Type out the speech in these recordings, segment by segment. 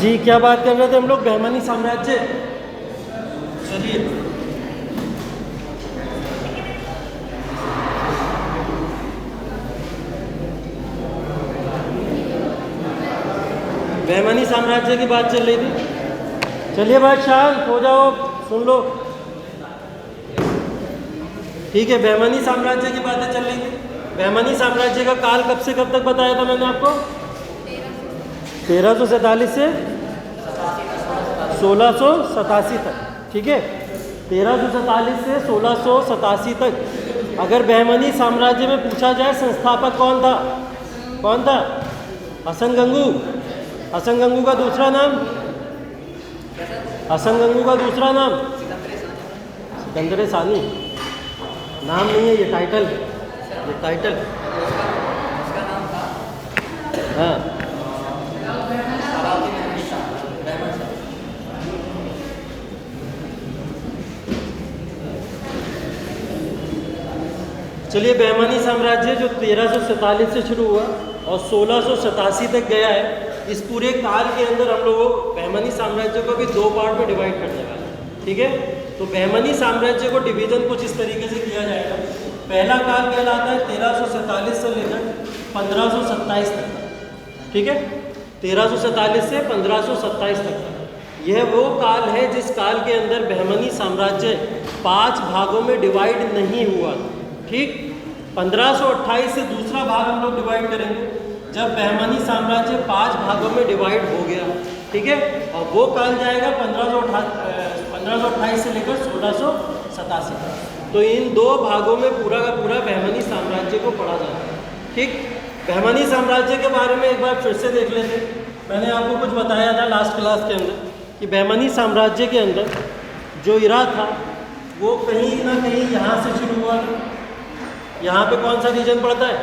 जी क्या बात कर रहे थे हम लोग, बहमनी साम्राज्य। चलिए बहमनी साम्राज्य की बात चल रही थी। चलिए भाई शांत हो जाओ, सुन लो। ठीक है, बहमनी साम्राज्य की बातें चल रही थी। बहमनी साम्राज्य का काल कब से कब तक बताया था मैंने आपको? 1347 से 1687 तक। ठीक है, 1347 से 1687 तक। अगर बहमनी साम्राज्य में पूछा जाए संस्थापक कौन था, कौन था? हसन गंगू। हसन गंगू का दूसरा नाम, हसन गंगू का दूसरा नाम सिकंदर सानी। नाम नहीं है ये, टाइटल है, ये टाइटल। हाँ, चलिए बहमनी साम्राज्य जो 1347 से शुरू हुआ और 1687 तक गया है, इस पूरे काल के अंदर हम लोग बहमनी साम्राज्य को भी 2 पार्ट में डिवाइड करने वाले हैं। ठीक है, तो बहमनी साम्राज्य को डिवीजन कुछ इस तरीके से किया जाएगा। पहला काल कहलाता है 1347 से लेकर 1527 तक। ठीक है, 1347 से 1527 तक यह वो काल है जिस काल के अंदर बहमनी साम्राज्य 5 भागों में डिवाइड नहीं हुआ। ठीक, 1528 से दूसरा भाग हम लोग डिवाइड करेंगे जब बहमनी साम्राज्य 5 भागों में डिवाइड हो गया। ठीक है, और वो काल जाएगा 1528 से लेकर 1687 तक। तो इन 2 भागों में पूरा का पूरा बहमनी साम्राज्य को पढ़ा जाता है। ठीक, बहमनी साम्राज्य के बारे में एक बार फिर से देख लेते। मैंने आपको कुछ बताया था लास्ट क्लास के अंदर कि बहमनी साम्राज्य के अंदर जो इरा था वो कहीं ना कहीं यहाँ से शुरू हुआ था। यहाँ पे कौन सा रीजन पड़ता है?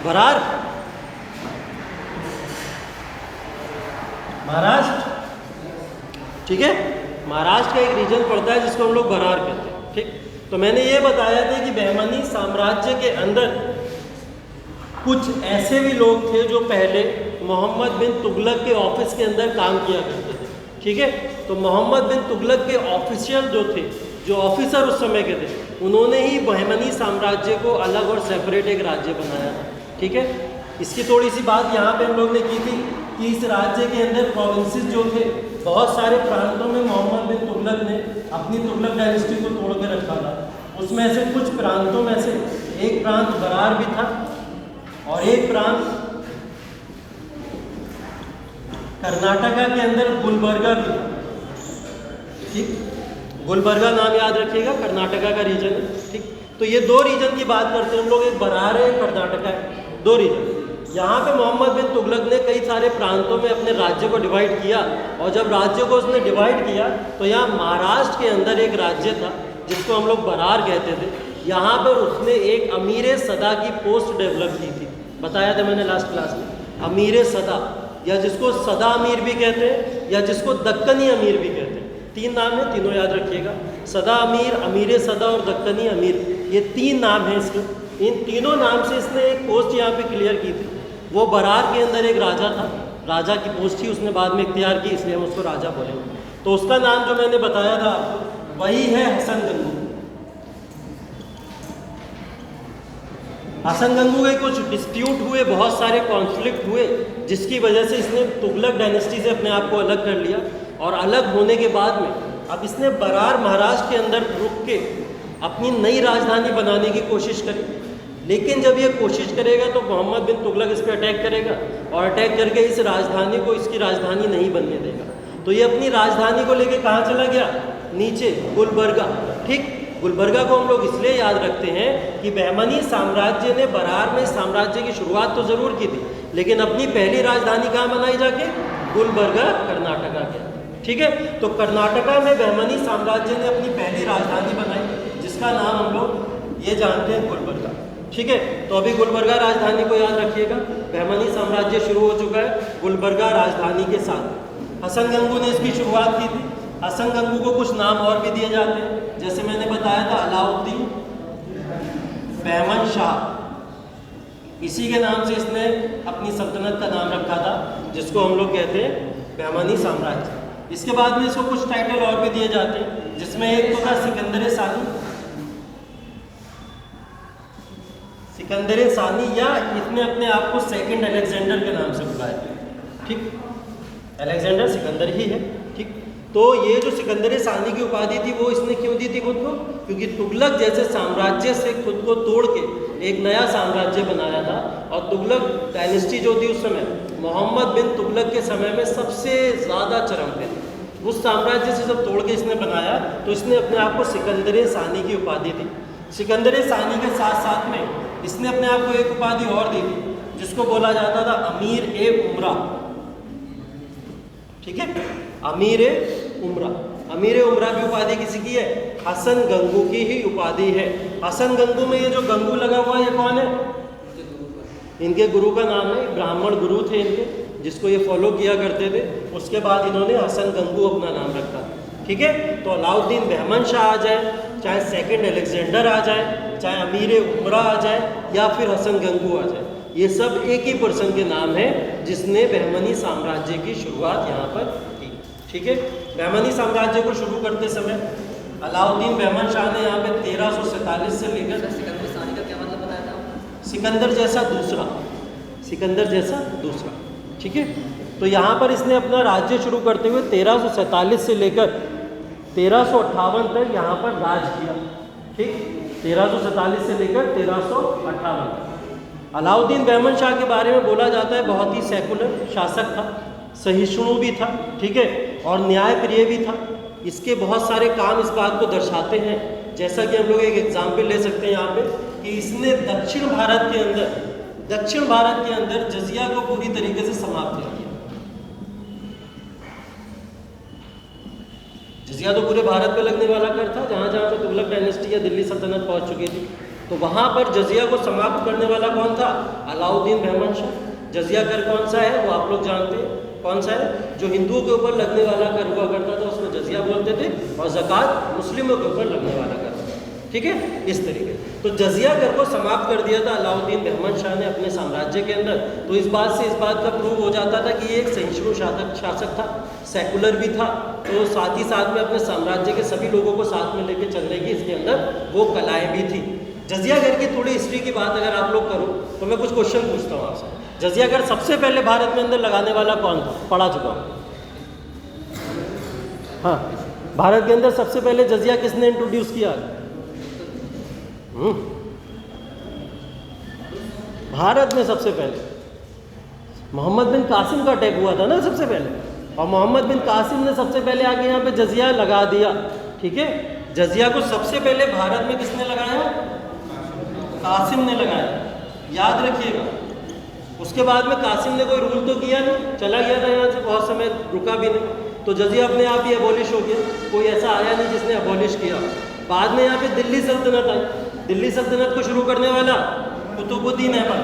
बरार, महाराष्ट्र। ठीक है, महाराष्ट्र का एक रीजन पड़ता है जिसको हम लोग बरार कहते हैं। ठीक, तो मैंने ये बताया था कि बहमनी साम्राज्य के अंदर कुछ ऐसे भी लोग थे जो पहले मोहम्मद बिन तुगलक के ऑफिस के अंदर काम किया करते थे। ठीक है, तो मोहम्मद बिन तुगलक के ऑफिशियल जो थे, जो ऑफिसर उस समय के थे, उन्होंने ही बहमनी साम्राज्य को अलग और सेपरेट एक राज्य बनाया था। ठीक है, इसकी थोड़ी सी बात यहाँ पे हम लोग ने की थी कि इस राज्य के अंदर प्रोविंसेस जो थे, बहुत सारे प्रांतों में मोहम्मद बिन तुगलक ने अपनी तुगलक डायनेस्टी को तोड़ के रखा था। उसमें से कुछ प्रांतों में से एक प्रांत बरार भी था और एक प्रांत कर्नाटका के अंदर गुलबर्गा भी था। ठीक, गुलबर्गा नाम याद रखिएगा, कर्नाटका का रीजन है। ठीक, तो ये 2 रीजन की बात करते हैं हम लोग, एक बरार है, एक कर्नाटका है, 2 रीजन। यहाँ पे मोहम्मद बिन तुगलक ने कई सारे प्रांतों में अपने राज्य को डिवाइड किया और जब राज्य को उसने डिवाइड किया तो यहाँ महाराष्ट्र के अंदर एक राज्य था जिसको हम लोग बरार कहते थे। यहाँ पर उसने एक अमीर सदा की पोस्ट डेवलप की थी, बताया था मैंने लास्ट क्लास में। अमीर सदा, या जिसको सदा अमीर भी कहते हैं या जिसको दक्कनी अमीर भी कहते हैं। 3 नाम है, तीनों याद रखिएगा। सदा अमीर, अमीर सदा और दक्कनी अमीर, ये 3 नाम हैं इसके। इन तीनों नाम से इसने एक पोस्ट यहाँ पे क्लियर की थी। वो बरार के अंदर एक राजा था, राजा की पोस्ट थी, उसने बाद में इख्तियार की, इसलिए हम उसको राजा बोलेंगे। तो उसका नाम जो मैंने बताया था आपको, वही है हसन गंगू। हसन गंगू के कुछ डिस्प्यूट हुए, बहुत सारे कॉन्फ्लिक्ट हुए, जिसकी वजह से इसने तुगलक डायनेस्टी से अपने आप को अलग कर लिया। और अलग होने के बाद में अब इसने बरार महाराष्ट्र के अंदर रुक के अपनी नई राजधानी बनाने की कोशिश करी। लेकिन जब ये कोशिश करेगा तो मोहम्मद बिन तुगलक इस पर अटैक करेगा और अटैक करके इस राजधानी को इसकी राजधानी नहीं बनने देगा। तो ये अपनी राजधानी को लेके कहाँ चला गया? नीचे, गुलबर्गा। ठीक, गुलबर्गा को हम लोग इसलिए याद रखते हैं कि बहमनी साम्राज्य ने बरार में साम्राज्य की शुरुआत तो ज़रूर की थी, लेकिन अपनी पहली राजधानी कहाँ बनाई जाके? गुलबर्गा, कर्नाटका के। ठीक है, तो कर्नाटका में बहमनी साम्राज्य ने अपनी पहली राजधानी बनाई जिसका नाम हम लोग ये जानते हैं, गुलबर्गा। ठीक है, तो अभी गुलबर्गा राजधानी को याद रखिएगा। बहमनी साम्राज्य शुरू हो चुका है गुलबर्गा राजधानी के साथ। हसन गंगू ने इसकी शुरुआत की थी। हसन गंगू को कुछ नाम और भी दिए जाते हैं, जैसे मैंने बताया था अलाउद्दीन, बहमन शाह, इसी के नाम से इसने अपनी सल्तनत का नाम रखा था, जिसको हम लोग कहते हैं बहमानी साम्राज्य। इसके बाद में इसको कुछ टाइटल और भी दिए जाते हैं, जिसमें एक तो था सिकंदर सानी। सिकंदर सानी, या इसने अपने आप को सेकंड अलेक्जेंडर के नाम से बुलाया। ठीक, अलेक्जेंडर सिकंदर ही है। ठीक, तो ये जो सिकंदर सानी की उपाधि थी वो इसने क्यों दी थी खुद को? क्योंकि तुगलक जैसे साम्राज्य से खुद को तोड़ के एक नया साम्राज्य बनाया था। और तुगलक डायनेस्टी जो थी उस समय मोहम्मद बिन तुगलक के समय में सबसे ज़्यादा चरम पे थी। उस साम्राज्य से जब तोड़ के इसने बनाया तो इसने अपने आप को सिकंदर सानी की उपाधि दी। सिकंदर सानी के साथ साथ में इसने अपने आप को एक उपाधि और दी थी, जिसको बोला जाता था अमीर ए उमरा। ठीक है, अमीर उमरा। अमीर उमरा की उपाधि किसी की है? हसन गंगू की ही उपाधि है। हसन गंगू में ये जो गंगू लगा हुआ है ये कौन है? इनके गुरु का नाम है, ब्राह्मण गुरु थे इनके, जिसको ये फॉलो किया करते थे। उसके बाद इन्होंने हसन गंगू अपना नाम रखा। ठीक है, तो अलाउद्दीन बहमन शाह आ जाए, चाहे सेकंड अलेक्जेंडर आ जाए, चाहे अमीर उमरा आ जाए, या फिर हसन गंगू आ जाए, ये सब एक ही पर्सन के नाम है जिसने बहमनी साम्राज्य की शुरुआत यहाँ पर की। ठीक है, बहमनी साम्राज्य को शुरू करते समय अलाउद्दीन बहमन शाह ने यहाँ पे 1347 से लेकर सिकंदर सानी का क्या मतलब बताया था? सिकंदर जैसा दूसरा, सिकंदर जैसा दूसरा। ठीक है, तो यहाँ पर इसने अपना राज्य शुरू करते हुए 1347 से लेकर 1358 तक यहाँ पर राज किया। ठीक, 1347 से लेकर 1358 तक। अलाउद्दीन बहमन शाह के बारे में बोला जाता है बहुत ही सेकुलर शासक था, सहिष्णु भी था। ठीक है, और न्यायप्रिय भी था। इसके बहुत सारे काम इस बात को दर्शाते हैं, जैसा कि हम लोग एक एग्जाम्पल ले सकते हैं यहाँ पे, कि इसने दक्षिण भारत के अंदर जजिया को पूरी तरीके से समाप्त कर दिया। जजिया तो पूरे भारत पे लगने वाला कर था, जहाँ जहाँ पे तुगलक डायनेस्टी या दिल्ली सल्तनत पहुँच चुकी थी। तो वहाँ पर जजिया को समाप्त करने वाला कौन था? अलाउद्दीन बहमन शाह। जजिया कर कौन सा है वो आप लोग जानते हैं, कौन सा है? जो हिंदुओं के ऊपर लगने वाला कर हुआ करता था उसको जजिया बोलते थे, और ज़कात मुस्लिमों के ऊपर लगने वाला कर। ठीक है, इस तरीके तो जजिया कर को समाप्त कर दिया था अलाउद्दीन बहमन शाह ने अपने साम्राज्य के अंदर। तो इस बात का प्रूव हो जाता था कि ये एक सहिष्णु शासक था, सेकुलर भी था। तो साथ ही साथ में अपने साम्राज्य के सभी लोगों को साथ में लेकर चलने की इसके अंदर वो कलाएँ भी थी। जजिया घर की थोड़ी हिस्ट्री की बात अगर आप लोग करो तो मैं कुछ क्वेश्चन पूछता हूँ आपसे। जजिया घर सबसे पहले भारत में अंदर लगाने वाला कौन था? पढ़ा चुका हूँ। हाँ, भारत के अंदर सबसे पहले जजिया किसने इंट्रोड्यूस किया? भारत में सबसे पहले मोहम्मद बिन कासिम का अटैक हुआ था ना सबसे पहले, और मोहम्मद बिन कासिम ने सबसे पहले आके यहाँ पे जजिया लगा दिया। ठीक है, जजिया को सबसे पहले भारत में किसने लगाया? कासिम ने लगाया, याद रखिएगा। उसके बाद में कासिम ने कोई रूल तो किया नहीं, चला गया था यहाँ से, बहुत समय रुका भी नहीं। तो जजिया अपने आप ही अबॉलिश हो गया, कोई ऐसा आया नहीं जिसने अबॉलिश किया। बाद में यहाँ पे दिल्ली सल्तनत आई। दिल्ली सल्तनत को शुरू करने वाला कुतुबुद्दीन ऐबक।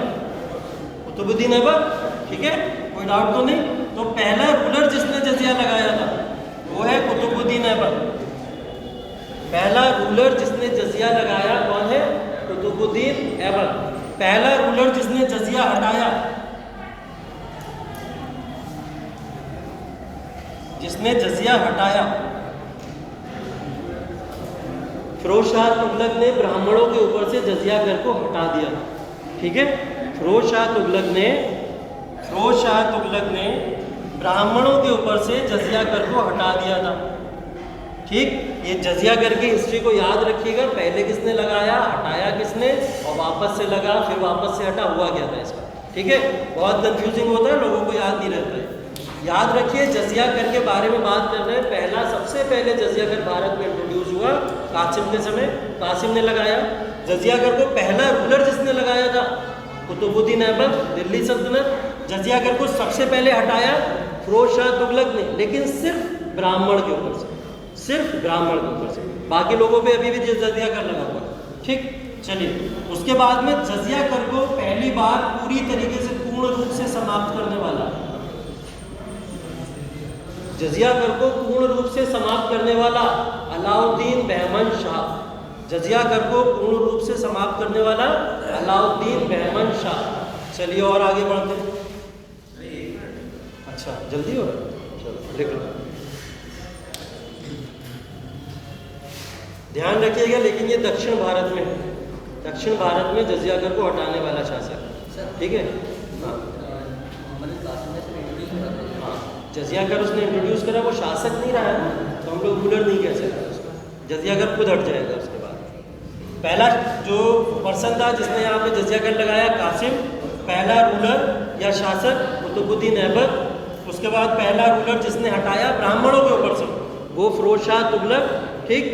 कुतुबुद्दीन ऐबक, ठीक है, कोई डाउट तो नहीं। तो पहला रूलर जिसने जजिया लगाया था वो है कुतुबुद्दीन ऐबक। पहला रूलर जिसने जजिया लगाया कौन है? कुतुबुद्दीन ऐबक। पहला रूलर जिसने जजिया हटाया, फिरोज शाह तुगलक ने ब्राह्मणों के ऊपर से जजिया कर को हटा दिया। ठीक है, फिरोज शाह तुगलक ने ब्राह्मणों के ऊपर से जजिया कर को हटा दिया था। ठीक, ये जजिया कर की हिस्ट्री को याद रखिएगा। पहले किसने लगाया, हटाया किसने, और वापस से लगा, फिर वापस से हटा, हुआ क्या था इसका। ठीक है, बहुत कंफ्यूजिंग होता है, लोगों को याद नहीं रहता है। याद रखिए, जजिया कर के बारे में बात कर रहे हैं। सबसे पहले जजिया कर भारत में इंट्रोड्यूस हुआ कासिम के समय, कासिम ने लगाया। जजिया कर को पहला रूलर जिसने लगाया था कुतुबुद्दीन ऐबक, दिल्ली सल्तनत। जजिया कर को सबसे पहले हटाया फिरोज शाह तुगलक ने, लेकिन सिर्फ ब्राह्मण के ऊपर से, सिर्फ ब्राह्मण के ऊपर से, बाकी लोगों पे अभी भी जजिया कर लगा हुआ। ठीक, चलिए, उसके बाद में जजिया कर को पहली बार पूरी तरीके से पूर्ण रूप से समाप्त करने वाला, जजिया कर को पूर्ण रूप से समाप्त करने वाला अलाउद्दीन बहमन शाह। जजिया कर को पूर्ण रूप से समाप्त करने वाला अलाउद्दीन बहमन शाह। चलिए और आगे बढ़ते हैं। अच्छा जल्दी हो रहा है, चलो लिख लो। ध्यान रखिएगा, लेकिन ये दक्षिण भारत में है। दक्षिण भारत में जजिया कर को हटाने वाला शासक, ठीक है। हाँ हाँ, जजिया कर उसने इंट्रोड्यूस करा, वो शासक नहीं रहा है ना, तो हम लोग रूलर नहीं कह सकते उसको। जजिया कर खुद हट जाएगा उसके बाद। पहला जो पर्सन था जिसने यहाँ पे जजिया कर लगाया, कासिम, पहला रूलर या शासक कुतुबुद्दीन ऐबक। उसके बाद पहला रूलर जिसने हटाया ब्राह्मणों के ऊपर से, वो फिरोज शाह तुगलक, ठीक,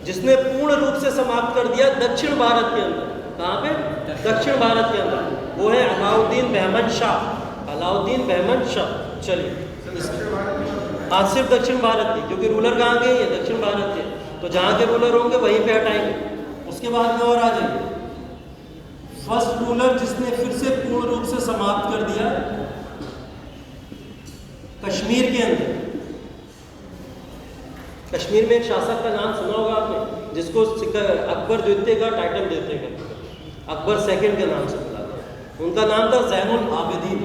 जिसने पूर्ण रूप से समाप्त कर दिया दक्षिण भारत के अंदर। कहाँ पे? दक्षिण भारत के अंदर। वो है अलाउद्दीन बहमन शाह, अलाउद्दीन बहमन शाह। चलिए, हाँ सिर्फ दक्षिण भारत की, क्योंकि रूलर कहाँ के? ये दक्षिण भारत के, तो जहाँ के रूलर होंगे वहीं पे हटाएंगे। उसके बाद में और आ जाइए, फर्स्ट रूलर जिसने फिर से पूर्ण रूप से समाप्त कर दिया कश्मीर के अंदर। कश्मीर में एक शासक का नाम सुना होगा आपने, जिसको अकबर द्वितीय का टाइटल देते हैं, अकबर सेकंड के नाम से बुलाते हैं। उनका नाम था ज़ैनुल आबिदीन।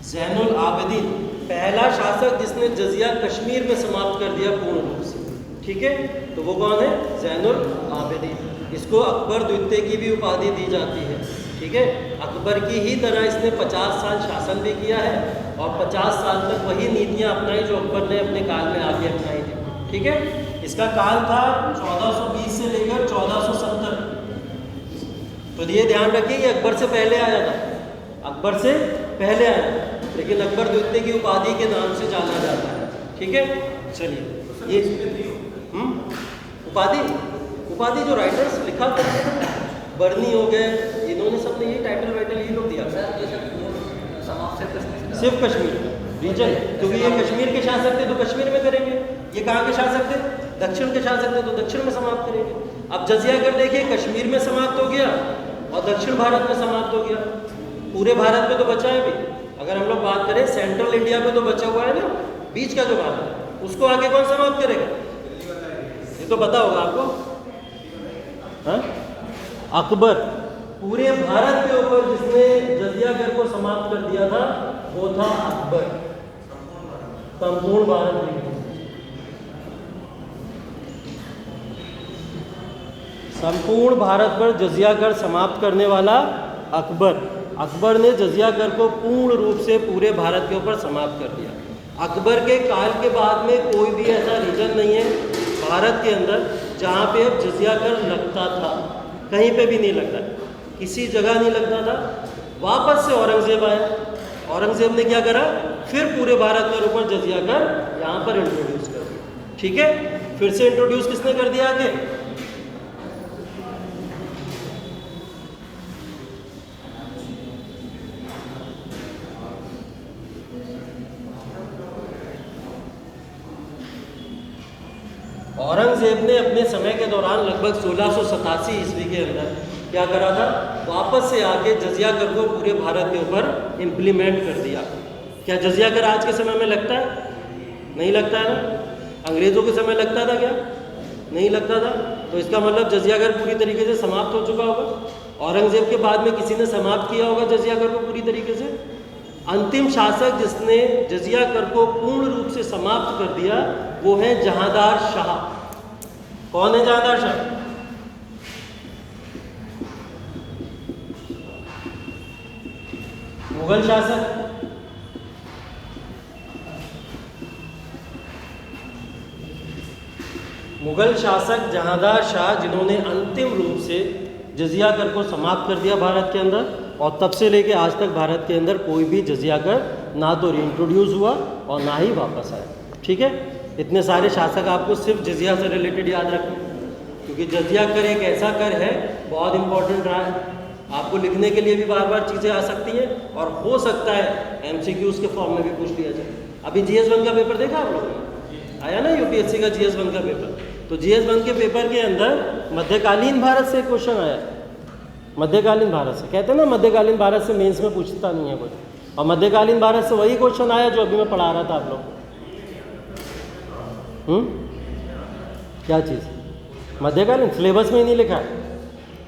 ज़ैनुल आबिदीन पहला शासक जिसने जजिया कश्मीर में समाप्त कर दिया पूर्ण रूप से, ठीक है। तो वो कौन है? ज़ैनुल आबिदीन। इसको अकबर द्वितीय की भी उपाधि दी जाती है, ठीक है। अकबर की ही तरह इसने 50 साल शासन भी किया है और 50 साल तक वही नीतियां अपनाई जो अकबर ने अपने काल में आगे अपनाई थी, ठीक है। इसका काल था 1420 से लेकर 1470। तो ये ध्यान रखिए ये अकबर से पहले आया था, अकबर से पहले आया, लेकिन अकबर द्वितीय की उपाधि के नाम से जाना जाता है, ठीक है। चलिए, ये उपाधि जो राइटर्स लिखा करते हैं, बर्नी हो गए, इन्होंने सबने यही टाइटल वाइटल ये लोग दिया सिर्फ कश्मीर रीजन, क्योंकि ये कश्मीर के शासक थे तो कश्मीर में करेंगे। ये कहाँ के शासक थे? दक्षिण के शासक थे, तो दक्षिण में समाप्त करेंगे। अब जजिया कर देखिए, कश्मीर में समाप्त हो गया और दक्षिण भारत में समाप्त हो गया। पूरे भारत में तो बचा है भी। अगर हम लोग बात करें सेंट्रल इंडिया में तो बचा हुआ है ना, बीच का जो भारत है, उसको आगे कौन समाप्त करेगा? ये तो पता होगा आपको। हाँ, अकबर पूरे भारत के ऊपर जिसने जजिया कर को समाप्त कर दिया था वो था अकबर, संपूर्ण भारत में। संपूर्ण भारत पर जजिया कर समाप्त करने वाला अकबर। अकबर ने जजिया कर को पूर्ण रूप से पूरे भारत के ऊपर समाप्त कर दिया। अकबर के काल के बाद में कोई भी ऐसा रीजन नहीं है भारत के अंदर जहाँ पे अब जजिया कर लगता था, कहीं पे भी नहीं लगता, किसी जगह नहीं लगता था। वापस से औरंगजेब आया, औरंगजेब ने क्या करा? फिर पूरे भारत के ऊपर जजिया कर यहाँ पर इंट्रोड्यूस कर दिया, ठीक है। फिर से इंट्रोड्यूस किसने कर दिया आगे? औरंगजेब ने अपने समय के दौरान लगभग 1687 ईस्वी के अंदर क्या करा था? वापस से आके जजिया कर को पूरे भारत के ऊपर इम्प्लीमेंट कर दिया। क्या जजिया कर आज के समय में लगता है? नहीं लगता है ना। अंग्रेज़ों के समय लगता था क्या? नहीं लगता था। तो इसका मतलब जजिया कर पूरी तरीके से समाप्त हो चुका होगा। औरंगजेब के बाद में किसी ने समाप्त किया होगा जजिया कर को पूरी तरीके से। अंतिम शासक जिसने जजिया कर को पूर्ण रूप से समाप्त कर दिया वो है जहांदार शाह। कौन है जहांदार शाह? मुगल शासक। मुगल शासक जहांदार शाह जिन्होंने अंतिम रूप से जजिया कर को समाप्त कर दिया भारत के अंदर, और तब से लेके आज तक भारत के अंदर कोई भी जजिया कर ना तो रीइंट्रोड्यूस हुआ और ना ही वापस आया, ठीक है। इतने सारे शासक आपको सिर्फ जजिया से रिलेटेड याद रखें, क्योंकि जजिया कर एक ऐसा कर है बहुत इंपॉर्टेंट रहा है। आपको लिखने के लिए भी बार बार चीज़ें आ सकती हैं और हो सकता है MCQs के फॉर्म में भी पूछ लिया जाए। अभी GS1 का पेपर देखा आप लोगों ने? आया ना UPSC का GS1 का पेपर। तो GS1 के पेपर के अंदर मध्यकालीन भारत से क्वेश्चन आया। मध्यकालीन भारत से कहते हैं ना, मध्यकालीन भारत से मेंस में पूछता नहीं है कोई, और मध्यकालीन भारत से वही क्वेश्चन आया जो अभी मैं पढ़ा रहा था आप लोग। क्या चीज़? मध्यकालीन सिलेबस में ही नहीं लिखा है।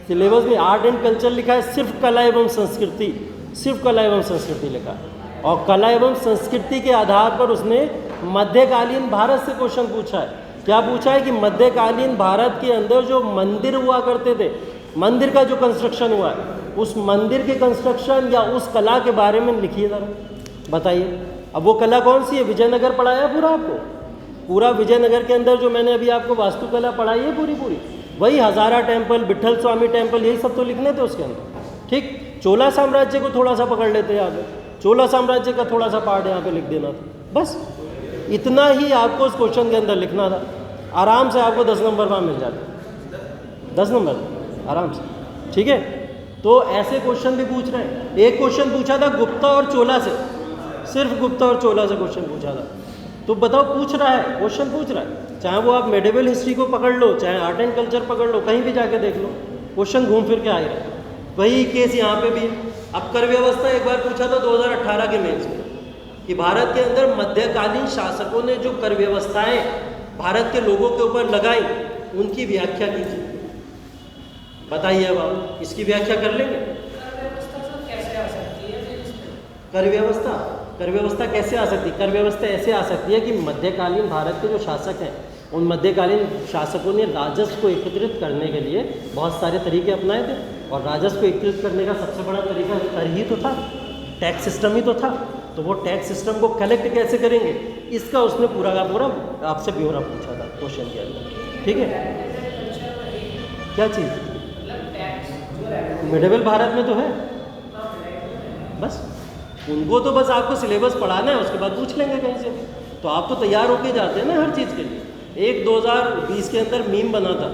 सिलेबस में आर्ट एंड कल्चर लिखा है, सिर्फ कला एवं संस्कृति, सिर्फ कला एवं संस्कृति लिखा है। और कला एवं संस्कृति के आधार पर उसने मध्यकालीन भारत से क्वेश्चन पूछा है। क्या पूछा है कि मध्यकालीन भारत के अंदर जो मंदिर हुआ करते थे, मंदिर का जो कंस्ट्रक्शन हुआ है, उस मंदिर के कंस्ट्रक्शन या उस कला के बारे में लिखिए ज़रा, बताइए। अब वो कला कौन सी है? विजयनगर पढ़ाया पूरा आपको, पूरा विजयनगर के अंदर जो मैंने अभी आपको वास्तुकला पढ़ाई है पूरी पूरी, वही हजारा टेम्पल, विट्ठल स्वामी टेम्पल, यही सब तो लिखने थे उसके अंदर। ठीक, चोला साम्राज्य को थोड़ा सा पकड़ लेते हैं यहाँ पे, चोला साम्राज्य का थोड़ा सा पार्ट यहाँ पे लिख देना था, बस इतना ही आपको उस क्वेश्चन के अंदर लिखना था। आराम से आपको 10 नंबर वहाँ मिल जाते, 10 नंबर आराम से। ठीक है, तो ऐसे क्वेश्चन भी पूछ रहे हैं। एक क्वेश्चन पूछा था गुप्ता और चोला से, सिर्फ गुप्ता और चोला से क्वेश्चन पूछा था। तो बताओ, पूछ रहा है, क्वेश्चन पूछ रहा है, चाहे वो आप मेडिवल हिस्ट्री को पकड़ लो, चाहे आर्ट एंड कल्चर पकड़ लो, कहीं भी जाके देख लो, क्वेश्चन घूम फिर के आ ही रहा है। वही केस यहाँ पे भी है। अब कर व्यवस्था एक बार पूछा था 2018 के मेंस में कि भारत के अंदर मध्यकालीन शासकों ने जो कर व्यवस्थाएं भारत के लोगों के ऊपर लगाई, उनकी व्याख्या कीजिए। बताइए, अब आप इसकी व्याख्या कर लेंगे? कर व्यवस्था, कर व्यवस्था कैसे आ सकती है? कर व्यवस्था ऐसे आ सकती है कि मध्यकालीन भारत के जो शासक हैं, उन मध्यकालीन शासकों ने राजस्व को एकत्रित करने के लिए बहुत सारे तरीके अपनाए थे। और राजस्व को एकत्रित करने का सबसे बड़ा तरीका कर ही तो था, टैक्स सिस्टम ही तो था। तो वो टैक्स सिस्टम को कलेक्ट कैसे करेंगे, इसका उसने पूरा का पूरा आपसे ब्यौरा पूछा था क्वेश्चन के अंदर। ठीक है, क्या चीज़? मिडिवल भारत में तो है, बस उनको तो बस आपको सिलेबस पढ़ाना है, उसके बाद पूछ लेंगे कहीं से भी। तो आप तो तैयार होके जाते हैं ना हर चीज़ के लिए। एक 2020 के अंदर मीम बना था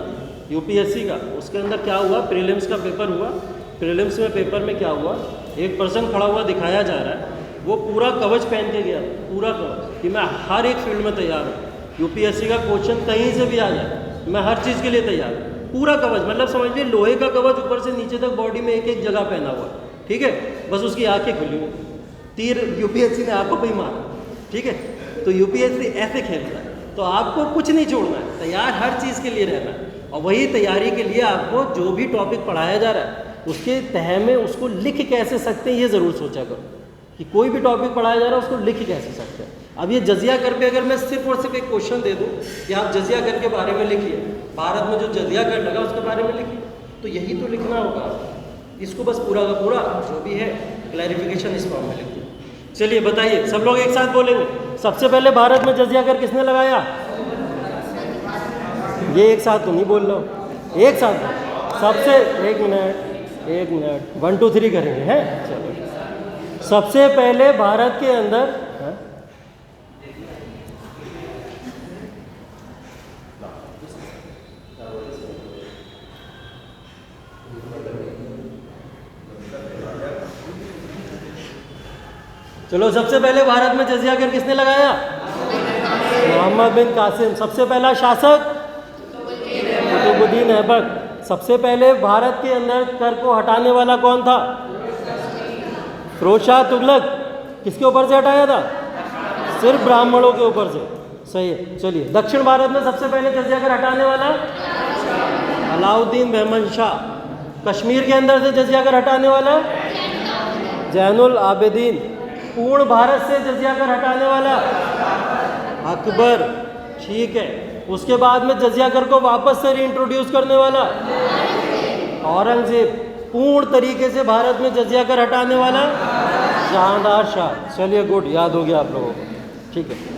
यूपीएससी का, उसके अंदर क्या हुआ, प्रीलिम्स का पेपर हुआ। प्रीलिम्स में पेपर में क्या हुआ, एक पर्सन खड़ा हुआ दिखाया जा रहा है, वो पूरा कवच पहन के गया, पूरा कवच, कि मैं हर एक फील्ड में तैयार हूँ, यूपीएससी का क्वेश्चन कहीं से भी आ जाए, मैं हर चीज़ के लिए तैयार हूँ। पूरा कवच, मतलब समझ लीजिए लोहे का कवच, ऊपर से नीचे तक बॉडी में एक एक जगह पहना हुआ। ठीक है, बस उसकी आंखें खुली हुई, तीर यूपीएससी ने आपको कोई मारा। ठीक है, तो यूपीएससी ऐसे खेलता है। तो आपको कुछ नहीं छोड़ना है, तैयार हर चीज़ के लिए रहना है। और वही तैयारी के लिए आपको जो भी टॉपिक पढ़ाया जा रहा है, उसके तह में उसको लिख कैसे सकते हैं, ये ज़रूर सोचा करो कि कोई भी टॉपिक पढ़ाया जा रहा है उसको लिख कैसे सकते हैं। अब ये जजिया कर पे अगर मैं सिर्फ और सिर्फ एक क्वेश्चन दे दूँ कि आप जजिया कर के बारे में लिखिए, भारत में जो जजिया कर लगा उसके बारे में लिखिए, तो यही तो लिखना होगा। इसको बस पूरा का पूरा जो भी है क्लैरिफिकेशन इस फॉर्म में लिख दो। चलिए बताइए, सब लोग एक साथ बोलेंगे। सबसे पहले भारत में जजिया कर किसने लगाया? ये एक साथ तो नहीं बोल रहा हूँ, एक साथ सबसे, एक मिनट 1 2 3 करेंगे हैं। चलो, सबसे पहले भारत के अंदर चलो, सबसे पहले भारत में जजिया कर किसने लगाया? मोहम्मद बिन कासिम। सबसे पहला शासक कुतुबुद्दीन ऐबक। सबसे पहले भारत के अंदर कर को हटाने वाला कौन था? फिरोज शाह तुगलक। किसके ऊपर से हटाया था? सिर्फ ब्राह्मणों के ऊपर से। सही है। चलिए, दक्षिण भारत में सबसे पहले जजिया कर हटाने वाला अलाउद्दीन बेहमन शाह। कश्मीर के अंदर से जजिया कर हटाने वाला जैनुल आबिदीन। पूर्ण भारत से जजिया कर हटाने वाला अकबर। ठीक है, उसके बाद में जजिया कर को वापस से रीइंट्रोड्यूस करने वाला औरंगजेब। पूर्ण तरीके से भारत में जजिया कर हटाने वाला जहांदार शाह। चलिए, गुड, याद हो गया आप लोगों को। ठीक है,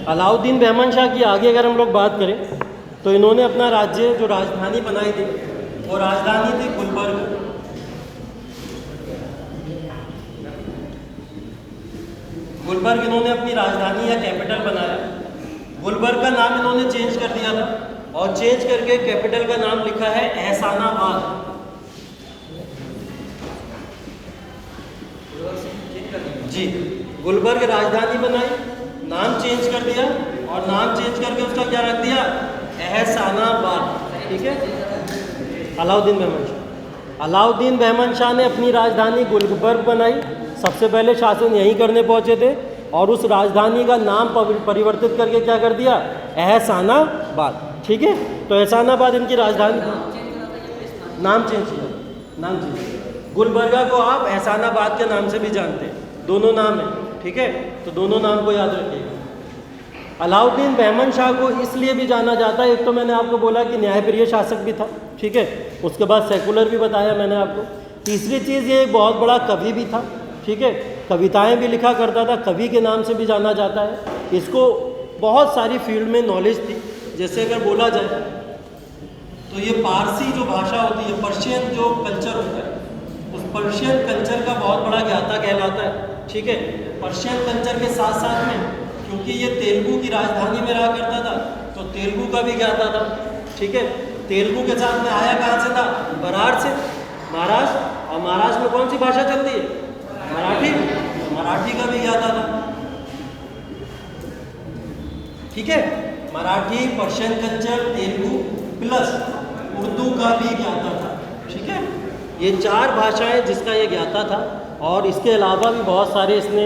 अलाउद्दीन बेहमन शाह की आगे अगर हम लोग बात करें तो इन्होंने अपना राज्य जो राजधानी बनाई थी, वो राजधानी थी गुलबर्ग। गुलबर्ग इन्होंने अपनी राजधानी या कैपिटल बनाया। गुलबर्ग का नाम इन्होंने चेंज कर दिया था और चेंज करके कैपिटल का नाम लिखा है एहसानाबाद। जी, गुलबर्ग राजधानी बनाई, नाम चेंज कर दिया और नाम चेंज करके उसका क्या रख दिया, एहसानाबाद। ठीक है, अलाउद्दीन बहमन शाह। अलाउद्दीन बहमन शाह ने अपनी राजधानी गुलबर्ग बनाई, सबसे पहले शासन यहीं करने पहुंचे थे, और उस राजधानी का नाम परिवर्तित करके क्या कर दिया, एहसानाबाद। ठीक है, तो एहसानाबाद इनकी राजधानी थी। नाम चेंज किया, नाम चेंज किया। गुलबर्गा को आप एहसानाबाद के नाम से भी जानते हैं, दोनों नाम है। ठीक है, तो दोनों नाम को याद रखिएगा। अलाउद्दीन बहमन शाह को इसलिए भी जाना जाता है, एक तो मैंने आपको बोला कि न्यायप्रिय शासक भी था, ठीक है, उसके बाद सेकुलर भी बताया मैंने आपको। तीसरी चीज़, ये एक बहुत बड़ा कवि भी था। ठीक है, कविताएं भी लिखा करता था, कवि के नाम से भी जाना जाता है। इसको बहुत सारी फील्ड में नॉलेज थी। जैसे अगर बोला जाए तो ये पारसी जो भाषा होती है, पर्शियन जो कल्चर होता है, उस पर्शियन कल्चर का बहुत बड़ा ज्ञाता कहलाता है। ठीक है, पर्शियन कल्चर के साथ साथ में, क्योंकि ये तेलुगु की राजधानी में रहा करता था, तो तेलुगु का भी ज्ञाता था। ठीक है, तेलुगु के साथ में आया कहाँ से था, बराड़ से, महाराष्ट्र। और महाराष्ट्र में कौन सी भाषा चलती है, मराठी, तो मराठी का भी ज्ञाता था। ठीक है, Marathi, Persian culture, Telugu plus Urdu का भी ज्ञाता था। ठीक है, ये 4 भाषाएं जिसका ये ज्ञाता था। और इसके अलावा भी बहुत सारे, इसने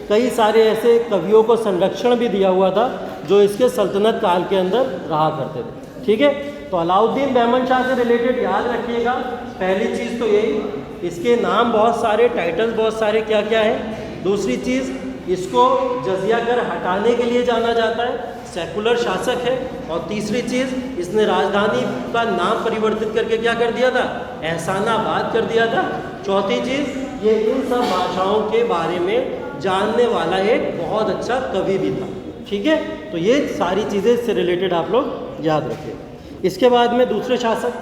कई सारे ऐसे कवियों को संरक्षण भी दिया हुआ था जो इसके सल्तनत काल के अंदर रहा करते थे। ठीक है, तो अलाउद्दीन बहमन शाह से रिलेटेड याद रखिएगा, पहली चीज़ तो यही, इसके नाम बहुत सारे, टाइटल्स बहुत सारे क्या क्या है। दूसरी चीज़, इसको जजिया कर हटाने के लिए जाना जाता है, सेकुलर शासक है। और तीसरी चीज़, इसने राजधानी का नाम परिवर्तित करके क्या कर दिया था, एहसानाबाद कर दिया था। चौथी चीज़, ये इन सब भाषाओं के बारे में जानने वाला एक बहुत अच्छा कवि भी था। ठीक है, तो ये सारी चीज़ें इससे रिलेटेड आप लोग याद रखिए। इसके बाद में दूसरे शासक,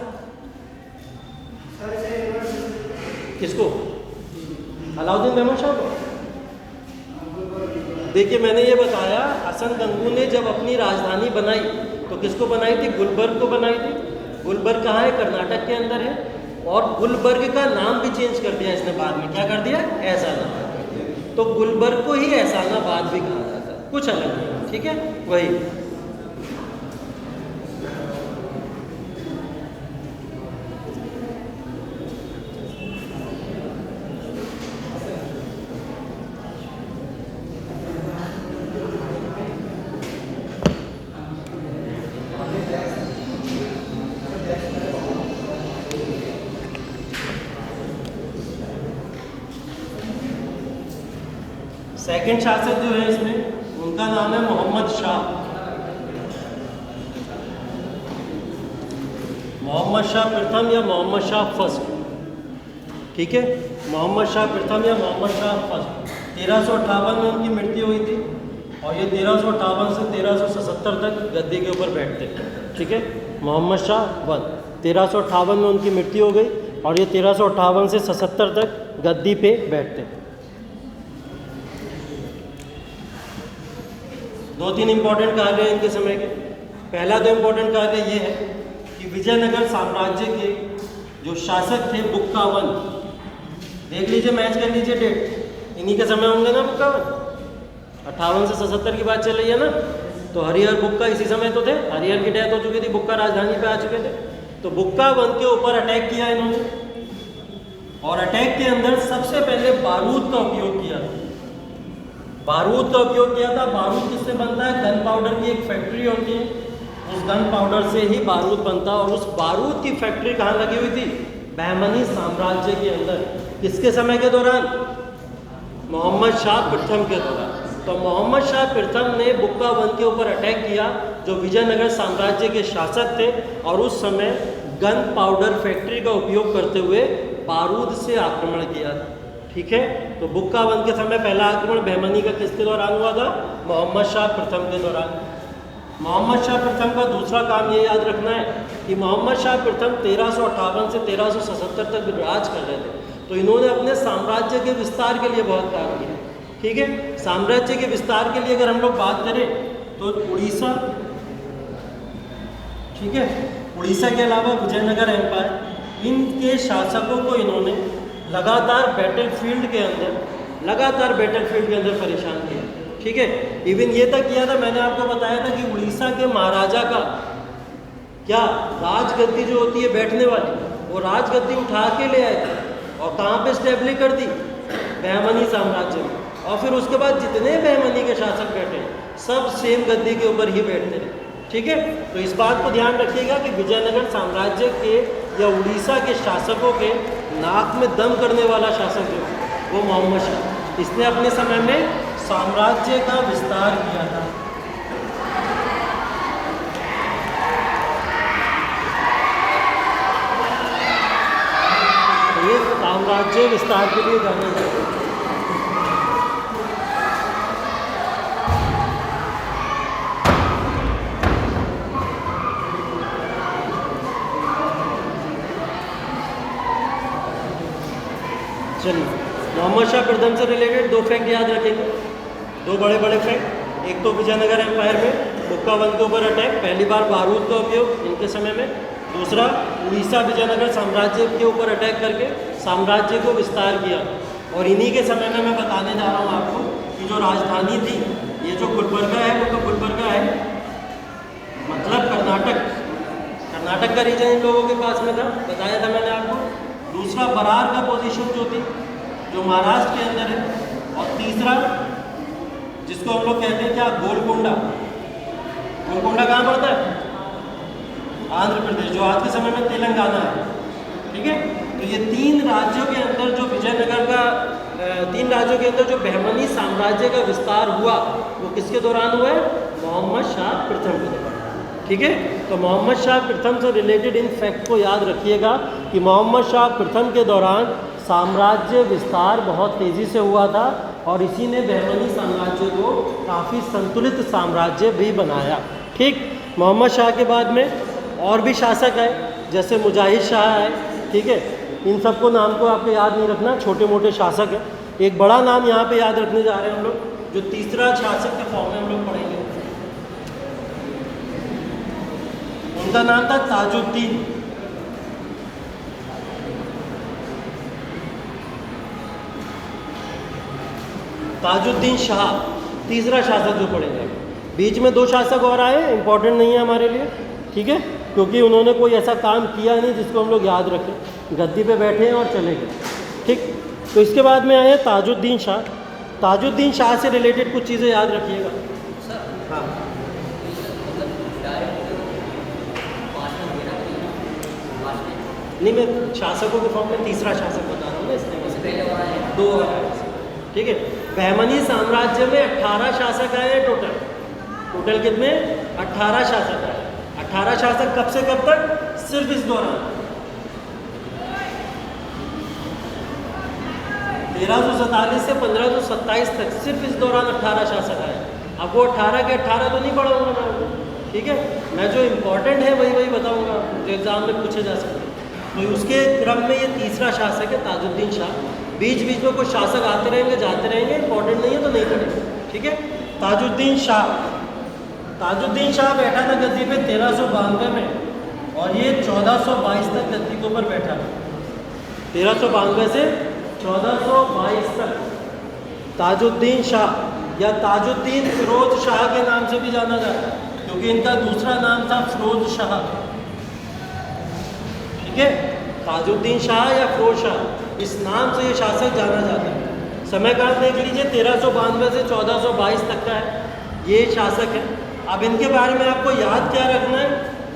किसको, अलाउद्दीन बहमन शाह को। देखिए, मैंने ये बताया, हसन गंगू ने जब अपनी राजधानी बनाई तो किसको बनाई थी, गुलबर्ग को बनाई थी। गुलबर्ग कहाँ है, कर्नाटक के अंदर है। और गुलबर्ग का नाम भी चेंज कर दिया इसने बाद में, क्या कर दिया, एहसानाबाद। तो गुलबर्ग को ही एहसानाबाद भी कहा जाता है, कुछ अलग नहीं। ठीक है, वही। सेकंड शासक जो है इसमें, उनका नाम है मोहम्मद शाह। मोहम्मद शाह प्रथम या मोहम्मद शाह फर्स्ट। ठीक है, मोहम्मद शाह प्रथम या मोहम्मद शाह फर्स्ट। 1358 में उनकी मृत्यु हुई थी, और ये 1358 से 1377 तक गद्दी के ऊपर बैठते। ठीक है, मोहम्मद शाह वन, 1358 में उनकी मृत्यु हो गई, और ये 1358 से 77 तक गद्दी पे बैठते। 2-3 इंपॉर्टेंट कार्य हैं इनके समय के। पहला तो इंपॉर्टेंट कार्य ये है कि विजयनगर साम्राज्य के जो शासक थे बुक्कावन, देख लीजिए, मैच कर लीजिए डेट, इन्हीं के समय होंगे ना बुक्कावन। 58 से 77 की बात चल रही है ना, तो हरिहर बुक्का इसी समय तो थे। हरिहर की डेथ हो चुकी थी, बुक्का राजधानी पे आ चुके थे। तो बुक्कावन के ऊपर अटैक किया इन्होंने, और अटैक के अंदर सबसे पहले बारूद का उपयोग किया था। बारूद का उपयोग किया था। बारूद किससे बनता है, गन पाउडर की एक फैक्ट्री होती है, उस गन पाउडर से ही बारूद बनता है। और उस बारूद की फैक्ट्री कहाँ लगी हुई थी, बहमनी साम्राज्य के अंदर। किसके समय के दौरान, मोहम्मद शाह प्रथम के दौरान। तो मोहम्मद शाह प्रथम ने बुक्कावन के ऊपर अटैक किया, जो विजयनगर साम्राज्य के शासक थे, और उस समय गन पाउडर फैक्ट्री का उपयोग करते हुए बारूद से आक्रमण किया। ठीक है, तो बुक्कावन के समय पहला आक्रमण बहमनी का किसके दौरान हुआ था, मोहम्मद शाह प्रथम के दौरान। मोहम्मद शाह प्रथम का दूसरा काम ये याद रखना है कि मोहम्मद शाह प्रथम 1358 से 1377 तक राज कर रहे थे। तो इन्होंने अपने साम्राज्य के विस्तार के लिए बहुत काम किया। ठीक है, साम्राज्य के विस्तार के लिए अगर हम लोग बात करें तो उड़ीसा, ठीक है, उड़ीसा के अलावा विजयनगर एम्पायर, इनके शासकों को इन्होंने लगातार बैटलफील्ड के अंदर परेशान किया। ठीक है। इवन ये तक किया था, मैंने आपको बताया था कि उड़ीसा के महाराजा का क्या राजगद्दी जो होती है बैठने वाली, वो राजगद्दी उठा के ले आए थे और कहाँ पे स्टेब्लिश कर दी, बहमनी साम्राज्य में। और फिर उसके बाद जितने बहमनी के शासक बैठे सब सेम गद्दी के ऊपर ही बैठते रहे, ठीक है। तो इस बात को ध्यान रखिएगा कि विजयनगर साम्राज्य के या उड़ीसा के शासकों के नाक में दम करने वाला शासक जो वो मोहम्मद शाह, इसने अपने समय में साम्राज्य का विस्तार किया था। ये साम्राज्य विस्तार के लिए जाना जाता है। चलिए, मोहम्मद शाह प्रथम से रिलेटेड 2 फैक्ट याद रखेंगे, 2 बड़े बड़े फैक्ट। एक तो विजयनगर एम्पायर में बुक्कावन के ऊपर अटैक, पहली बार बारूद का उपयोग इनके समय में। दूसरा, उड़ीसा विजयनगर साम्राज्य के ऊपर अटैक करके साम्राज्य को विस्तार किया। और इन्हीं के समय में मैं बताने जा रहा हूँ आपको कि जो राजधानी थी, ये जो गुलबर्गा है वो तो गुलबर्गा है, मतलब कर्नाटक का रीजन इन लोगों के पास में था, बताया था मैंने आपको। दूसरा, बरार का पोजीशन जो थी जो महाराष्ट्र के अंदर है। और तीसरा, जिसको हम लोग कहते हैं क्या, गोलकोंडा। गोलकोंडा कहाँ पड़ता है? आंध्र प्रदेश, जो आज के समय में तेलंगाना है, ठीक है। तो ये 3 राज्यों के अंदर जो विजयनगर का 3 राज्यों के अंदर जो बहमनी साम्राज्य का विस्तार हुआ वो किसके दौरान हुआ है? मोहम्मद शाह प्रथम के दौरान, ठीक है। तो मोहम्मद शाह प्रथम से रिलेटेड इन फैक्ट को याद रखिएगा कि मोहम्मद शाह प्रथम के दौरान साम्राज्य विस्तार बहुत तेज़ी से हुआ था और इसी ने बहमनी साम्राज्य को काफ़ी संतुलित साम्राज्य भी बनाया, ठीक। मोहम्मद शाह के बाद में और भी शासक आए, जैसे मुजाहिद शाह आए, ठीक है। इन सबको नाम को आपको याद नहीं रखना, छोटे मोटे शासक हैं। एक बड़ा नाम यहाँ पे याद रखने जा रहे हैं हम लोग, जो तीसरा शासक के फॉर्म में हम लोग पढ़ेंगे। उनका नाम था ताजुद्दीन। ताजुद्दीन शाह, तीसरा शासक जो पढ़ेंगे। बीच में 2 शासक और आए, इंपॉर्टेंट नहीं है हमारे लिए, ठीक है, क्योंकि उन्होंने कोई ऐसा काम किया नहीं जिसको हम लोग याद रखें, गद्दी पे बैठे हैं और चले गए, ठीक। तो इसके बाद में आए ताजुद्दीन शाह। ताजुद्दीन शाह से रिलेटेड कुछ चीज़ें याद रखिएगा। हाँ, नहीं, मैं शासकों के फॉर्म में तीसरा शासक बता रहा हूँ ना, इसलिए 2 और आए, ठीक है। बहमनी साम्राज्य में 18 शासक आए टोटल कितने? 18 शासक आए। 18 शासक कब से कब तक? सिर्फ इस दौरान 1347 से 1527 तक, सिर्फ इस दौरान 18 शासक आए। अब वो 18 के 18 तो नहीं पढ़ाऊंगा मैं आपको, ठीक है। मैं जो इम्पोर्टेंट है वही बताऊंगा, जो एग्जाम में पूछे जा सकते हैं। तो उसके क्रम में ये तीसरा शासक है ताजुद्दीन शाह। बीच बीच में कुछ शासक आते रहेंगे जाते रहेंगे, इंपॉर्टेंट नहीं है तो नहीं पढ़ेंगे, ठीक है। ताजुद्दीन शाह बैठा था गद्दी पे 1392 में और ये 1422 तक गद्दी के ऊपर बैठा था। 1392 से 1422 तक ताजुद्दीन शाह या ताजुद्दीन फिरोज शाह के नाम से भी जाना जाता है, क्योंकि इनका दूसरा नाम था फिरोज शाह, ठीक है। ताजुद्दीन शाह या फिरोज शाह, इस नाम से ये शासक जाना जाता है। समयकाल देख लीजिए, 1392 से 1422 तक का है, ये शासक है। अब इनके बारे में आपको याद क्या रखना है?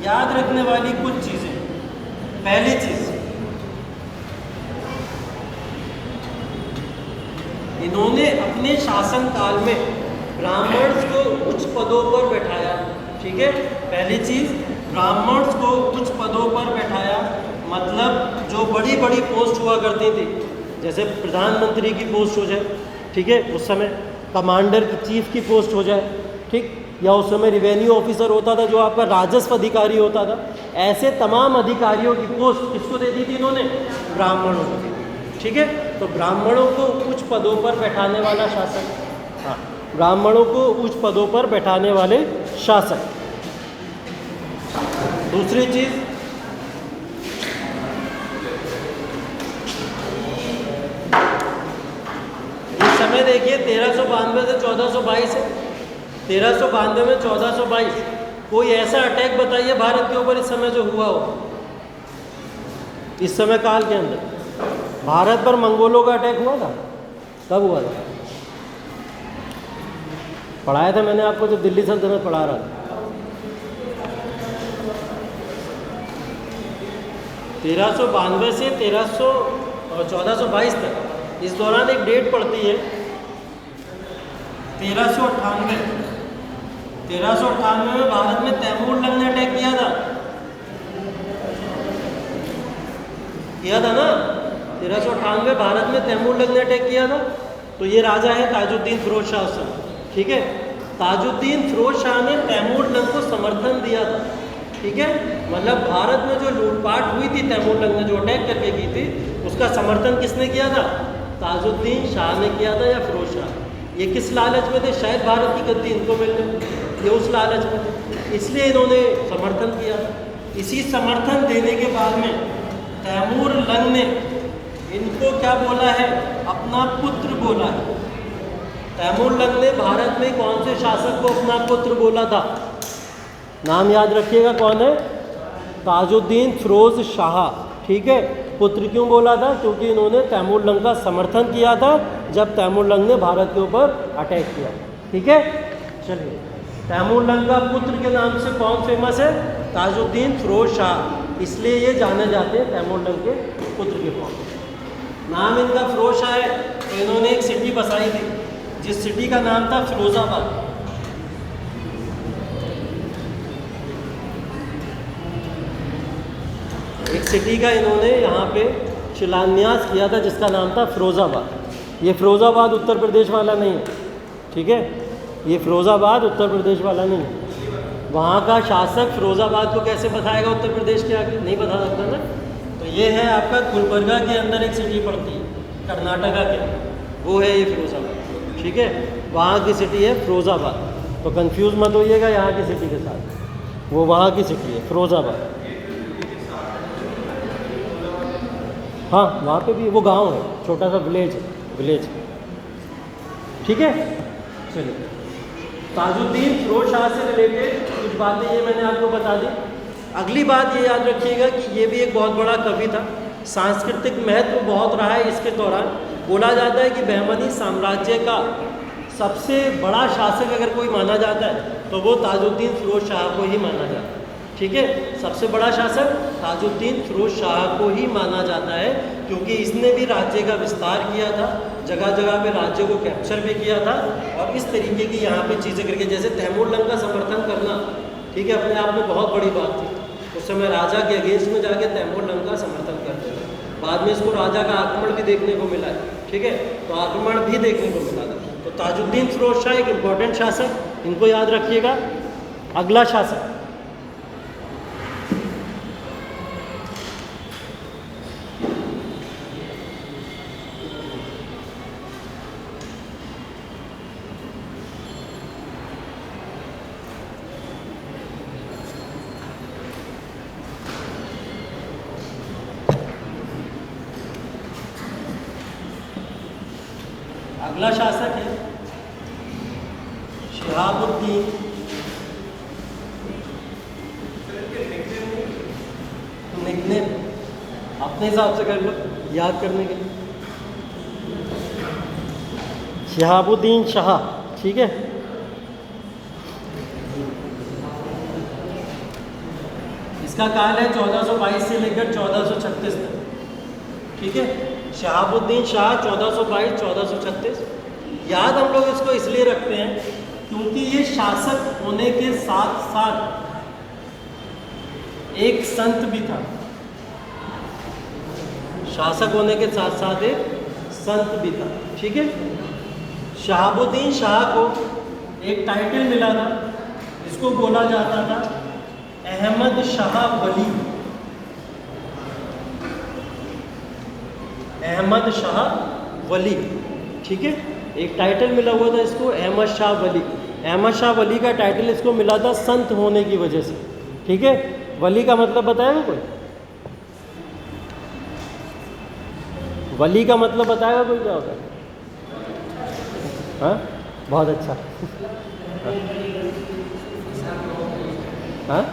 याद रखने वाली कुछ चीज़ें। पहली चीज़, इन्होंने अपने शासन काल में ब्राह्मण्स को उच्च पदों पर बैठाया, ठीक है। पहली चीज़, ब्राह्मण्स को उच्च पदों पर बैठाया, मतलब जो बड़ी बड़ी पोस्ट हुआ करती थी, जैसे प्रधानमंत्री की पोस्ट हो जाए, ठीक है, उस समय कमांडर की चीफ की पोस्ट हो जाए, ठीक, या उस समय रिवेन्यू ऑफिसर होता था जो आपका राजस्व अधिकारी होता था। ऐसे तमाम अधिकारियों की पोस्ट किसको दे दी थी इन्होंने? ब्राह्मणों को, ठीक है। तो ब्राह्मणों को उच्च पदों पर बैठाने वाला शासक, हाँ, ब्राह्मणों को उच्च पदों पर बैठाने वाले शासक। दूसरी चीज़, इस समय देखिए 1392 से 1422 है। 1392 में 1422, कोई ऐसा अटैक बताइए भारत के ऊपर इस समय जो हुआ हो, इस समय काल के अंदर भारत पर मंगोलों का अटैक हुआ था? कब हुआ था? पढ़ाया था मैंने आपको जब दिल्ली सल्तनत पढ़ा रहा था। 1392 से 1422 तक, इस दौरान एक डेट पड़ती है 1398। 1398 में भारत में तैमूर लंग ने अटैक किया था ना। 1398 भारत में तैमूर लंग ने अटैक किया था। तो ये राजा है ताजुद्दीन फिरोज शाह उस समय, ठीक है। ताजुद्दीन फिरोज शाह ने तैमूर लंग को समर्थन दिया था, ठीक है। मतलब भारत में जो लूटपाट हुई थी तैमूर लंग ने जो अटैक करके की थी, उसका समर्थन किसने किया था? ताजुद्दीन शाह ने किया था या फिरोज शाह? ये किस लालच में थे? शायद भारत की गद्दी इनको मिलने, ये उस लालच में थे, इसलिए इन्होंने समर्थन किया। इसी समर्थन देने के बाद में तैमूर लंग ने इनको क्या बोला है? अपना पुत्र बोला है। तैमूर लंग ने भारत में कौन से शासक को अपना पुत्र बोला था? नाम याद रखिएगा, कौन है? ताजुद्दीन फिरोज शाह, ठीक है। पुत्र क्यों बोला था? क्योंकि इन्होंने तैमूर लंग का समर्थन किया था जब तैमूर लंग ने भारत के ऊपर अटैक किया, ठीक है। चलिए, तैमूर लंग का पुत्र के नाम से कौन फेमस है? ताजुद्दीन फिरोज शाह, इसलिए ये जाने जाते हैं तैमूर लंग के पुत्र के फॉर्म। नाम इनका फिरोज शाह है, तो इन्होंने एक सिटी बसाई थी जिस सिटी का नाम था फिरोजाबाद। एक सिटी का इन्होंने यहाँ पे शिलान्यास किया था जिसका नाम था फिरोजाबाद। ये फिरोजाबाद उत्तर प्रदेश वाला नहीं है, ठीक है। ये फिरोजाबाद उत्तर प्रदेश वाला नहीं है। वहाँ का शासक फिरोजाबाद को कैसे बताएगा उत्तर प्रदेश के आगे? नहीं बता सकता ना। तो ये है आपका गुलबर्गा के अंदर एक सिटी पड़ती है कर्नाटका के, वो है ये फिरोजाबाद, ठीक है। वहाँ की सिटी है फिरोजाबाद, तो कंफ्यूज मत होइएगा यहाँ की सिटी के साथ। वो वहाँ की सिटी है फिरोजाबाद। हाँ, वहाँ पे भी वो गांव है, छोटा सा विलेज, ठीक है। चलिए, ताजुद्दीन फिरोज शाह से रिलेटेड कुछ बातें ये मैंने आपको बता दी। अगली बात ये याद रखिएगा कि ये भी एक बहुत बड़ा कवि था, सांस्कृतिक महत्व बहुत रहा है इसके दौरान। बोला जाता है कि बहमनी साम्राज्य का सबसे बड़ा शासक अगर कोई माना जाता है तो वो ताजुद्दीन फिरोज शाह को ही माना जाता है, ठीक है। सबसे बड़ा शासक ताजुद्दीन फिरोज शाह को ही माना जाता है, क्योंकि इसने भी राज्य का विस्तार किया था, जगह जगह पे राज्य को कैप्चर भी किया था, और इस तरीके की यहाँ पे चीज़ें करके, जैसे तैमूर लंग का समर्थन करना, ठीक है, अपने आप में बहुत बड़ी बात थी। उस समय राजा के अगेंस्ट में जाके तैमूर लंग का समर्थन करते थे। बाद में इसको राजा का आक्रमण भी देखने को मिला है, ठीक है। तो आक्रमण भी देखने को मिला था। तो ताजुद्दीन फिरोज शाह एक इम्पॉर्टेंट शासक, इनको याद रखिएगा। अगला शासक अगला शासक है शिहाबुद्दीन। निकनेम अपने हिसाब से कर लो याद करने के लिए। शिहाबुद्दीन शाह, ठीक है। इसका काल है 1422 से लेकर 1436 तक, ठीक है। शहाबुद्दीन शाह 1422-1436। याद हम लोग इसको इसलिए रखते हैं क्योंकि ये शासक होने के साथ साथ एक संत भी था। शासक होने के साथ साथ एक संत भी था, ठीक है। शहाबुद्दीन शाह को एक टाइटल मिला था, इसको बोला जाता था अहमद शाह वली। अहमद शाह वली, ठीक है। एक टाइटल मिला हुआ था इसको अहमद शाह वली। अहमद शाह वली का टाइटल इसको मिला था संत होने की वजह से, ठीक है। वली का मतलब बताएगा कोई? वली का मतलब बताएगा कोई क्या होता है? हाँ, बहुत अच्छा। हाँ,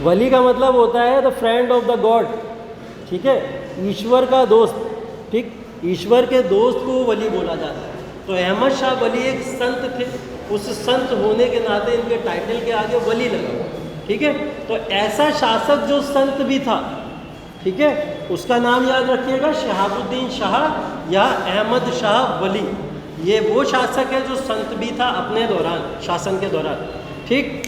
वली का मतलब होता है the friend of the God, ठीक है, ईश्वर का दोस्त, ठीक, ईश्वर के दोस्त को वली बोला जाता है। तो अहमद शाह वली एक संत थे, उस संत होने के नाते इनके टाइटल के आगे वली लगा, ठीक है। तो ऐसा शासक जो संत भी था, ठीक है, उसका नाम याद रखिएगा, शहाबुद्दीन शाह या अहमद शाह वली। ये वो शासक है जो संत भी था अपने दौरान, शासन के दौरान, ठीक।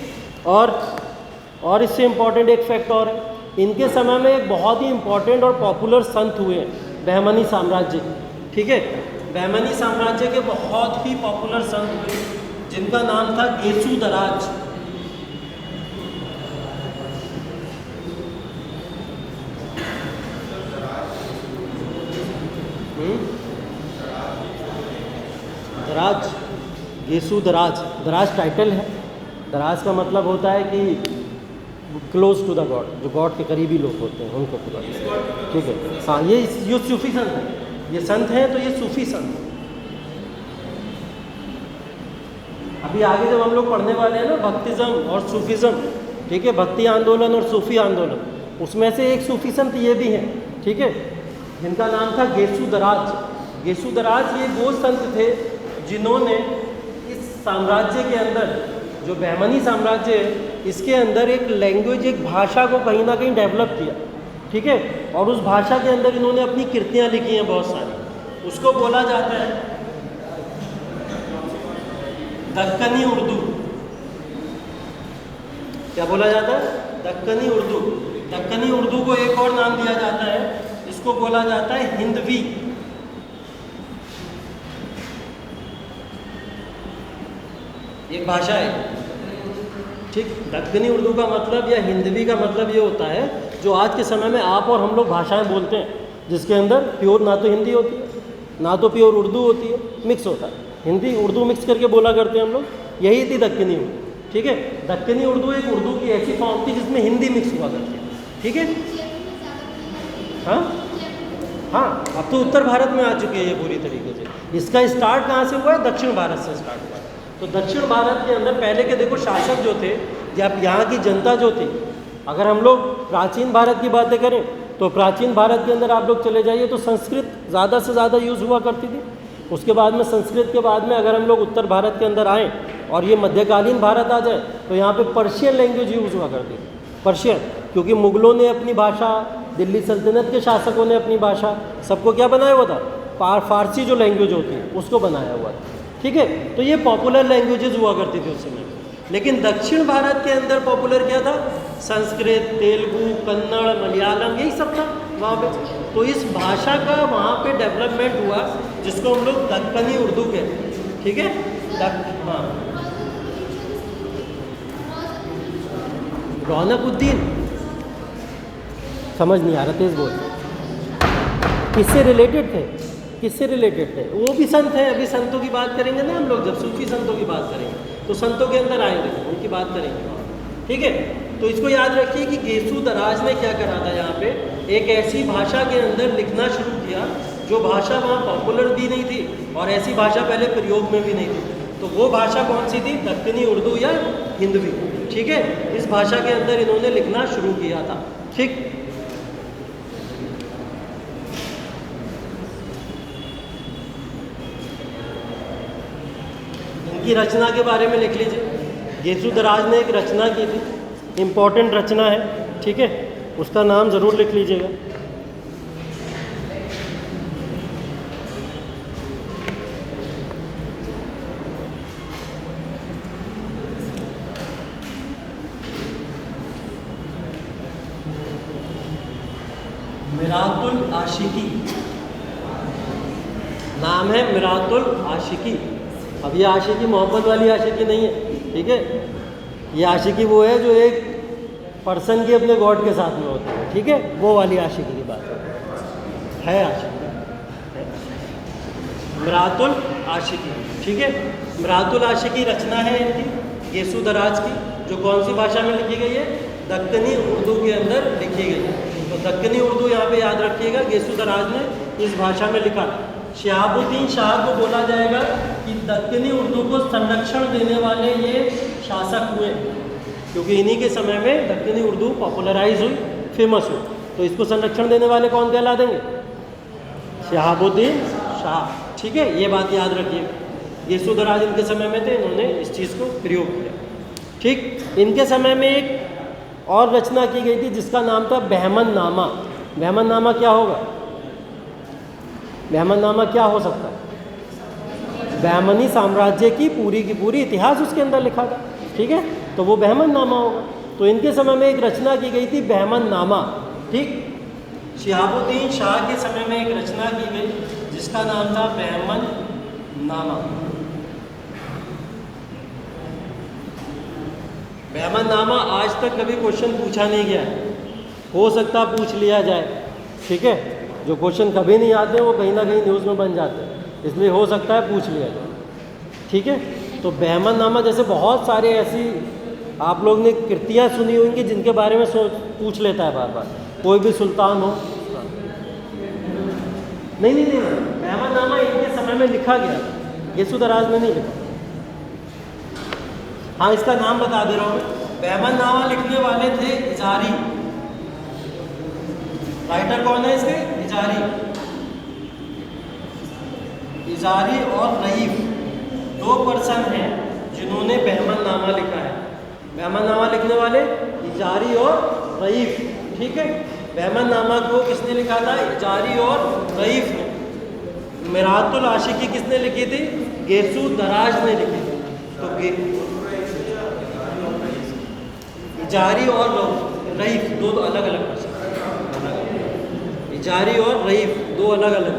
और इससे इम्पॉर्टेंट एक फैक्ट और है, इनके समय में एक बहुत ही इम्पॉर्टेंट और पॉपुलर संत हुए बहमनी साम्राज्य, ठीक है। बहमनी साम्राज्य के बहुत ही पॉपुलर संत हुए जिनका नाम था गेसू दराज। दराज, गेसू दराज, दराज टाइटल है। दराज का मतलब होता है कि क्लोज टू द गॉड, जो गॉड के करीबी लोग होते हैं उनको पूरा, ठीक है। हाँ, ये सूफी संत है, ये संत हैं तो ये सूफी संत। अभी आगे जब हम लोग पढ़ने वाले हैं ना भक्तिज्म और सूफीज़म, ठीक है, भक्ति आंदोलन और सूफी आंदोलन, उसमें से एक सूफी संत ये भी हैं, ठीक है, जिनका नाम था गेसू दराज। गेसू दराज ये वो संत थे जिन्होंने इस साम्राज्य के अंदर, जो बहमनी साम्राज्य है, इसके अंदर एक लैंग्वेज, एक भाषा को कहीं ना कहीं डेवलप किया, ठीक है। और उस भाषा के अंदर इन्होंने अपनी कृतियाँ लिखी हैं बहुत सारी, उसको बोला जाता है दक्कनी उर्दू। क्या बोला जाता है? दक्कनी उर्दू। दक्कनी उर्दू को एक और नाम दिया जाता है, इसको बोला जाता है हिंदवी। एक भाषा है, ठीक। दक्कनी उर्दू का मतलब या हिंदवी का मतलब ये होता है जो आज के समय में आप और हम लोग भाषाएं बोलते हैं, जिसके अंदर प्योर ना तो हिंदी होती है ना तो प्योर उर्दू होती है, मिक्स होता है। हिंदी उर्दू मिक्स करके बोला करते हैं हम लोग, यही थी दक्कनी उर्दू, ठीक है। दक्कनी उर्दू एक उर्दू की ऐसी फॉर्म थी जिसमें हिंदी मिक्स हुआ करती है, ठीक है। हाँ हाँ, अब तो उत्तर भारत में आ चुकी है ये पूरी तरीके से। इसका स्टार्ट कहाँ से हुआ है? दक्षिण भारत से स्टार्ट हुआ है। तो दक्षिण भारत के अंदर पहले के देखो शासक जो थे या यहाँ की जनता जो थी, अगर हम लोग प्राचीन भारत की बातें करें तो प्राचीन भारत के अंदर आप लोग चले जाइए तो संस्कृत ज़्यादा से ज़्यादा यूज़ हुआ करती थी। उसके बाद में संस्कृत के बाद में अगर हम लोग उत्तर भारत के अंदर आएँ और ये मध्यकालीन भारत आ जाए तो यहाँ पे पर्शियन लैंग्वेज यूज़ हुआ करती थी। पर्शियन, क्योंकि मुग़लों ने अपनी भाषा, दिल्ली सल्तनत के शासकों ने अपनी भाषा, सबको क्या बनाया हुआ था? फारसी जो लैंग्वेज होती है उसको बनाया हुआ था, ठीक है। तो ये पॉपुलर लैंग्वेजेस हुआ करती थी उस समय। लेकिन दक्षिण भारत के अंदर पॉपुलर क्या था? संस्कृत, तेलुगु, कन्नड़, मलयालम, यही सब था वहाँ पे। तो इस भाषा का वहाँ पे डेवलपमेंट हुआ जिसको हम लोग दक्कनी उर्दू कहते हैं, ठीक है। हाँ, रौनकुद्दीन, समझ नहीं आ रहा, तेज बोल। किससे रिलेटेड थे? किससे रिलेटेड थे? वो भी संत हैं। अभी संतों की बात करेंगे ना हम लोग, जब सूफी संतों की बात करेंगे तो संतों के अंदर आएंगे, उनकी बात करेंगे, ठीक है। तो इसको याद रखिए कि गेसू दराज ने क्या करा था, यहाँ पे एक ऐसी भाषा के अंदर लिखना शुरू किया जो भाषा वहाँ पॉपुलर भी नहीं थी और ऐसी भाषा पहले प्रयोग में भी नहीं थी। तो वो भाषा कौन सी थी? दक्कनी उर्दू या हिंदवी, ठीक है। इस भाषा के अंदर इन्होंने लिखना शुरू किया था, ठीक। इनकी रचना के बारे में लिख लीजिए। गेसू दराज ने एक रचना की थी, इम्पोर्टेंट रचना है, ठीक है, उसका नाम ज़रूर लिख लीजिएगा। मिरातुल आशिकी, नाम है मिरातुल आशिकी। अब ये आशिकी मोहब्बत वाली आशिकी नहीं है, ठीक है। ये आशिकी वो है जो एक पर्सन की अपने गॉड के साथ में होती है, ठीक है, वो वाली आशिकी की बात है आशिकी, मिरातुल आशिकी, ठीक है। मिरातुल आशिकी रचना है इनकी गेसू दराज की, जो कौन सी भाषा में लिखी गई है? दक्कनी उर्दू के अंदर लिखी गई है। तो दक्कनी उर्दू यहाँ पे याद रखिएगा, गेसू दराज ने इस भाषा में लिखा, शिहाबुद्दीन शाह को बोला जाएगा कि दक्कनी उर्दू को संरक्षण देने वाले ये शासक हुए, क्योंकि इन्हीं के समय में दक्कनी उर्दू पॉपुलराइज हुई, फेमस हुई। तो इसको संरक्षण देने वाले कौन कहला देंगे? शिहाबुद्दीन शाह। ठीक है, ये बात याद रखिए। येसुदराज इनके समय में थे, इन्होंने इस चीज़ को प्रयोग किया। ठीक, इनके समय में एक और रचना की गई थी जिसका नाम था बहमन नामा। बहमन नामा क्या होगा? बहमन नामा क्या हो सकता है? बहमनी साम्राज्य की पूरी इतिहास उसके अंदर लिखा था। ठीक है, तो वो बहमन नामा होगा। तो इनके समय में एक रचना की गई थी बहमन नामा। ठीक, शिहाबुद्दीन शाह के समय में एक रचना की गई जिसका नाम था बहमन नामा। बहमन नामा आज तक कभी क्वेश्चन पूछा नहीं गया है, हो सकता पूछ लिया जाए। ठीक है, जो क्वेश्चन कभी नहीं आते वो कहीं ना कहीं न्यूज़ में बन जाते हैं, इसलिए हो सकता है पूछ लिया जाए। ठीक है, तो बहमन नामा जैसे बहुत सारे ऐसी आप लोग ने कृतियाँ सुनी होंगी जिनके बारे में पूछ लेता है बार बार, कोई भी सुल्तान हो। नहीं, बहमन नामा इनके समय में लिखा गया था, येसुदराज में नहीं लिखा। हाँ, इसका नाम बता दे रहा हूँ। बहमन नामा लिखने वाले थे इजारी। राइटर कौन है इसके? इजारी और रईफ, दो पर्सन हैं जिन्होंने बहमन नामा लिखा है। बहमन नामा लिखने वाले इजारी और रईफ। ठीक है, बहमन नामा को किसने लिखा था? इजारी और रईफ ने। मिरातुल आशिकी किसने लिखी थी? येसुदराज ने लिखी थी। तो इजारी और रईफ दो अलग अलग पर्सन। इजारी और रईफ दो अलग अलग।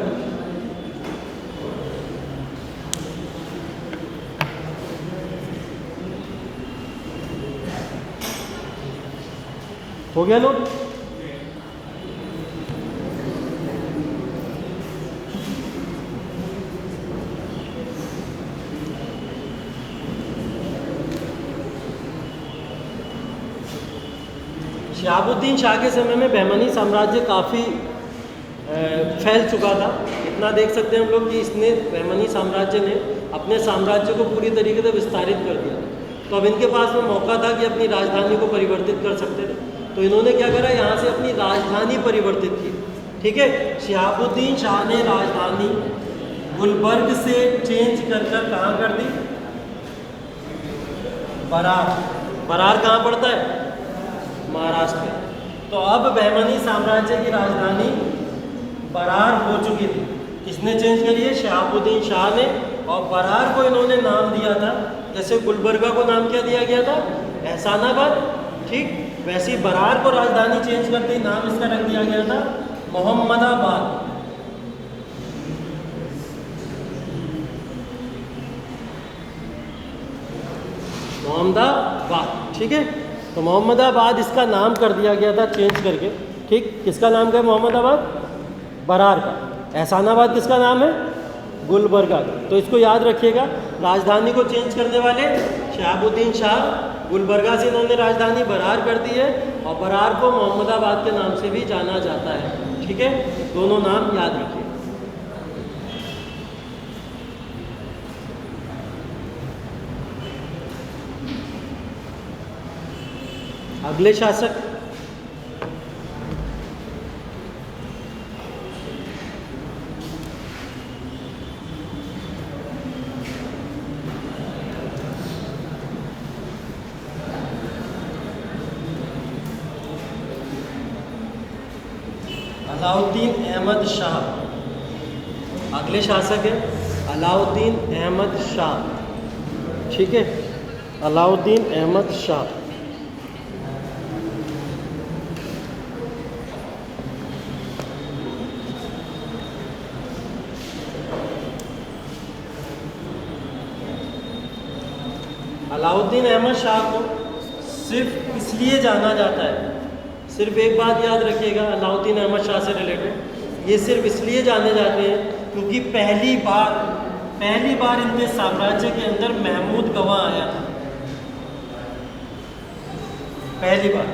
हो गया लोग? शिहाबुद्दीन शाह के समय में बहमनी साम्राज्य काफ़ी फैल चुका था। इतना देख सकते हैं हम लोग कि इसने बहमनी साम्राज्य ने अपने साम्राज्य को पूरी तरीके से विस्तारित कर दिया। तो अब इनके पास में मौका था कि अपनी राजधानी को परिवर्तित कर सकते थे। तो इन्होंने क्या करा? यहाँ से अपनी राजधानी परिवर्तित की। ठीक है, शिहाबुद्दीन शाह ने राजधानी गुलबर्ग से चेंज कर कहाँ कर दी? बरार। बरार कहाँ पड़ता है? महाराष्ट्र में। तो अब बहमनी साम्राज्य की राजधानी बरार हो चुकी थी। किसने चेंज करी है? शिहाबुद्दीन शाह ने। और बरार को इन्होंने नाम दिया था, जैसे गुलबर्गा को नाम क्या दिया गया था? एहसानाबाद। ठीक, वैसे ही बरार को राजधानी चेंज करते ही नाम इसका रख दिया गया था मोहम्मदाबाद। मोहम्मदाबाद। ठीक है, तो मोहम्मदाबाद इसका नाम कर दिया गया था चेंज करके। ठीक, किसका नाम का है मोहम्मदाबाद? बरार का। एहसानाबाद किसका नाम है? गुलबर्गा का। तो इसको याद रखिएगा, राजधानी को चेंज करने वाले शिहाबुद्दीन शाह, गुलबर्गा से इन्होंने राजधानी बरार कर दी है, और बरार को मोहम्मदाबाद के नाम से भी जाना जाता है। ठीक है, दोनों नाम याद रखिए। अगले शासक अलाउद्दीन अहमद शाह। अगले शासक है अलाउद्दीन अहमद शाह। ठीक है, अलाउद्दीन अहमद शाह। अलाउद्दीन अहमद शाह को सिर्फ इसलिए जाना जाता है, सिर्फ एक बात याद रखिएगा अलाउद्दीन अहमद शाह से रिलेटेड, ये सिर्फ इसलिए जाने जाते हैं क्योंकि पहली बार इनके साम्राज्य के अंदर महमूद गवाह आया था। पहली बार।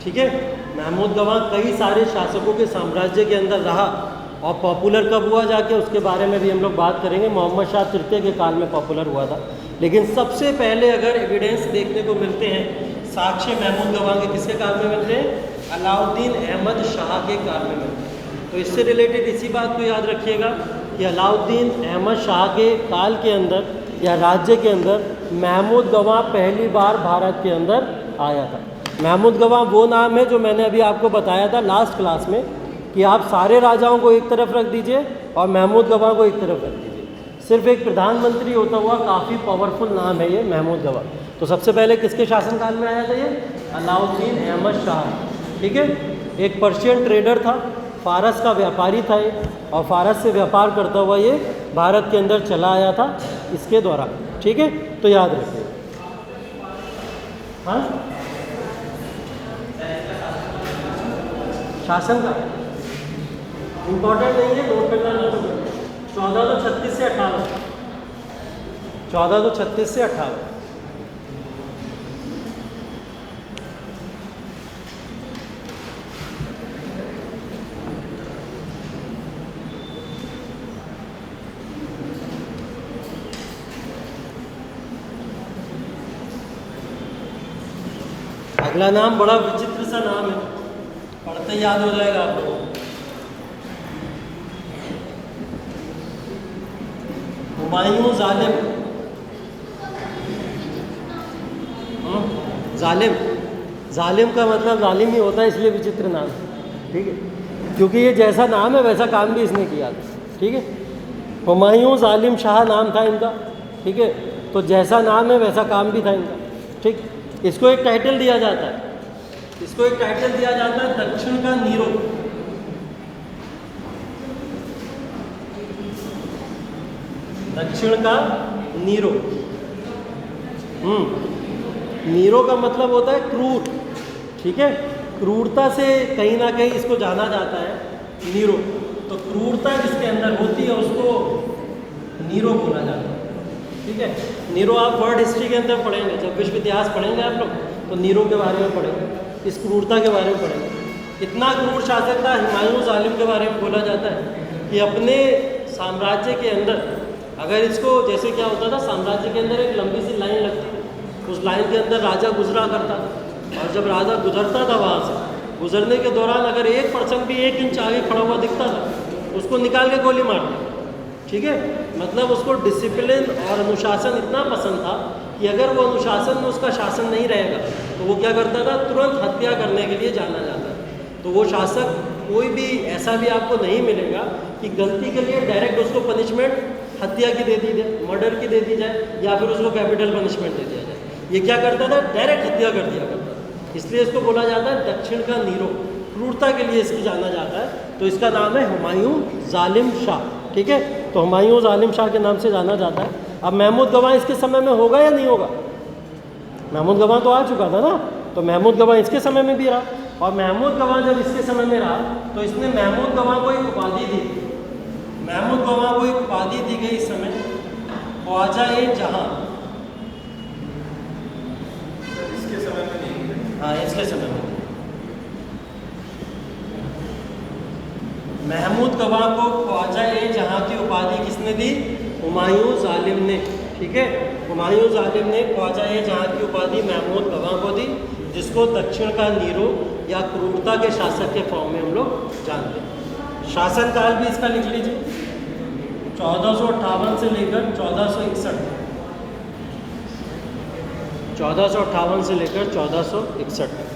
ठीक है, महमूद गवाह कई सारे शासकों के साम्राज्य के अंदर रहा, और पॉपुलर कब हुआ जाके, उसके बारे में भी हम लोग बात करेंगे। मोहम्मद शाह तृतीय के काल में पॉपुलर हुआ था। लेकिन सबसे पहले अगर एविडेंस देखने को मिलते हैं साक्ष्य महमूद गवाह के, किसके काल में मिलते हैं? अलाउद्दीन अहमद शाह के काल में मिलते हैं। तो इससे रिलेटेड इसी बात को याद रखिएगा कि अलाउद्दीन अहमद शाह के काल के अंदर या राज्य के अंदर महमूद गवाह पहली बार भारत के अंदर आया था। महमूद गवाह वो नाम है जो मैंने अभी आपको बताया था लास्ट क्लास में कि आप सारे राजाओं को एक तरफ रख दीजिए और महमूद गवाह को एक तरफ रख दीजिए। सिर्फ एक प्रधानमंत्री होता हुआ काफ़ी पावरफुल नाम है ये महमूद गवाह। तो सबसे पहले किसके शासनकाल में आया था ये? अलाउद्दीन अहमद शाह, ठीक है। एक पर्शियन ट्रेडर था, फारस का व्यापारी था ये, और फारस से व्यापार करता हुआ ये भारत के अंदर चला आया था इसके द्वारा, ठीक है। तो याद रखिए। हाँ, शासन का इम्पोर्टेंट नहीं है, नोट करना ना। 1436 से 58, 1436 से 58। अगला नाम बड़ा विचित्र सा नाम है, पढ़ते ही याद हो जाएगा आप लोगों को। हुमायूं जालिम। जालिम, जालिम का मतलब जालिम ही होता है, इसलिए विचित्र नाम, ठीक है। क्योंकि ये जैसा नाम है वैसा काम भी इसने किया था, ठीक है। हुमायूं जालिम शाह नाम था इनका, ठीक है। तो जैसा नाम है वैसा काम भी था इनका, ठीक। इसको एक टाइटल दिया जाता है, इसको एक टाइटल दिया जाता है दक्षिण का नीरो। दक्षिण का नीरो। नीरो का मतलब होता है क्रूर, ठीक है। क्रूरता से कहीं ना कहीं इसको जाना जाता है नीरो। तो क्रूरता जिसके अंदर होती है उसको नीरो बोला जाता है, ठीक है। नीरो आप वर्ल्ड हिस्ट्री के अंदर पढ़ेंगे, जब विश्व इतिहास पढ़ेंगे आप लोग तो नीरो के बारे में पढ़ेंगे, इस क्रूरता के बारे में पढ़ेंगे। इतना क्रूर शासक था हुमायूं जालिम के बारे में बोला जाता है कि अपने साम्राज्य के अंदर अगर इसको, जैसे क्या होता था, साम्राज्य के अंदर एक लंबी सी लाइन लगती थी, उस लाइन के अंदर राजा गुजरा करता था, और जब राजा गुजरता था वहाँ से, गुजरने के दौरान अगर 1% भी 1 इंच आगे खड़ा हुआ दिखता था उसको निकाल के गोली मारता, ठीक है। मतलब उसको डिसिप्लिन और अनुशासन इतना पसंद था कि अगर वो अनुशासन में उसका शासन नहीं रहेगा तो वो क्या करता था, तुरंत हत्या करने के लिए जाना जाता है। तो वो शासक कोई भी ऐसा भी आपको नहीं मिलेगा कि गलती के लिए डायरेक्ट उसको पनिशमेंट हत्या की दे दी जाए, मर्डर की दे दी जाए, या फिर उसको कैपिटल पनिशमेंट दे दिया जाए। ये क्या करता था, डायरेक्ट हत्या कर दिया करता था। इसलिए इसको बोला जाता है दक्षिण का नीरो, क्रूरता के लिए इसकी जाना जाता है। तो इसका नाम है हुमायूं जालिम शाह, ठीक है। तो हुमायूं जालिम शाह के नाम से जाना जाता है। अब महमूद गवाह इसके समय में होगा या नहीं होगा? महमूद गवाह तो आ चुका था ना, तो महमूद गवाह इसके समय में भी रहा, और महमूद गवाह जब इसके समय में रहा तो इसने महमूद गवाह को एक उपाधि दी। महमूद गवाह को एक उपाधि दी गई इस समय, ख्वाजा-ए-जहां। इसके समय में नहीं, हाँ, इसके समय में महमूद गवाह को ख्वाजा-ए-जहां की उपाधि किसने दी? हुमायूं जालिम ने, ठीक है। हुमायूं जालिम ने ख्वाजा-ए-जहां की उपाधि महमूद गवाह को दी, जिसको दक्षिण का नीरो या क्रूरता के शासक के फॉर्म में हम लोग जानते हैं। शासनकाल भी इसका लिख लीजिए, 1458 से लेकर 1461, 1458 से लेकर 1461।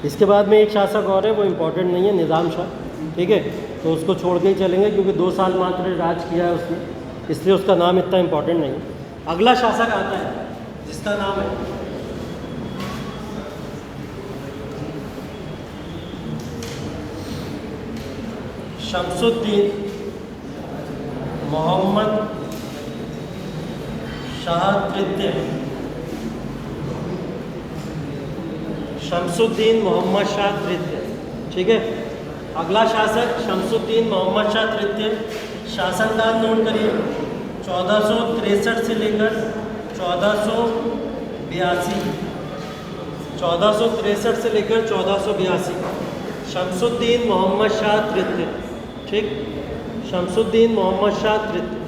इसके बाद में एक शासक और है, वो इम्पोर्टेंट नहीं है, निज़ाम शाह, ठीक है। तो उसको छोड़ के ही चलेंगे क्योंकि 2 साल मात्र राज किया है उसने, इसलिए उसका नाम इतना इम्पोर्टेंट नहीं है। अगला शासक आता है जिसका नाम है शमसुद्दीन मोहम्मद शाह तृतीय, शमसुद्दीन मोहम्मद शाह तृतीय। ठीक है, अगला शासक शमसुद्दीन मोहम्मद शाह तृतीय। शासनकाल नोट करिए 1463 से लेकर 1482, 1463 से लेकर 1482। शमसुद्दीन मोहम्मद शाह तृतीय। ठीक, शमसुद्दीन मोहम्मद शाह तृतीय।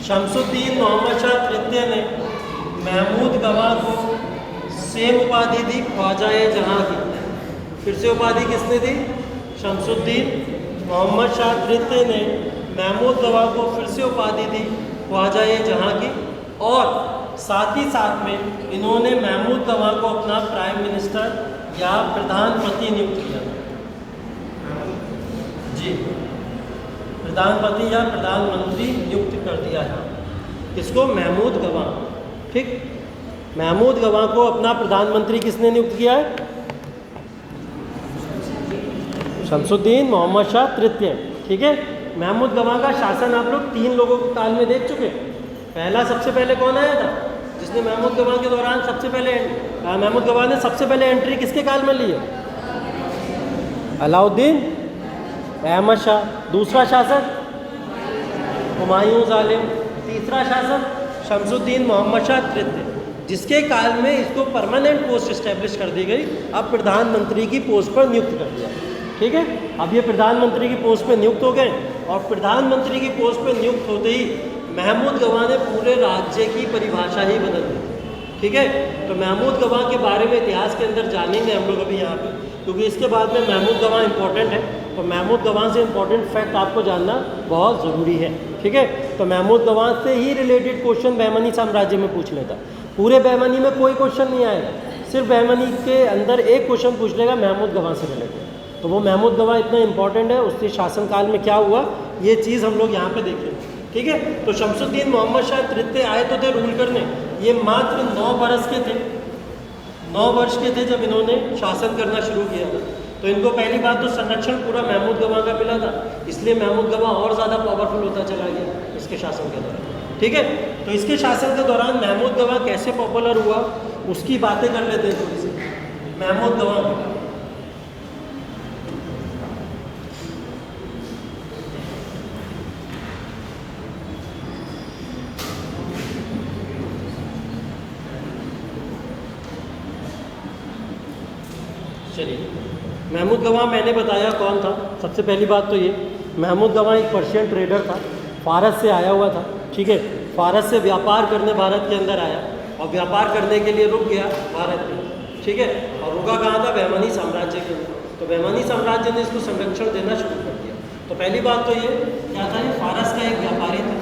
शमसुद्दीन मोहम्मद शाह तृतीय ने महमूद गवाह को सेम उपाधि दी ख्वाजा-ए-जहां की। फिर से उपाधि किसने दी? शमसुद्दीन मोहम्मद शाह तृतीय ने महमूद गवाह को फिर से उपाधि दी ख्वाजा-ए-जहां की, और साथ ही साथ में इन्होंने महमूद गवाह को अपना प्राइम मिनिस्टर या प्रधानमंत्री नियुक्त किया। जी, प्रधानमंत्री या प्रधानमंत्री नियुक्त कर दिया है। किसको? महमूद गवाह। ठीक, महमूद गवाह को अपना प्रधानमंत्री किसने नियुक्त किया है? शमसुद्दीन मोहम्मद शाह तृतीय। ठीक है, महमूद गवाह का शासन आप लोग 3 लोगों के काल में देख चुके। पहला सबसे पहले कौन आया था जिसने महमूद गवाह के दौरान सबसे पहले महमूद गवाह ने सबसे पहले एंट्री किसके काल में ली है? अलाउद्दीन अहमद शाह। दूसरा शासक हुमायूं जालिम। तीसरा शासक शमसुद्दीन मोहम्मद शाह तृतीय, जिसके काल में इसको परमानेंट पोस्ट इस्टेब्लिश कर दी गई। अब प्रधानमंत्री की पोस्ट पर नियुक्त कर दिया। ठीक है, अब ये प्रधानमंत्री की पोस्ट पर नियुक्त हो गए, और प्रधानमंत्री की पोस्ट पर नियुक्त होते ही महमूद गवाह ने पूरे राज्य की परिभाषा ही बदल दी। ठीक है, तो महमूद गवाह के बारे में इतिहास के अंदर जानेंगे हम लोग अभी यहाँ पे, क्योंकि इसके बाद में महमूद गवाह इंपॉर्टेंट है। तो महमूद गवाह से इंपॉर्टेंट फैक्ट आपको जानना बहुत ज़रूरी है। ठीक है, तो महमूद गवाह से ही रिलेटेड क्वेश्चन बहमनी साम्राज्य में पूछ लेता। पूरे बहमनी में कोई क्वेश्चन नहीं आएगा, सिर्फ बहमनी के अंदर एक क्वेश्चन पूछ लेगा महमूद गवाह से रिलेटेड। तो वो महमूद गवाह इतना इंपॉर्टेंट है, उसके शासनकाल में क्या हुआ ये चीज़ हम लोग यहाँ पे देखेंगे। ठीक है, तो शमसुद्दीन मोहम्मद शाह तृतीय आए तो थे रूल करने। ये मात्र 9 बरस के थे, 9 वर्ष के थे जब इन्होंने शासन करना शुरू किया था। तो इनको पहली बात तो संरक्षण पूरा महमूद गवाह का मिला था, इसलिए महमूद गवाह और ज़्यादा पावरफुल होता चला गया इसके शासन के दौरान। ठीक है, तो इसके शासन के दौरान महमूद गवाह कैसे पॉपुलर हुआ उसकी बातें कर लेते हैं थोड़ी सी। महमूद गवाह महमूद गवाह मैंने बताया कौन था। सबसे पहली बात तो ये, महमूद गवाह एक पर्शियन ट्रेडर था, फारस से आया हुआ था। ठीक है, फारस से व्यापार करने भारत के अंदर आया, और व्यापार करने के लिए रुक गया भारत में। ठीक है, और रुका कहाँ था? बहमनी साम्राज्य के अंदर। तो बहमनी साम्राज्य ने इसको संरक्षण देना शुरू कर दिया। तो पहली बात तो ये क्या था, ये फारस का एक व्यापारी था।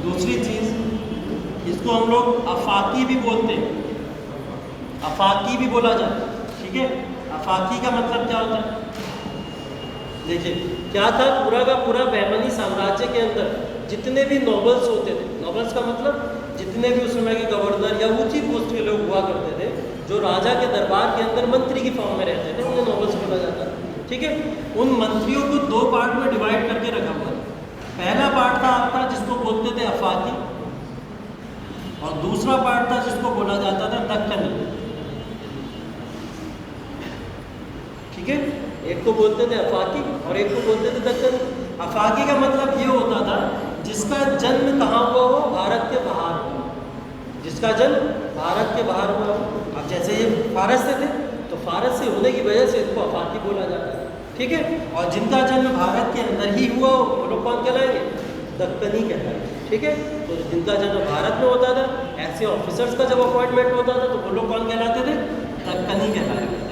दूसरी चीज़, इसको हम लोग अफाकी भी बोलते हैं, अफाकी भी बोला जाता है। ठीक है, अफाकी का मतलब क्या होता है? देखिए क्या था, पूरा का पूरा बहमनी साम्राज्य के अंदर जितने भी नोबल्स होते थे, नोबल्स का मतलब जितने भी उस समय के गवर्नर या ऊंची पोस्ट के लोग हुआ करते थे, जो राजा के दरबार के अंदर मंत्री की फॉर्म में रहते थे, उन्हें नोबल्स बोला जाता था। ठीक है, उन मंत्रियों को 2 पार्ट में डिवाइड करके रखा हुआ है। पहला पार्ट था आपका जिसको बोलते थे अफाकी, और दूसरा पार्ट था जिसको बोला जाता था दक्कनी। ठीक है, एक को बोलते थे अफाकी और एक को बोलते थे दक्कनी। अफाकी का मतलब ये होता था जिसका जन्म कहाँ हुआ हो? भारत के बाहर हुआ, जिसका जन्म भारत के बाहर हुआ हो। अब जैसे ये फारस से थे, तो फारस से होने की वजह से इसको अफाकी बोला जाता है। ठीक है, और जिनका जन्म भारत के अंदर ही हुआ हो वो लोग कौन कहलाएंगे? दक्कनी कहलाएंगे। ठीक है, तो जिनका जन्म भारत में होता था, ऐसे ऑफिसर्स का जब अपॉइंटमेंट होता था तो वो लोग कौन कहलाते थे? दक्कनी कहलाया करते थे।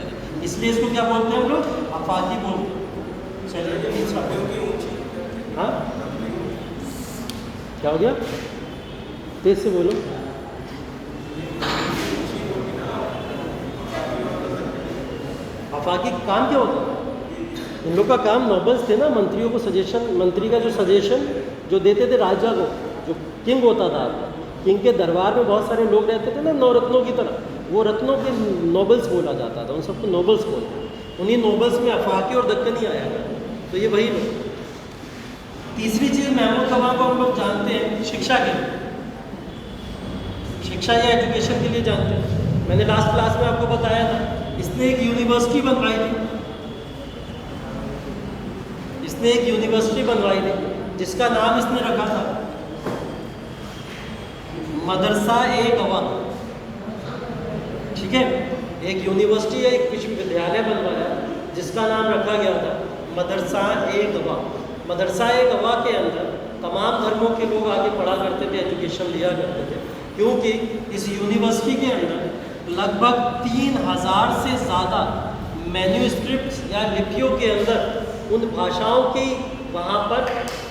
इसलिए इसको क्या बोलते हैं हम लोग? अफाकी बोलते हैं। चलिए तीसरा, हाँ क्या हो गया? तेज से बोलो। अफाकी काम क्या होता है? इन लोग का काम, नोबल्स थे ना, मंत्रियों को सजेशन, मंत्री का जो सजेशन जो देते थे राजा को, जो किंग होता था, किंग के दरबार में बहुत सारे लोग रहते थे ना, 9 रत्नों की तरह, वो रत्नों के नोबल्स बोला जाता था, उन सबको नोबल्स बोलते हैं। उन्हीं नोबल्स में अफाकी और दक्कनी आया था, तो ये वही लोग। तीसरी चीज़ महमूद गवाह को हम लोग जानते हैं शिक्षा के लिए, शिक्षा या एजुकेशन के लिए जानते हैं। मैंने लास्ट क्लास में आपको बताया था, इसने एक यूनिवर्सिटी बनवाई थी, इसने एक यूनिवर्सिटी बनवाई थी जिसका नाम इसने रखा था मदरसा ए गवाह। ठीक है, एक यूनिवर्सिटी या एक विश्वविद्यालय बनवाया जिसका नाम रखा गया था मदरसा ए गवाह। मदरसा ए गवाह के अंदर तमाम धर्मों के लोग आगे पढ़ा करते थे, एजुकेशन लिया करते थे, क्योंकि इस यूनिवर्सिटी के अंदर लगभग 3000 से ज़्यादा मैन्यूस्क्रिप्ट्स या लिपियों के अंदर उन भाषाओं की वहाँ पर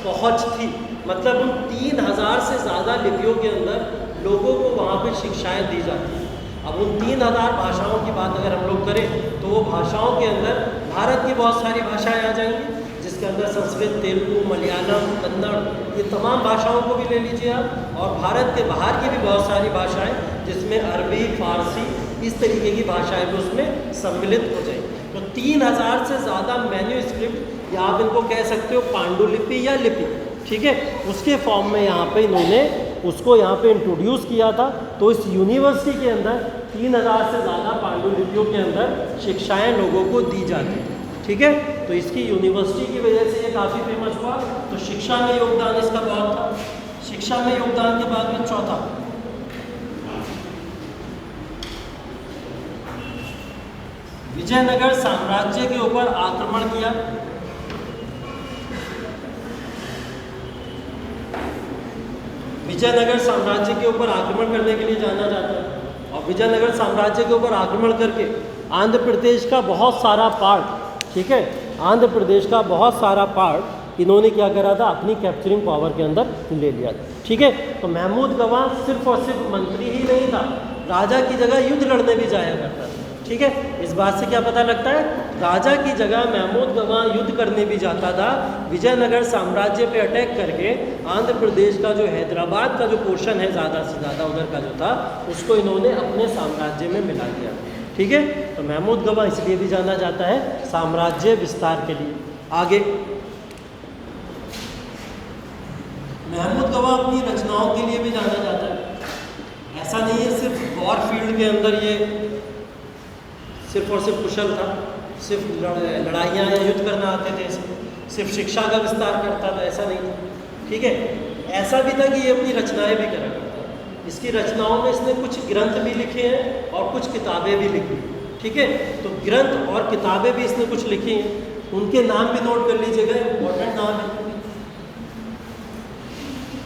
पहुँच थी। मतलब उन 3000 से ज़्यादा लिपियों के अंदर लोगों को वहाँ पर शिक्षाएँ दी जाती हैं। अब उन 3000 भाषाओं की बात अगर हम लोग करें तो वो भाषाओं के अंदर भारत की बहुत सारी भाषाएँ आ जाएंगी, जिसके अंदर संस्कृत, तेलुगु, मलयालम, कन्नड़, ये तमाम भाषाओं को भी ले लीजिए आप, और भारत के बाहर की भी बहुत सारी भाषाएं जिसमें अरबी, फारसी, इस तरीके की भाषाएं भी उसमें सम्मिलित हो जाएंगी। तो 3000 से ज़्यादा मैन्यूस्क्रिप्ट, या आप इनको कह सकते हो पांडुलिपि या लिपि, ठीक है, उसके फॉर्म में यहाँ पे इन्होंने उसको यहाँ पे इंट्रोड्यूस किया था। तो इस यूनिवर्सिटी के अंदर 3000 से ज़्यादा पांडुलिपियों के अंदर शिक्षाएँ लोगों को दी जाती थी। ठीक है, तो इसकी यूनिवर्सिटी की वजह से ये काफ़ी फेमस हुआ। तो शिक्षा में योगदान इसका बहुत था। शिक्षा में योगदान के बाद में चौथा, विजयनगर साम्राज्य के ऊपर आक्रमण किया। विजयनगर साम्राज्य के ऊपर आक्रमण करने के लिए जाना जाता है, और विजयनगर साम्राज्य के ऊपर आक्रमण करके आंध्र प्रदेश का बहुत सारा पार्ट, ठीक है, आंध्र प्रदेश का बहुत सारा पार्ट इन्होंने क्या करा था, अपनी कैप्चरिंग पावर के अंदर ले लिया था। ठीक है, तो महमूद गवाह सिर्फ और सिर्फ मंत्री ही नहीं था, राजा की जगह युद्ध लड़ने भी जाया करता था। ठीक है, इस बात से क्या पता लगता है, राजा की जगह महमूद गवाह युद्ध करने भी जाता था। विजयनगर साम्राज्य पे अटैक करके आंध्र प्रदेश का जो हैदराबाद का जो पोर्शन है ज़्यादा से ज़्यादा उधर का जो था, उसको इन्होंने अपने साम्राज्य में मिला दिया। ठीक है, तो महमूद गवाह इसलिए भी जाना जाता है साम्राज्य विस्तार के लिए। आगे महमूद गवाह अपनी रचनाओं के लिए भी जाना जाता है। ऐसा नहीं है सिर्फ वॉर फील्ड के अंदर ये सिर्फ और सिर्फ कुशल था, सिर्फ लड़ाइयाँ या युद्ध करना आते थे, सिर्फ शिक्षा का विस्तार करता था, ऐसा नहीं था। ठीक है, ऐसा भी था कि ये अपनी रचनाएं भी करा करता था। इसकी रचनाओं में इसने कुछ ग्रंथ भी लिखे हैं और कुछ किताबें भी लिखी हैं। ठीक है, तो ग्रंथ और किताबें भी इसने कुछ लिखी हैं, उनके नाम भी नोट कर लीजिएगा, इम्पोर्टेंट नाम है।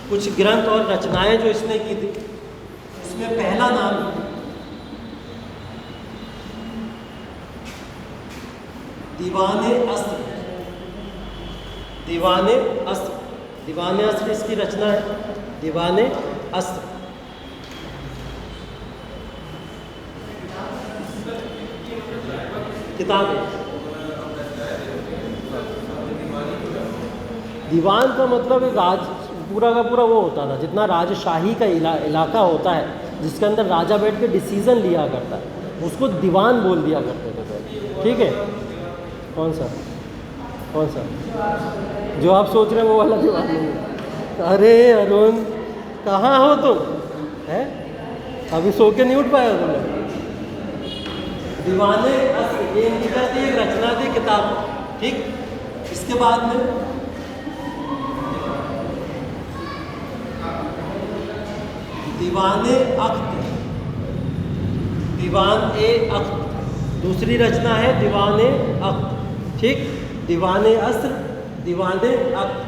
कुछ ग्रंथ और रचनाएं जो इसने की थी, उसमें पहला नाम है दीवाने अस्त्र। दीवाने अस्त्र, दीवाने अस्त्र इसकी रचना है, दीवाने अस्त्र। किताब है। दीवान का मतलब एक राज, पूरा का पूरा वो होता था, जितना राजशाही का इलाका होता है जिसके अंदर राजा बैठ के डिसीजन लिया करता है, उसको दीवान बोल दिया करते थे। ठीक है, कौन सा जो आप सोच रहे हैं वो वाला दीवान नहीं है। अरे अरुण, कहाँ हो तुम? है अभी सो के नहीं उठ पाया तुमने? दीवाने अस्त्र, ये इनकी क्या थी, एक रचना थी, किताब। ठीक, इसके बाद में दीवाने अख्त, दीवान ए अख्त, दूसरी रचना है दीवाने अख्त। ठीक, दीवाने अस्त्र, दीवाने अख्त,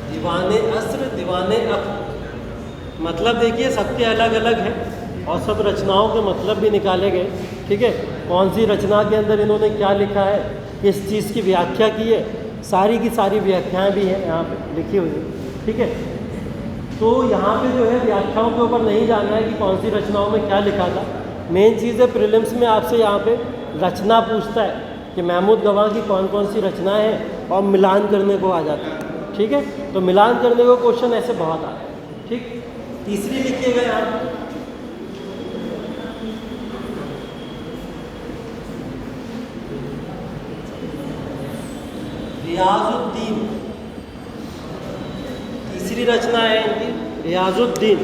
दीवाने अस्त्र, दीवाने अख्त। मतलब देखिए सबके अलग अलग हैं और सब रचनाओं के मतलब भी निकाले गए। ठीक है, कौन सी रचना के अंदर इन्होंने क्या लिखा है, किस चीज़ की व्याख्या की है, सारी की सारी व्याख्याएं भी हैं यहाँ पे लिखी हुई है। ठीक है, तो यहाँ पे जो है व्याख्याओं के ऊपर नहीं जाना है कि कौन सी रचनाओं में क्या लिखा था। मेन चीज़ है प्रीलिम्स में आपसे यहाँ पे रचना पूछता है कि महमूद गवाह की कौन कौन सी रचना है, और मिलान करने को आ जाता है। ठीक है, तो मिलान करने को क्वेश्चन ऐसे बहुत आते हैं। ठीक, तीसरी लिखिएगा यहाँ पे रियाजुद्दीन। तीसरी रचना है इनकी रियाजुद्दीन।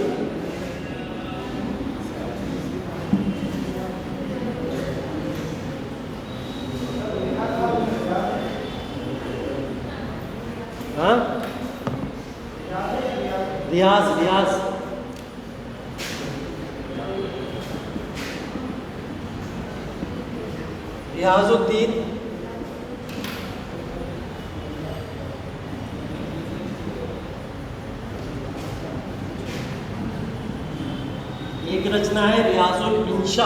हाँ, रियाज रियाज रियाजुद्दीन। एक रचना है रियाजुल इंशा।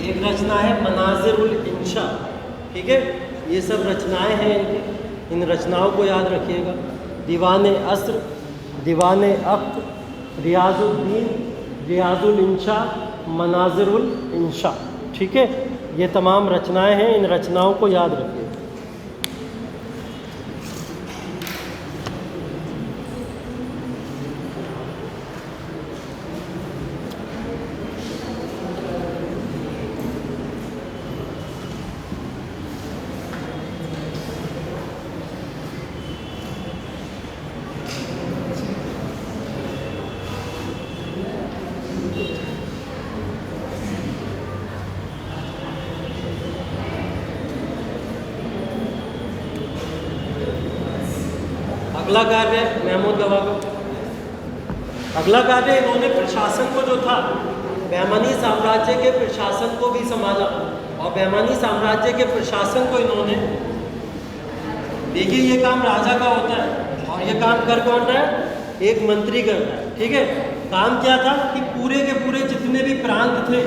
एक रचना है मनाजिरुल इंशा। ठीक है, ये सब रचनाएं हैं इनकी, इन रचनाओं को याद रखिएगा। दीवान अस्र, दीवान अख्त, रियाजुद्दीन, रियाजुल इंशा, मनाजिरुल इंशा। ठीक है, ये तमाम रचनाएं हैं, इन रचनाओं को याद रखिए। अगला कार्य महमूद गवा का। अगला कार्य इन्होंने प्रशासन को जो था बहमानी साम्राज्य के प्रशासन को भी संभाला, और बहमानी साम्राज्य के प्रशासन को इन्होंने, देखिए ये काम राजा का होता है और ये काम कर कौन रहा है, एक मंत्री करता है। ठीक है, काम क्या था कि पूरे के पूरे जितने भी प्रांत थे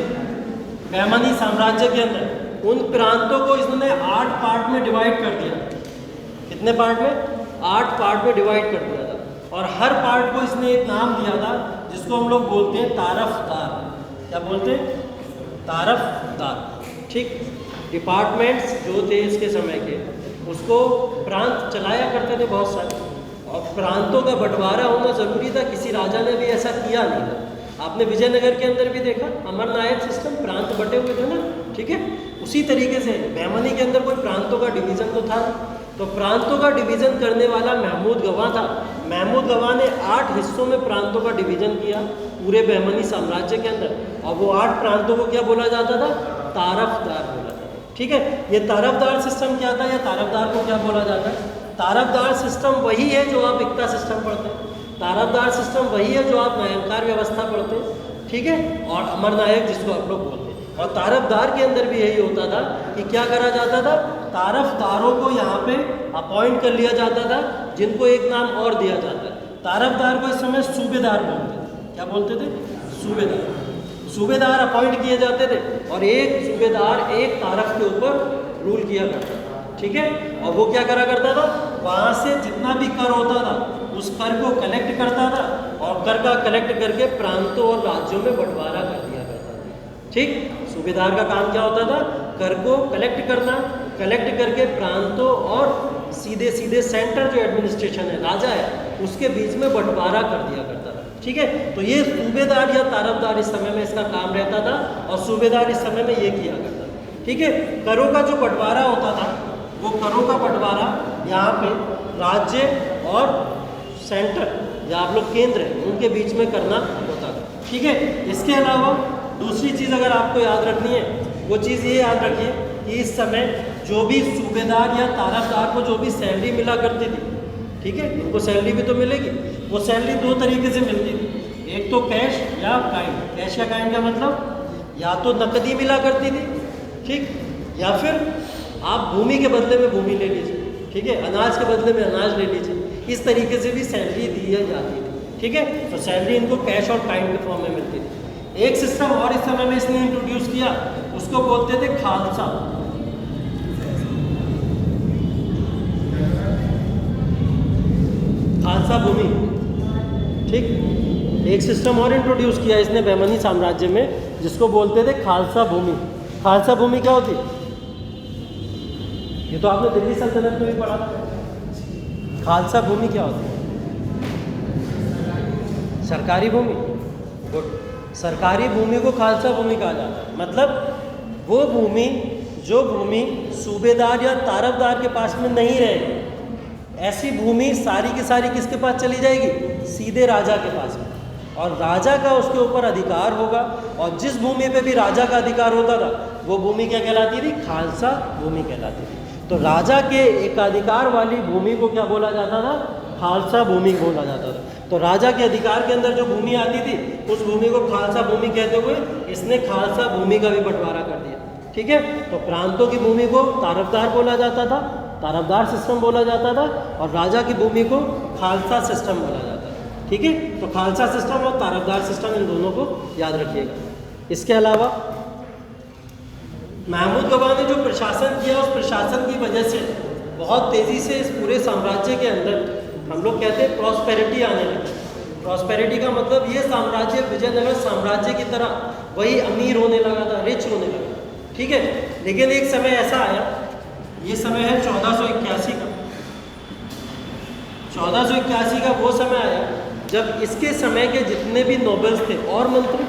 बहमानी साम्राज्य के अंदर, उन प्रांतों को इसने 8 पार्ट में डिवाइड कर दिया। कितने पार्ट में? 8 पार्ट में डिवाइड कर दिया था, और हर पार्ट को इसने एक नाम दिया था जिसको हम लोग बोलते हैं तारफदार। क्या बोलते हैं? तारफदार। ठीक, डिपार्टमेंट्स जो थे इसके समय के, उसको प्रांत चलाया करते थे बहुत सारे, और प्रांतों का बंटवारा होना ज़रूरी था। किसी राजा ने भी ऐसा किया नहीं था। आपने विजयनगर के अंदर भी देखा, अमरनायक सिस्टम, प्रांत बटे हुए थे ना। ठीक है, उसी तरीके से बहमानी के अंदर कोई प्रांतों का डिवीज़न तो था, तो प्रांतों का डिवीज़न करने वाला महमूद गवा था। महमूद गवा ने 8 हिस्सों में प्रांतों का डिवीज़न किया पूरे बहमानी साम्राज्य के अंदर, और वो 8 प्रांतों को क्या बोला जाता था? तारफदार बोला जाता था। ठीक है, ये तारफदार सिस्टम क्या था, या तारफदार को क्या बोला जाता है? तारफदार सिस्टम वही है जो आप इक्ता सिस्टम पढ़ते हैं, तारफदार सिस्टम वही है जो आप न्यायकार व्यवस्था पढ़ते हैं। ठीक है, और अमरनायक जिसको आप लोग बोलते हैं। और तारफदार के अंदर भी यही होता था कि क्या करा जाता था, तारफदारों को यहाँ पे अपॉइंट कर लिया जाता था, जिनको एक नाम और दिया जाता है। तारफदार को इस समय सूबेदार बोलते थे। क्या बोलते थे? सूबेदार। सूबेदार अपॉइंट किए जाते थे, और एक सूबेदार एक तारफ के ऊपर रूल किया करता था। ठीक है, और वो क्या करा करता था, वहाँ से जितना भी कर होता था उस कर को कलेक्ट करता था, और कर का कलेक्ट करके प्रांतों और राज्यों में बंटवारा कर दिया करता था। ठीक, सूबेदार का काम क्या होता था? कर को कलेक्ट करना, कलेक्ट करके प्रांतों और सीधे सीधे सेंटर जो एडमिनिस्ट्रेशन है, राजा है, उसके बीच में बंटवारा कर दिया करता था। ठीक है, तो ये सूबेदार या तारफदार इस समय में इसका काम रहता था, और सूबेदार इस समय में ये किया करता था। ठीक है, करों का जो बंटवारा होता था, वो करों का बंटवारा यहाँ पे राज्य और सेंटर, या आप लोग केंद्र हैं, उनके बीच में करना होता था। ठीक है, इसके अलावा दूसरी चीज़ अगर आपको याद रखनी है, वो चीज़ ये याद रखिए कि इस समय जो भी सूबेदार या तारफदार को जो भी सैलरी मिला करती थी, ठीक है, उनको सैलरी भी तो मिलेगी, वो सैलरी 2 तरीके से मिलती थी। एक तो कैश या काइंड। कैश या काइंड का मतलब या तो नकदी मिला करती थी, ठीक, या फिर आप भूमि के बदले में भूमि ले लीजिए। ठीक है, अनाज के बदले में अनाज ले लीजिए। इस तरीके से भी सैलरी दी जाती थी। ठीक है, तो सैलरी इनको कैश और काइंड के फॉर्म में मिलती थी। एक सिस्टम और इस समय में इसने इंट्रोड्यूस किया, उसको बोलते थे खालसा। खालसा भूमि। ठीक, एक सिस्टम और इंट्रोड्यूस किया इसने बहमानी साम्राज्य में, जिसको बोलते थे खालसा भूमि। खालसा भूमि क्या होती? ये तो आपने दिल्ली सल्तनत में भी पढ़ा। खालसा भूमि क्या होती है? सरकारी भूमि, गुड। सरकारी भूमि को खालसा भूमि कहा जाता है। मतलब वो भूमि जो भूमि सूबेदार या तारफदार के पास में नहीं रहेगी, ऐसी भूमि सारी की सारी किसके पास चली जाएगी? सीधे राजा के पास में, और राजा का उसके ऊपर अधिकार होगा। और जिस भूमि पे भी राजा का अधिकार होता था वो भूमि क्या कहलाती थी? खालसा भूमि कहलाती थी। तो राजा के एकाधिकार वाली भूमि को क्या बोला जाता था? खालसा भूमि बोला जाता था। तो राजा के अधिकार के अंदर जो भूमि आती थी उस भूमि को खालसा भूमि कहते हुए इसने खालसा भूमि का भी बंटवारा कर दिया। ठीक है, तो प्रांतों की भूमि को तारफदार बोला जाता था, तारफदार सिस्टम बोला जाता था, और राजा की भूमि को खालसा सिस्टम बोला जाता था। ठीक है, तो खालसा सिस्टम और तारफदार सिस्टम, इन दोनों को याद रखिएगा। इसके अलावा महमूद गवाह ने जो प्रशासन किया, उस प्रशासन की वजह से बहुत तेज़ी से इस पूरे साम्राज्य के अंदर हम लोग कहते हैं प्रॉस्पेरिटी आने लगी। प्रॉस्पेरिटी का मतलब ये साम्राज्य विजयनगर साम्राज्य की तरह वही अमीर होने लगा था, रिच होने लगा। ठीक है, लेकिन एक समय ऐसा आया, ये समय है 1481 का। 1481 का वो समय आया जब इसके समय के जितने भी नोबल्स थे और मंत्री,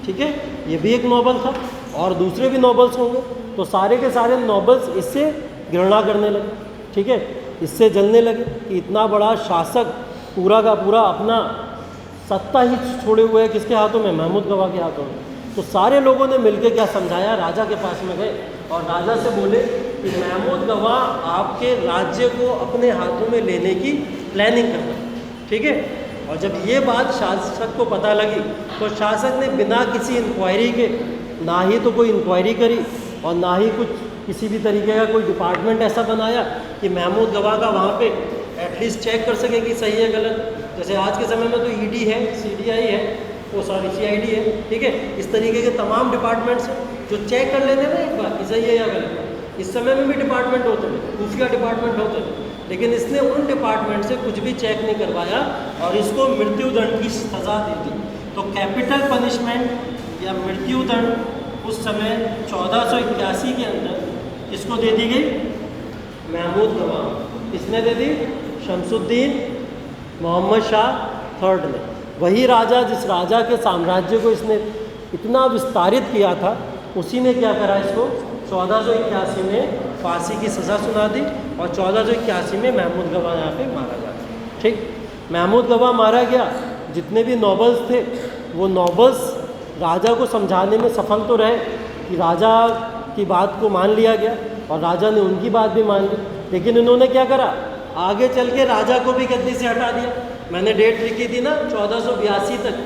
ठीक है, ये भी एक नोबल था और दूसरे भी नोबल्स होंगे, तो सारे के सारे नोबल्स इससे घृणा करने लगे। ठीक है, इससे जलने लगे कि इतना बड़ा शासक पूरा का पूरा अपना सत्ता ही छोड़े हुए है किसके हाथों में? महमूद गवाह के हाथों में। तो सारे लोगों ने मिलकर क्या समझाया? राजा के पास में गए और राजा से बोले कि महमूद गवाह आपके राज्य को अपने हाथों में लेने की प्लानिंग कर रहा है। ठीक है, और जब ये बात शासक को पता लगी तो शासक ने बिना किसी इंक्वायरी के, ना ही तो कोई इंक्वायरी करी और ना ही कुछ किसी भी तरीके का कोई डिपार्टमेंट ऐसा बनाया कि महमूद गवाह का वहाँ पे एटलीस्ट चेक कर सके कि सही है गलत। जैसे आज के समय में तो ईडी है, सीडीआई है, वो सीआईडी है। ठीक है, इस तरीके के तमाम डिपार्टमेंट्स हैं जो चेक कर लेते हैं ना एक बार कि सही है या गलत। इस समय में भी डिपार्टमेंट होते हैं, खुफिया डिपार्टमेंट होते हैं, लेकिन इसने उन डिपार्टमेंट से कुछ भी चेक नहीं करवाया और इसको मृत्युदंड की सज़ा दी थी। तो कैपिटल पनिशमेंट या मृत्युदंड उस समय 1481 के अंदर किसको दे दी गई? महमूद गवाह। किसने दे दी? शमसुद्दीन मोहम्मद शाह थर्ड ने। वही राजा जिस राजा के साम्राज्य को इसने इतना विस्तारित किया था, उसी ने क्या करा? इसको 1481 में फांसी की सज़ा सुना दी और 1481 में महमूद गवाह यहाँ पे मारा गया। ठीक, महमूद गवाह मारा गया। जितने भी नोबल्स थे वो नोबल्स राजा को समझाने में सफल तो रहे कि राजा की बात को मान लिया गया और राजा ने उनकी बात भी मान ली, लेकिन इन्होंने क्या करा? आगे चल के राजा को भी गद्दी से हटा दिया। मैंने डेट लिखी थी ना 1482 तक।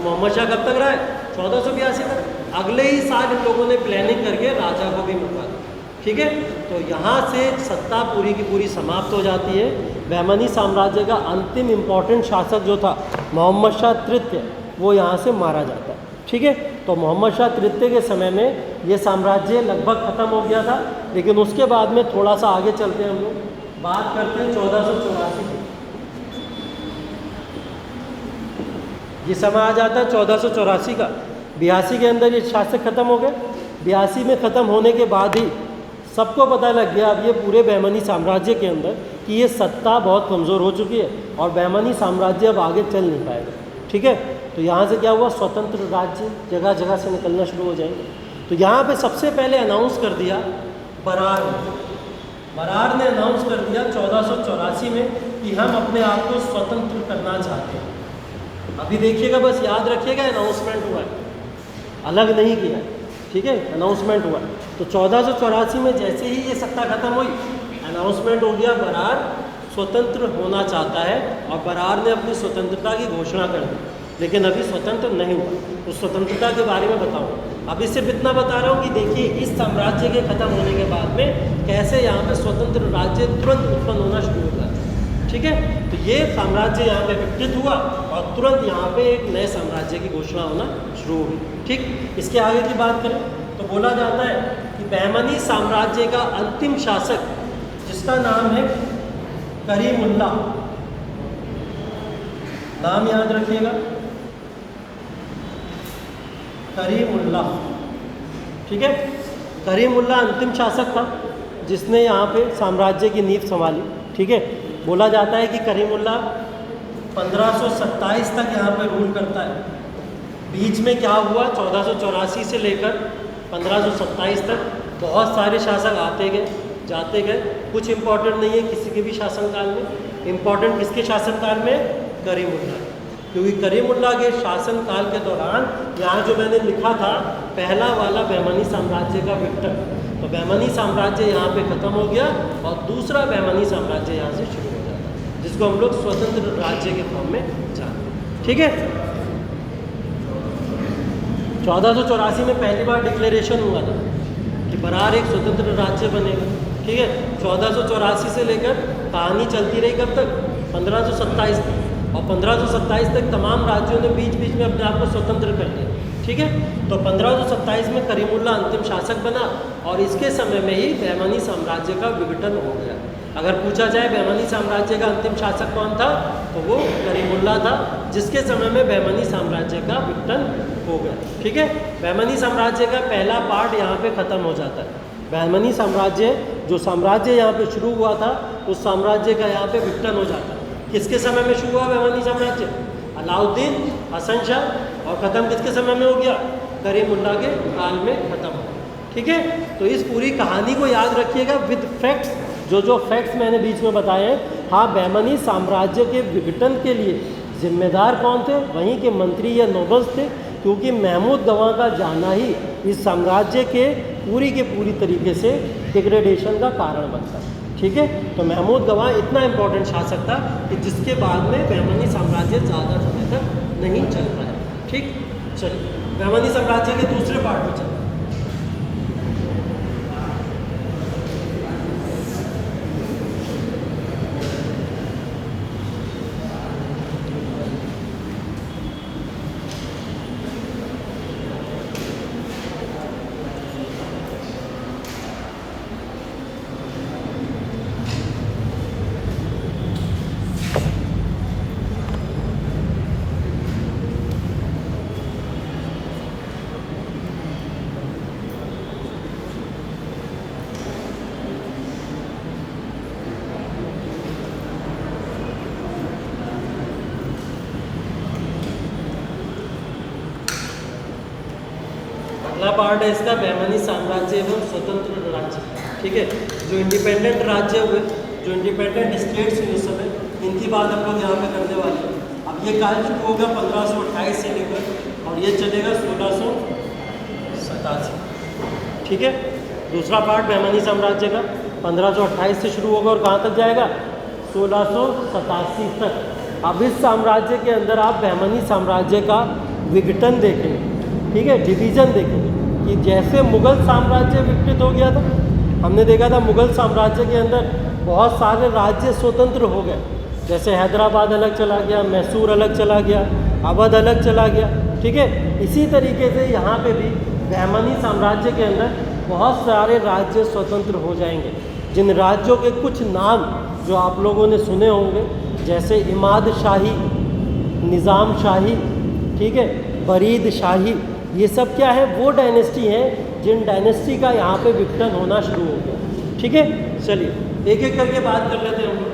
मोहम्मद शाह कब तक रहा है? 1482 तक। अगले ही साल इन लोगों ने प्लानिंग करके राजा को भी मरवा दिया। ठीक है, तो यहाँ से सत्ता पूरी की पूरी समाप्त हो जाती है। बहमनी साम्राज्य का अंतिम इम्पॉर्टेंट शासक जो था मोहम्मद शाह तृतीय, वो यहाँ से मारा जाता है। ठीक है, तो मोहम्मद शाह तृतीय के समय में ये साम्राज्य लगभग ख़त्म हो गया था, लेकिन उसके बाद में थोड़ा सा आगे चलते हैं, हम लोग बात करते हैं 1484 की। ये समय आ जाता है 1484 का। 82 के अंदर ये शासक ख़त्म हो गए। 82 में ख़त्म होने के बाद ही सबको पता लग गया अब ये पूरे बहमनी साम्राज्य के अंदर कि ये सत्ता बहुत कमज़ोर हो चुकी है और बहमनी साम्राज्य अब आगे चल नहीं पाएगा। ठीक है, तो यहाँ से क्या हुआ? स्वतंत्र राज्य जगह जगह से निकलना शुरू हो जाएंगे। तो यहाँ पे सबसे पहले अनाउंस कर दिया बरार ने। बरार ने अनाउंस कर दिया 1484 में कि हम अपने आप को स्वतंत्र करना चाहते हैं। अभी देखिएगा, बस याद रखिएगा, अनाउंसमेंट हुआ है, अलग नहीं किया। ठीक है, अनाउंसमेंट हुआ। तो 1484 में जैसे ही ये सत्ता खत्म हुई, अनाउंसमेंट हो गया बरार स्वतंत्र होना चाहता है और बरार ने अपनी स्वतंत्रता की घोषणा कर दी, लेकिन अभी स्वतंत्र नहीं हुआ। उस स्वतंत्रता के बारे में बताऊँ। अभी सिर्फ इतना बता रहा हूँ कि देखिए इस साम्राज्य के ख़त्म होने के बाद में कैसे यहाँ पे स्वतंत्र राज्य तुरंत उत्पन्न होना शुरू हो जाता है। ठीक है, तो ये साम्राज्य यहाँ पे विकसित हुआ और तुरंत यहाँ पे एक नए साम्राज्य की घोषणा होना शुरू हुई। ठीक, इसके आगे की बात करें तो बोला जाता है कि बहमनी साम्राज्य का अंतिम शासक, जिसका नाम है करीमुल्लाह, नाम याद रखिएगा, करीमुल्लाह। ठीक है, करीमुल्लाह अंतिम शासक था जिसने यहाँ पे साम्राज्य की नींव संभाली। ठीक है, बोला जाता है कि करीमुल्लाह 1527 तक यहाँ पे रूल करता है। बीच में क्या हुआ, 1484 से लेकर 1527 तक बहुत सारे शासक आते गए जाते गए। कुछ इम्पोर्टेंट नहीं है किसी के भी शासनकाल में। इम्पोर्टेंट किसके शासनकाल में? करीमुल्लाह। क्योंकि करीमुल्लाह के शासनकाल के दौरान यहाँ जो मैंने लिखा था पहला वाला बहमनी साम्राज्य का विघटन, तो बहमनी साम्राज्य यहाँ पे ख़त्म हो गया और दूसरा बहमनी साम्राज्य यहाँ से शुरू हो जाता है, जिसको हम लोग स्वतंत्र राज्य के फॉर्म में जानते हैं। ठीक है, 1484 में पहली बार डिक्लेरेशन हुआ था कि बरार एक स्वतंत्र राज्य बनेगा। ठीक है, 1484 से लेकर कहानी चलती रही कब तक? 1527 तक। और 1527 तक तमाम राज्यों ने बीच बीच में अपने आप को स्वतंत्र कर लिया। ठीक है, तो 1527 में करीमुल्लाह अंतिम शासक बना और इसके समय में ही बहमनी साम्राज्य का विघटन हो गया। अगर पूछा जाए बहमनी साम्राज्य का अंतिम शासक कौन था, तो वो करीमुल्लाह था, जिसके समय में बहमनी साम्राज्य का विघटन हो गया। ठीक है, बहमनी साम्राज्य का पहला पार्ट यहाँ पे ख़त्म हो जाता है। बहमनी साम्राज्य, जो साम्राज्य यहाँ पे शुरू हुआ था, उस साम्राज्य का यहाँ पे विघटन हो जाता है। किसके समय में शुरू हुआ बहमनी साम्राज्य? अलाउद्दीन, हसन शाह। और ख़त्म किसके समय में हो गया? करीमुल्लाह के काल में ख़त्म हो गया। ठीक है, तो इस पूरी कहानी को याद रखिएगा विद फैक्ट्स। जो फैक्ट्स मैंने बीच में बताए हैं। हाँ, बहमनी साम्राज्य के विघटन के लिए जिम्मेदार कौन थे? वहीं के मंत्री या नोबल्स थे, क्योंकि महमूद गवाह का जाना ही इस साम्राज्य के पूरी तरीके से डिग्रेडेशन का कारण बनता है। ठीक है, तो महमूद गवाह इतना इम्पोर्टेंट शासक था कि जिसके बाद में बहमनी साम्राज्य ज़्यादा समय तक नहीं चल पाया। ठीक, चलिए बहमनी साम्राज्य के दूसरे पार्ट में चलते हैं। अगला पार्ट है इसका बहमनी साम्राज्य एवं स्वतंत्र राज्य। ठीक है, जो इंडिपेंडेंट राज्य हुए, जो इंडिपेंडेंट स्टेट्स हुए उस समय, इनकी बात हम लोग यहाँ पे करने वाले हैं। अब ये काल शुरू होगा 1528 से लेकर और ये चलेगा 1687। ठीक है, दूसरा पार्ट बहमनी साम्राज्य का 1528 से शुरू होगा और कहाँ तक जाएगा? 1687 तक। अब इस साम्राज्य के अंदर आप बहमनी साम्राज्य का विघटन देखेंगे। ठीक है, डिवीज़न देखेंगे कि जैसे मुग़ल साम्राज्य विकसित हो गया था, हमने देखा था मुग़ल साम्राज्य के अंदर बहुत सारे राज्य स्वतंत्र हो गए। जैसे हैदराबाद अलग चला गया, मैसूर अलग चला गया, अवध अलग चला गया। ठीक है, इसी तरीके से यहाँ पे भी बहमनी साम्राज्य के अंदर बहुत सारे राज्य स्वतंत्र हो जाएंगे, जिन राज्यों के कुछ नाम जो आप लोगों ने सुने होंगे, जैसे इमाद शाही, निज़ाम शाही, ठीक है, बरीद शाही, ये सब क्या है? वो डायनेस्टी है जिन डायनेस्टी का यहाँ पे विघटन होना शुरू हो गया। ठीक है, चलिए एक एक करके बात कर लेते हैं हम लोग।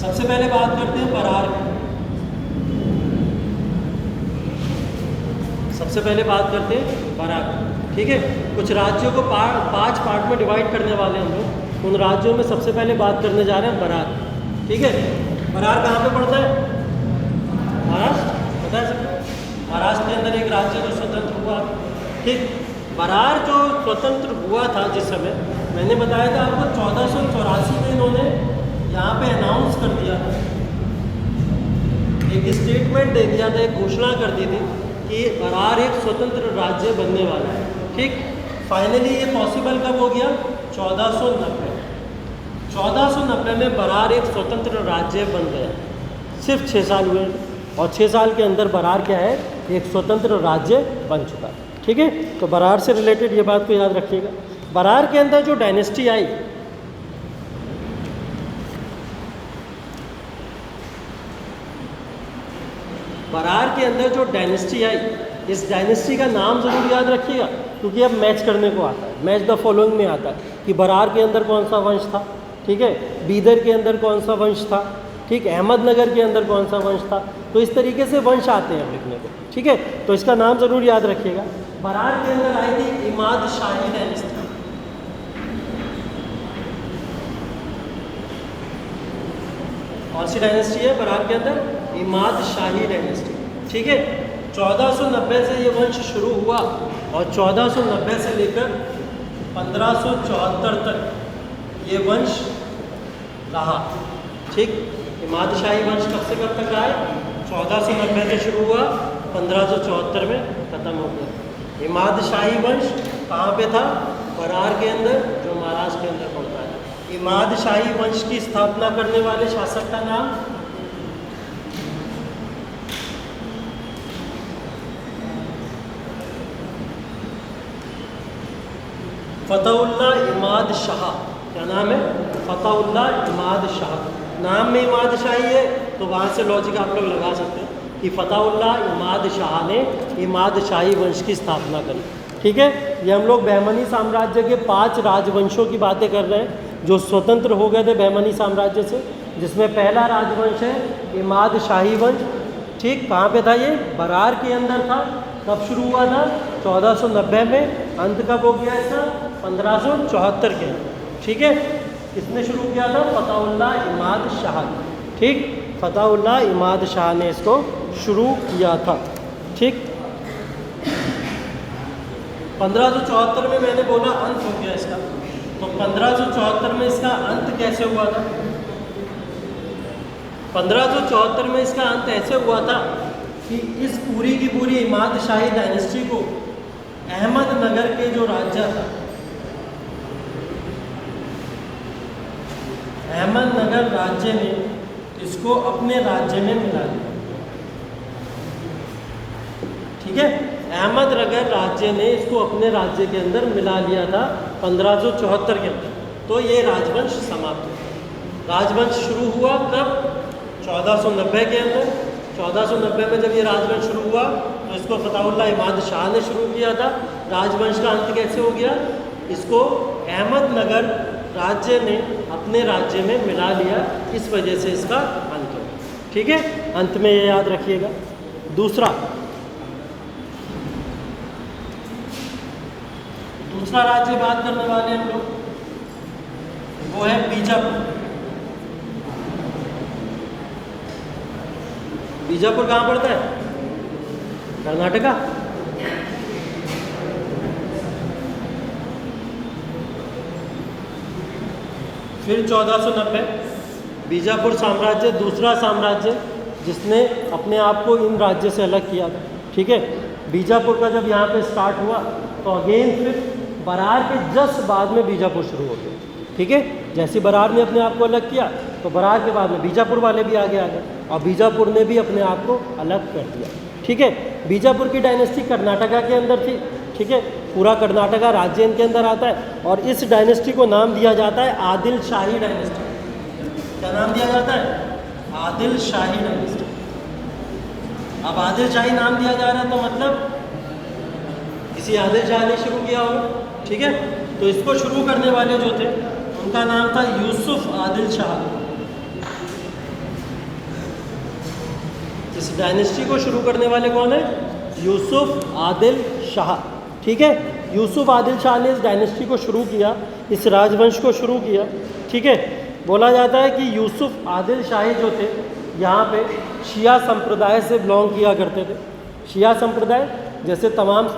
सबसे पहले बात करते हैं बरार की। सबसे पहले बात करते हैं बरार। ठीक है, कुछ राज्यों को 5 पार्ट में डिवाइड करने वाले हैं हम लोग। उन राज्यों में सबसे पहले बात करने जा रहे हैं बरार। ठीक है, बरार कहाँ पे पड़ता है? महाराष्ट्र, पता है सबको? महाराष्ट्र के अंदर एक राज्य जो स्वतंत्र हुआ। ठीक, बरार जो स्वतंत्र हुआ था जिस समय, मैंने बताया था आपको 1484 में इन्होंने यहाँ पे अनाउंस कर दिया था, एक स्टेटमेंट दे दिया था, एक घोषणा कर दी थी कि बरार एक स्वतंत्र राज्य बनने वाला है। ठीक, फाइनली ये पॉसिबल कब हो गया? 1490। 1490 में बरार एक स्वतंत्र राज्य बन गया। सिर्फ 6 साल हुए और 6 साल के अंदर बरार क्या है? एक स्वतंत्र राज्य बन चुका है। ठीक है, तो बरार से रिलेटेड ये बात को याद रखिएगा। बरार के अंदर जो डायनेस्टी आई, बरार के अंदर जो डायनेस्टी आई, इस डायनेस्टी का नाम ज़रूर याद रखिएगा, क्योंकि अब मैच करने को आता है, मैच द फॉलोइंग में आता है कि बरार के अंदर कौन सा वंश था, ठीक है, बीदर के अंदर कौन सा वंश था, ठीक, अहमदनगर के अंदर कौन सा वंश था। तो इस तरीके से वंश आते हैं लिखने को, ठीक है। तो इसका नाम ज़रूर याद रखिएगा। बरार के अंदर आई थी इमाद शाही डायनेस्टी। कौन सी डायनेस्टी है बरार के अंदर? इमाद शाही डायनेस्टी, ठीक है। 1490 से ये वंश शुरू हुआ और 1490 से लेकर 1574 तक ये वंश रहा, ठीक। इमाद शाही वंश कब से कब तक रहा है? 1490 से शुरू हुआ, 1574 में ख़त्म हो गया। इमाद शाही वंश कहाँ पे था? बरार के अंदर, जो महाराष्ट्र के अंदर पड़ता है। इमाद शाही वंश की स्थापना करने वाले शासक का नाम फतेहुल्लाह इमाद शाह। क्या नाम है? फतेहुल्लाह इमाद शाह। नाम में इमाद शाही है तो वहाँ से लॉजिक आप लोग लगा सकते हैं कि फतेहुल्लाह इमाद शाह ने इमाद शाही वंश की स्थापना करी, ठीक है। ये हम लोग बहमनी साम्राज्य के 5 राजवंशों की बातें कर रहे हैं जो स्वतंत्र हो गए थे बहमनी साम्राज्य से, जिसमें पहला राजवंश है इमाद शाही वंश, ठीक। कहाँ पे था ये? बरार के अंदर था। कब शुरू हुआ था? 1490 में। अंत कब हो गया इसका? 1574 के, ठीक है। किसने शुरू किया था? फतेहुल्लाह इमाद शाह, ठीक। फतेहुल्लाह इमाद शाह ने इसको शुरू किया था, ठीक। 1574 में मैंने बोला अंत हो गया इसका, तो 1574 में इसका अंत कैसे हुआ था? 1574 में इसका अंत ऐसे हुआ था कि इस पूरी की पूरी इमाद शाही डायनेस्टी को अहमदनगर के जो राजा था, अहमदनगर राज्य ने इसको अपने राज्य में मिला दिया, ठीक है। अहमदनगर राज्य ने इसको अपने राज्य के अंदर मिला लिया था 1574 के अंदर। तो ये राजवंश समाप्त हुआ। राजवंश शुरू हुआ कब? 1490 के अंदर। 1490 में जब ये राजवंश शुरू हुआ तो इसको फतेहुल्लाह इमाद शाह ने शुरू किया था। राजवंश का अंत कैसे हो गया? इसको अहमदनगर राज्य ने अपने राज्य में मिला लिया, इस वजह से इसका अंत हो, ठीक है। अंत में ये याद रखिएगा। दूसरा राज्य बात करने वाले हम लोग, वो है बीजापुर। बीजापुर कहाँ पड़ता है? कर्नाटका। फिर 1490 बीजापुर साम्राज्य, दूसरा साम्राज्य जिसने अपने आप को इन राज्य से अलग किया था, ठीक है। बीजापुर का जब यहाँ पे स्टार्ट हुआ तो अगेन फिर बरार के जस्ट बाद में बीजापुर शुरू हो गया, ठीक है। जैसे बरार ने अपने आप को अलग किया तो बरार के बाद में बीजापुर वाले भी आगे आ गए और बीजापुर ने भी अपने आप को अलग कर दिया, ठीक है। बीजापुर की डायनेस्टी कर्नाटका के अंदर थी, ठीक है। पूरा कर्नाटका राज्य इनके अंदर आता है और इस डायनेस्टी को नाम दिया जाता है आदिल शाही डायनेस्टी। क्या नाम दिया जाता है? आदिल शाही डायनेस्टी। अब आदिल शाही नाम दिया जा रहा है तो मतलब किसी आदिल शाह ने शुरू किया होगा, ठीक है। तो इसको शुरू करने वाले जो थे उनका नाम था यूसुफ आदिल शाह। इस डायनेस्टी को शुरू करने वाले कौन है? यूसुफ आदिल शाह, ठीक है। यूसुफ आदिल शाह ने इस डायनेस्टी को शुरू किया, इस राजवंश को शुरू किया, ठीक है। बोला जाता है कि यूसुफ आदिल शाही जो थे यहाँ पे शिया संप्रदाय से बिलोंग किया करते थे। शिया संप्रदाय जैसे तमाम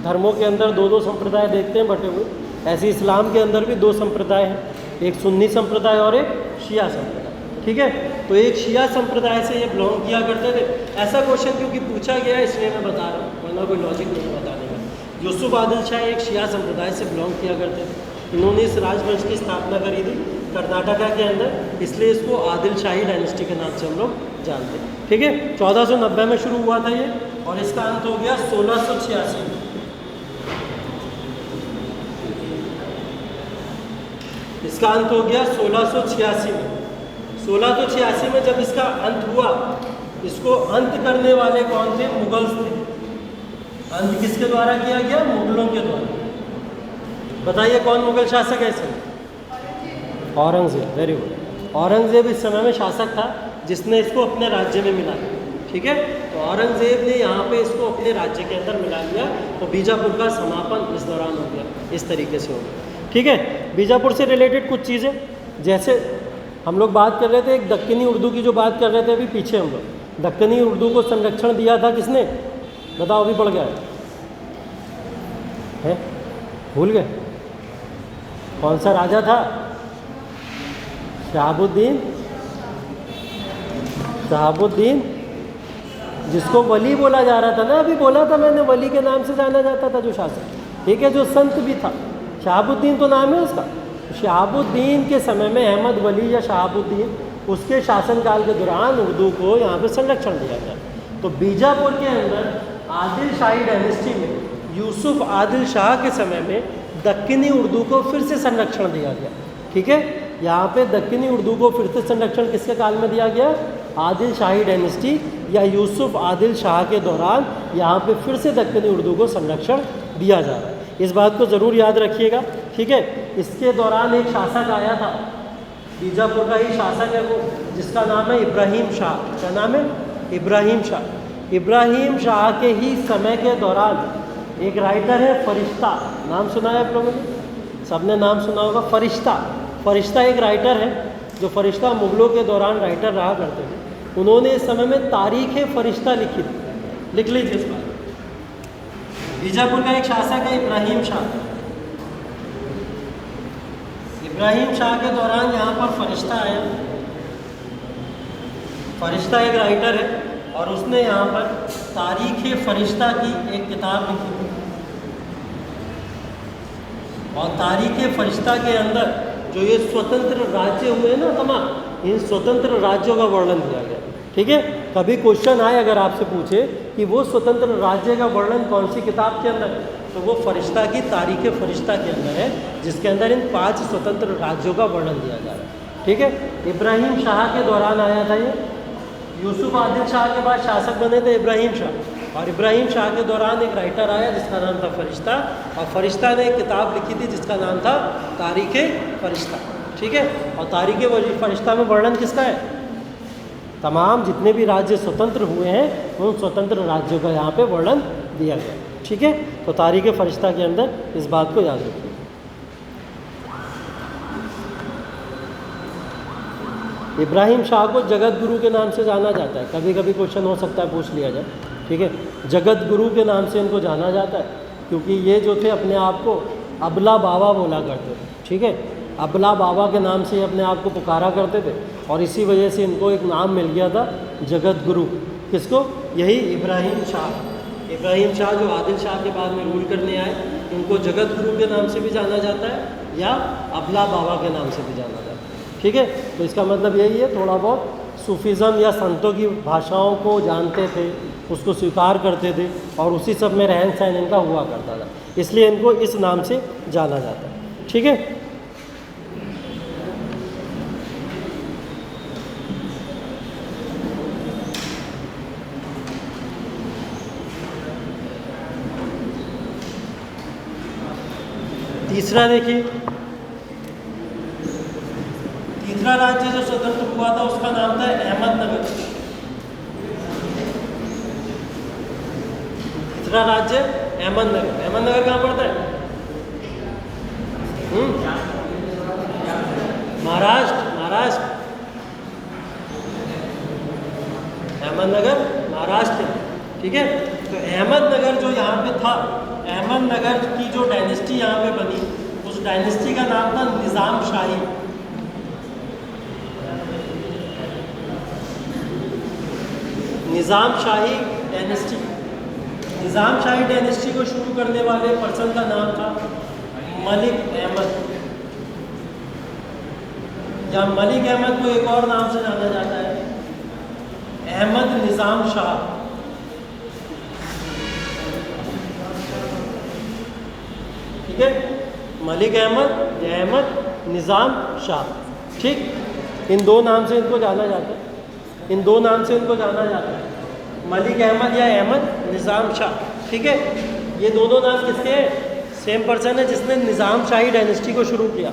धर्मों के अंदर 2-2 संप्रदाय देखते हैं बटे हुए, ऐसे इस्लाम के अंदर भी 2 संप्रदाय हैं, एक सुन्नी संप्रदाय और एक शिया संप्रदाय, ठीक है। तो एक शिया संप्रदाय से ये बिलोंग किया करते थे। ऐसा क्वेश्चन क्योंकि पूछा गया है इसलिए मैं बता रहा हूँ, वरना कोई लॉजिक नहीं बताने का। यूसुफ आदिल शाह एक शिया संप्रदाय से बिलोंग किया करते थे। इन्होंने इस राजवंश की स्थापना करी थी कर्नाटका के अंदर, इसलिए इसको आदिल शाही डायनेस्टी के नाम से हम लोग जानते हैं, ठीक है। 1490 में शुरू हुआ था ये और इसका अंत हो गया 1686 में। इसका अंत हो गया 1686 में। 1686 में जब इसका अंत हुआ, इसको अंत करने वाले कौन थे? मुगल्स थे। अंत किसके द्वारा किया गया? मुगलों के द्वारा। बताइए कौन मुगल शासक है इस समय? औरंगजेब। Very good. औरंगजेब इस समय में शासक था जिसने इसको अपने राज्य में मिला लिया। ठीक है, तो औरंगजेब ने यहाँ पे इसको अपने राज्य के अंदर मिला लिया, तो बीजापुर का समापन इस दौरान हो गया, इस तरीके से हो गया। ठीक है, बीजापुर से रिलेटेड कुछ चीज़ें, जैसे हम लोग बात कर रहे थे एक दक्कनी उर्दू की जो बात कर रहे थे अभी पीछे, हम लोग दक्कनी उर्दू को संरक्षण दिया था किसने? बताओ, अभी पड़ गया है? भूल गए? कौन सा राजा था? शहाबुद्दीन, जिसको वली बोला जा रहा था ना, अभी बोला था मैंने, वली के नाम से जाना जाता था जो शासक। ठीक है, जो संत भी था, शहाबुद्दीन तो नाम है उसका। शहाबुद्दीन के समय में अहमद वली या शहाबुद्दीन, उसके शासनकाल के दौरान उर्दू को यहाँ पे संरक्षण दिया गया। तो बीजापुर के अंदर आदिल शाही डायनेस्टी में यूसुफ आदिल शाह के समय में दक्कनी उर्दू को फिर से संरक्षण दिया गया। ठीक है, यहाँ पे दक्कनी उर्दू को फिर से संरक्षण किसके काल में दिया गया? आदिल शाही डायनेस्टी या यूसुफ आदिल शाह के दौरान यहाँ पे फिर से दक्कनी उर्दू को संरक्षण दिया जा रहा है। इस बात को ज़रूर याद रखिएगा। ठीक है, इसके दौरान एक शासक आया था, बीजापुर का ही शासक है वो, जिसका नाम है इब्राहिम शाह। क्या नाम है? इब्राहिम शाह। इब्राहिम शाह के ही समय के दौरान एक राइटर है फरिश्ता, नाम सुना है आप लोगों ने? सबने नाम सुना होगा, फरिश्ता। फरिश्ता एक राइटर है, जो फरिश्ता मुगलों के दौरान राइटर रहा करते थे। उन्होंने इस समय में तारीख़ फरिश्ता लिखी थी, लिख लीजिए इस बार। बीजापुर का एक शासक है इब्राहिम शाह। इब्राहिम शाह के दौरान यहाँ पर फरिश्ता आया। फरिश्ता एक राइटर है और उसने यहाँ पर तारीख़ फरिश्ता की एक किताब लिखी थी। और तारीख़ फरिश्ता के अंदर जो ये स्वतंत्र राज्य हुए ना तमाम, इन स्वतंत्र राज्यों का वर्णन दिया गया। ठीक है, कभी क्वेश्चन आए अगर आपसे पूछे कि वो स्वतंत्र राज्य का वर्णन कौन सी किताब के अंदर है, तो वो फरिश्ता की तारीख़ फरिश्ता के अंदर है, जिसके अंदर इन 5 स्वतंत्र राज्यों का वर्णन दिया जा रहा है। ठीक है, इब्राहिम शाह के दौरान आया था ये। यूसुफ आदिल शाह के बाद शासक बने थे इब्राहिम शाह, और इब्राहिम शाह के दौरान एक राइटर आया जिसका नाम था फरिश्ता, और फरिश्ता ने एक किताब लिखी थी जिसका नाम था तारीख़ फरिश्ता। ठीक है, और तारीख़ फरिश्ता में वर्णन किसका है? तमाम जितने भी राज्य स्वतंत्र हुए हैं उन स्वतंत्र राज्यों का यहाँ पे वर्णन दिया गया। ठीक है, तो तारीख़ फरिश्ता के अंदर इस बात को याद रखिए। इब्राहिम शाह को जगत गुरु के नाम से जाना जाता है, कभी कभी क्वेश्चन हो सकता है पूछ लिया जाए। ठीक है, जगत गुरु के नाम से इनको जाना जाता है, क्योंकि ये जो थे अपने आप को अबला बाबा बोला करते थे। ठीक है, अबला बाबा के नाम से अपने आप को पुकारा करते थे, और इसी वजह से इनको एक नाम मिल गया था जगत गुरु। किसको? यही इब्राहिम शाह। इब्राहिम शाह जो आदिल शाह के बाद में रूल करने आए, इनको जगत गुरु के नाम से भी जाना जाता है या अबला बाबा के नाम से भी जाना जाता है। ठीक है, तो इसका मतलब यही है, थोड़ा बहुत सूफीज़म या संतों की भाषाओं को जानते थे, उसको स्वीकार करते थे, और उसी सब में रहन सहन इनका हुआ करता था, इसलिए इनको इस नाम से जाना जाता है। ठीक है, तीसरा देखिए, तीसरा राज्य जो स्वतंत्र हुआ था उसका नाम था अहमदनगर। तीसरा राज्य अहमदनगर। अहमदनगर कहाँ पड़ता है? महाराष्ट्र। अहमदनगर महाराष्ट्र। ठीक है, तो अहमदनगर जो यहाँ पे था, अहमदनगर की जो डायनेस्टी यहाँ पे बनी, उस डायनेस्टी का नाम था निज़ाम शाही। निज़ाम शाही डायनेस्टी। निज़ाम शाही डायनेस्टी को शुरू करने वाले पर्सन का नाम था मलिक अहमद, या मलिक अहमद को एक और नाम से जाना जाता है अहमद निज़ाम शाह। ठीक है, मलिक अहमद या अहमद निज़ाम शाह। ठीक, इन दो नाम से इनको जाना जाता है, इन दो नाम से इनको जाना जाता है, मलिक अहमद या अहमद निज़ाम शाह। ठीक है, ये दोनों नाम किसके हैं? सेम पर्सन है जिसने निज़ाम शाही डायनेस्टी को शुरू किया।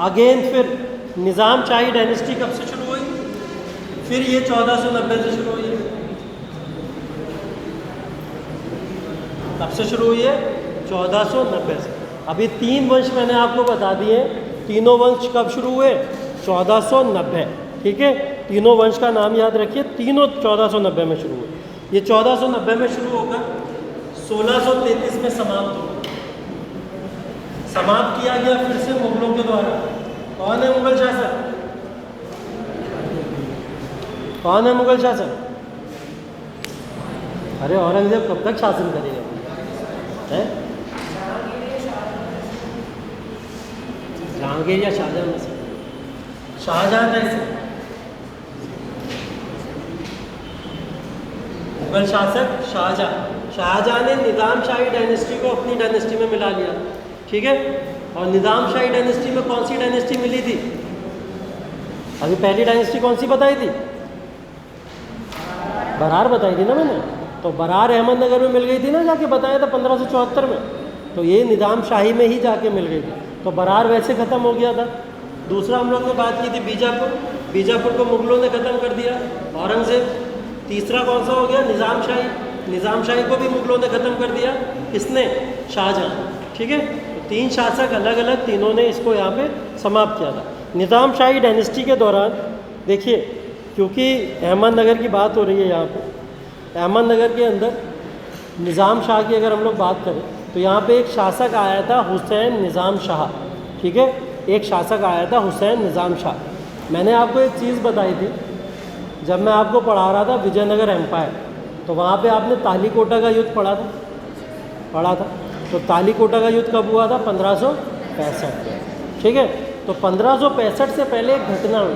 अगेन फिर निज़ाम शाही डायनेस्टी कब से शुरू हुई? फिर ये 1490 से शुरू हुई है। कब से शुरू हुई है? 1490 से। अभी 3 वंश मैंने आपको बता दिए, तीनों वंश कब शुरू हुए? 1490। ठीक है, तीनों वंश का नाम याद रखिए, तीनों 1490 में शुरू हुए। ये 1490 में शुरू होकर 1633 में समाप्त हुआ। समाप्त किया गया फिर से मुगलों के द्वारा। कौन है मुगल शासक? कौन है मुगल शासक? अरे औरंगजेब कब तक शासन करेगा? है जहांगीर या शाहजहां में से? शाहजहां था इसे। मुगल शासक शाहजहां ने निज़ाम शाही डायनेस्टी को अपनी डायनेस्टी में मिला लिया। ठीक है, और निज़ाम शाही डायनेस्टी में कौन सी डायनेस्टी मिली थी? अभी पहली डायनेस्टी कौन सी बताई थी? बरार बताई थी ना मैंने। तो बरार अहमदनगर में मिल गई थी ना, जाके बताया था 1574 में। तो ये निज़ाम शाही में ही जाके मिल गई थी। तो बरार वैसे ख़त्म हो गया था। दूसरा हम लोग ने बात की थी बीजापुर। बीजापुर को मुगलों ने ख़त्म कर दिया, औरंगजेब। तीसरा कौन सा हो गया? निज़ाम शाही। निज़ाम शाही को भी मुगलों ने ख़त्म कर दिया। किसने? शाहजहां। ठीक है, तो 3 शासक अलग अलग, तीनों ने इसको यहाँ पे समाप्त किया था। निज़ाम शाही डायनेस्टी के दौरान देखिए, क्योंकि अहमदनगर की बात हो रही है यहाँ पे, अहमदनगर के अंदर निज़ाम शाह की अगर हम लोग बात करें तो यहाँ पे एक शासक आया था हुसैन निज़ाम शाह। ठीक है, एक शासक आया था हुसैन निज़ाम शाह। मैंने आपको एक चीज़ बताई थी जब मैं आपको पढ़ा रहा था विजयनगर एम्पायर, तो वहाँ पे आपने तालीकोटा का युद्ध पढ़ा था। तो तालीकोटा का युद्ध कब हुआ था? 1565। ठीक है, तो 1565 से पहले एक घटना हुई।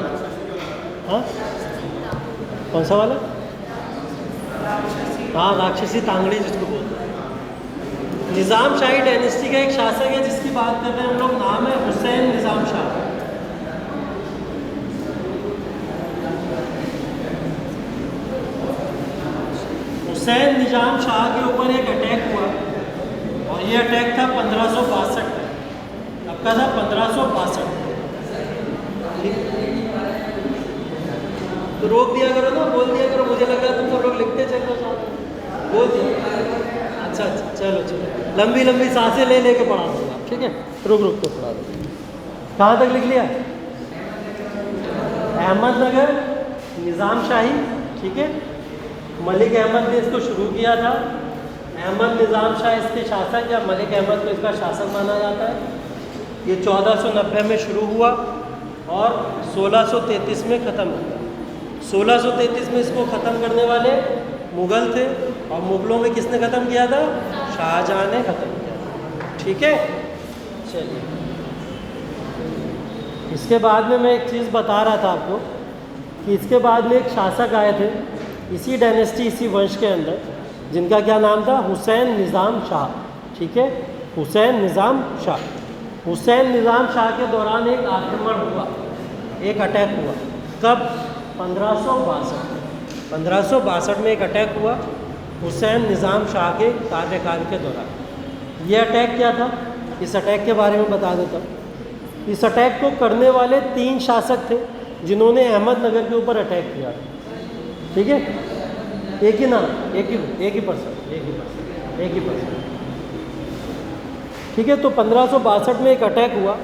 हाँ, कौन सा वाला? हाँ, राक्षसी तांगड़ी जिसको बोलते हैं। निज़ाम शाही डायनेस्टी का एक शासक है जिसकी बात कर रहे हैं हम लोग, नाम है हुसैन निज़ाम शाह। हुसैन निज़ाम शाह के ऊपर एक अटैक हुआ, और ये अटैक था 1562 में। कब का था? 1562। ठीक, तो रोक दिया करो ना, बोल दिया करो। मुझे लगा तुम तो लोग लिखते चलो, बोल दिया। अच्छा, चलो लंबी लंबी सांसें ले लेके पढ़ा दूँगा। ठीक है, रुक के पढ़ा दो। कहाँ तक लिख लिया? अहमदनगर निज़ाम शाही। ठीक है, मलिक अहमद ने इसको शुरू किया था। अहमद निज़ाम शाह इसके शासक, या मलिक अहमद को इसका शासक माना जाता है। ये 1490 में शुरू हुआ और 1633 में ख़त्म हुआ। 1633 में इसको ख़त्म करने वाले मुग़ल थे, और मुग़लों में किसने ख़त्म किया था? शाहजहां ने ख़त्म किया था। ठीक है, चलिए। इसके बाद में मैं एक चीज़ बता रहा था आपको कि इसके बाद में एक शासक आए थे इसी डायनेस्टी, इसी वंश के अंदर, जिनका क्या नाम था? हुसैन निज़ाम शाह। ठीक है, हुसैन निज़ाम शाह। हुसैन निज़ाम शाह के दौरान एक आक्रमण हुआ, एक अटैक हुआ। कब? 1562 में एक अटैक हुआ हुसैन निज़ाम शाह के कार्यकाल के दौरान। ये अटैक क्या था? इस अटैक के बारे में बता देता हूँ। इस अटैक को करने वाले 3 शासक थे जिन्होंने अहमदनगर के ऊपर अटैक किया। ठीक है, एक ही नाम, एक ही पर्सन। ठीक है, तो 1562 में एक अटैक हुआ।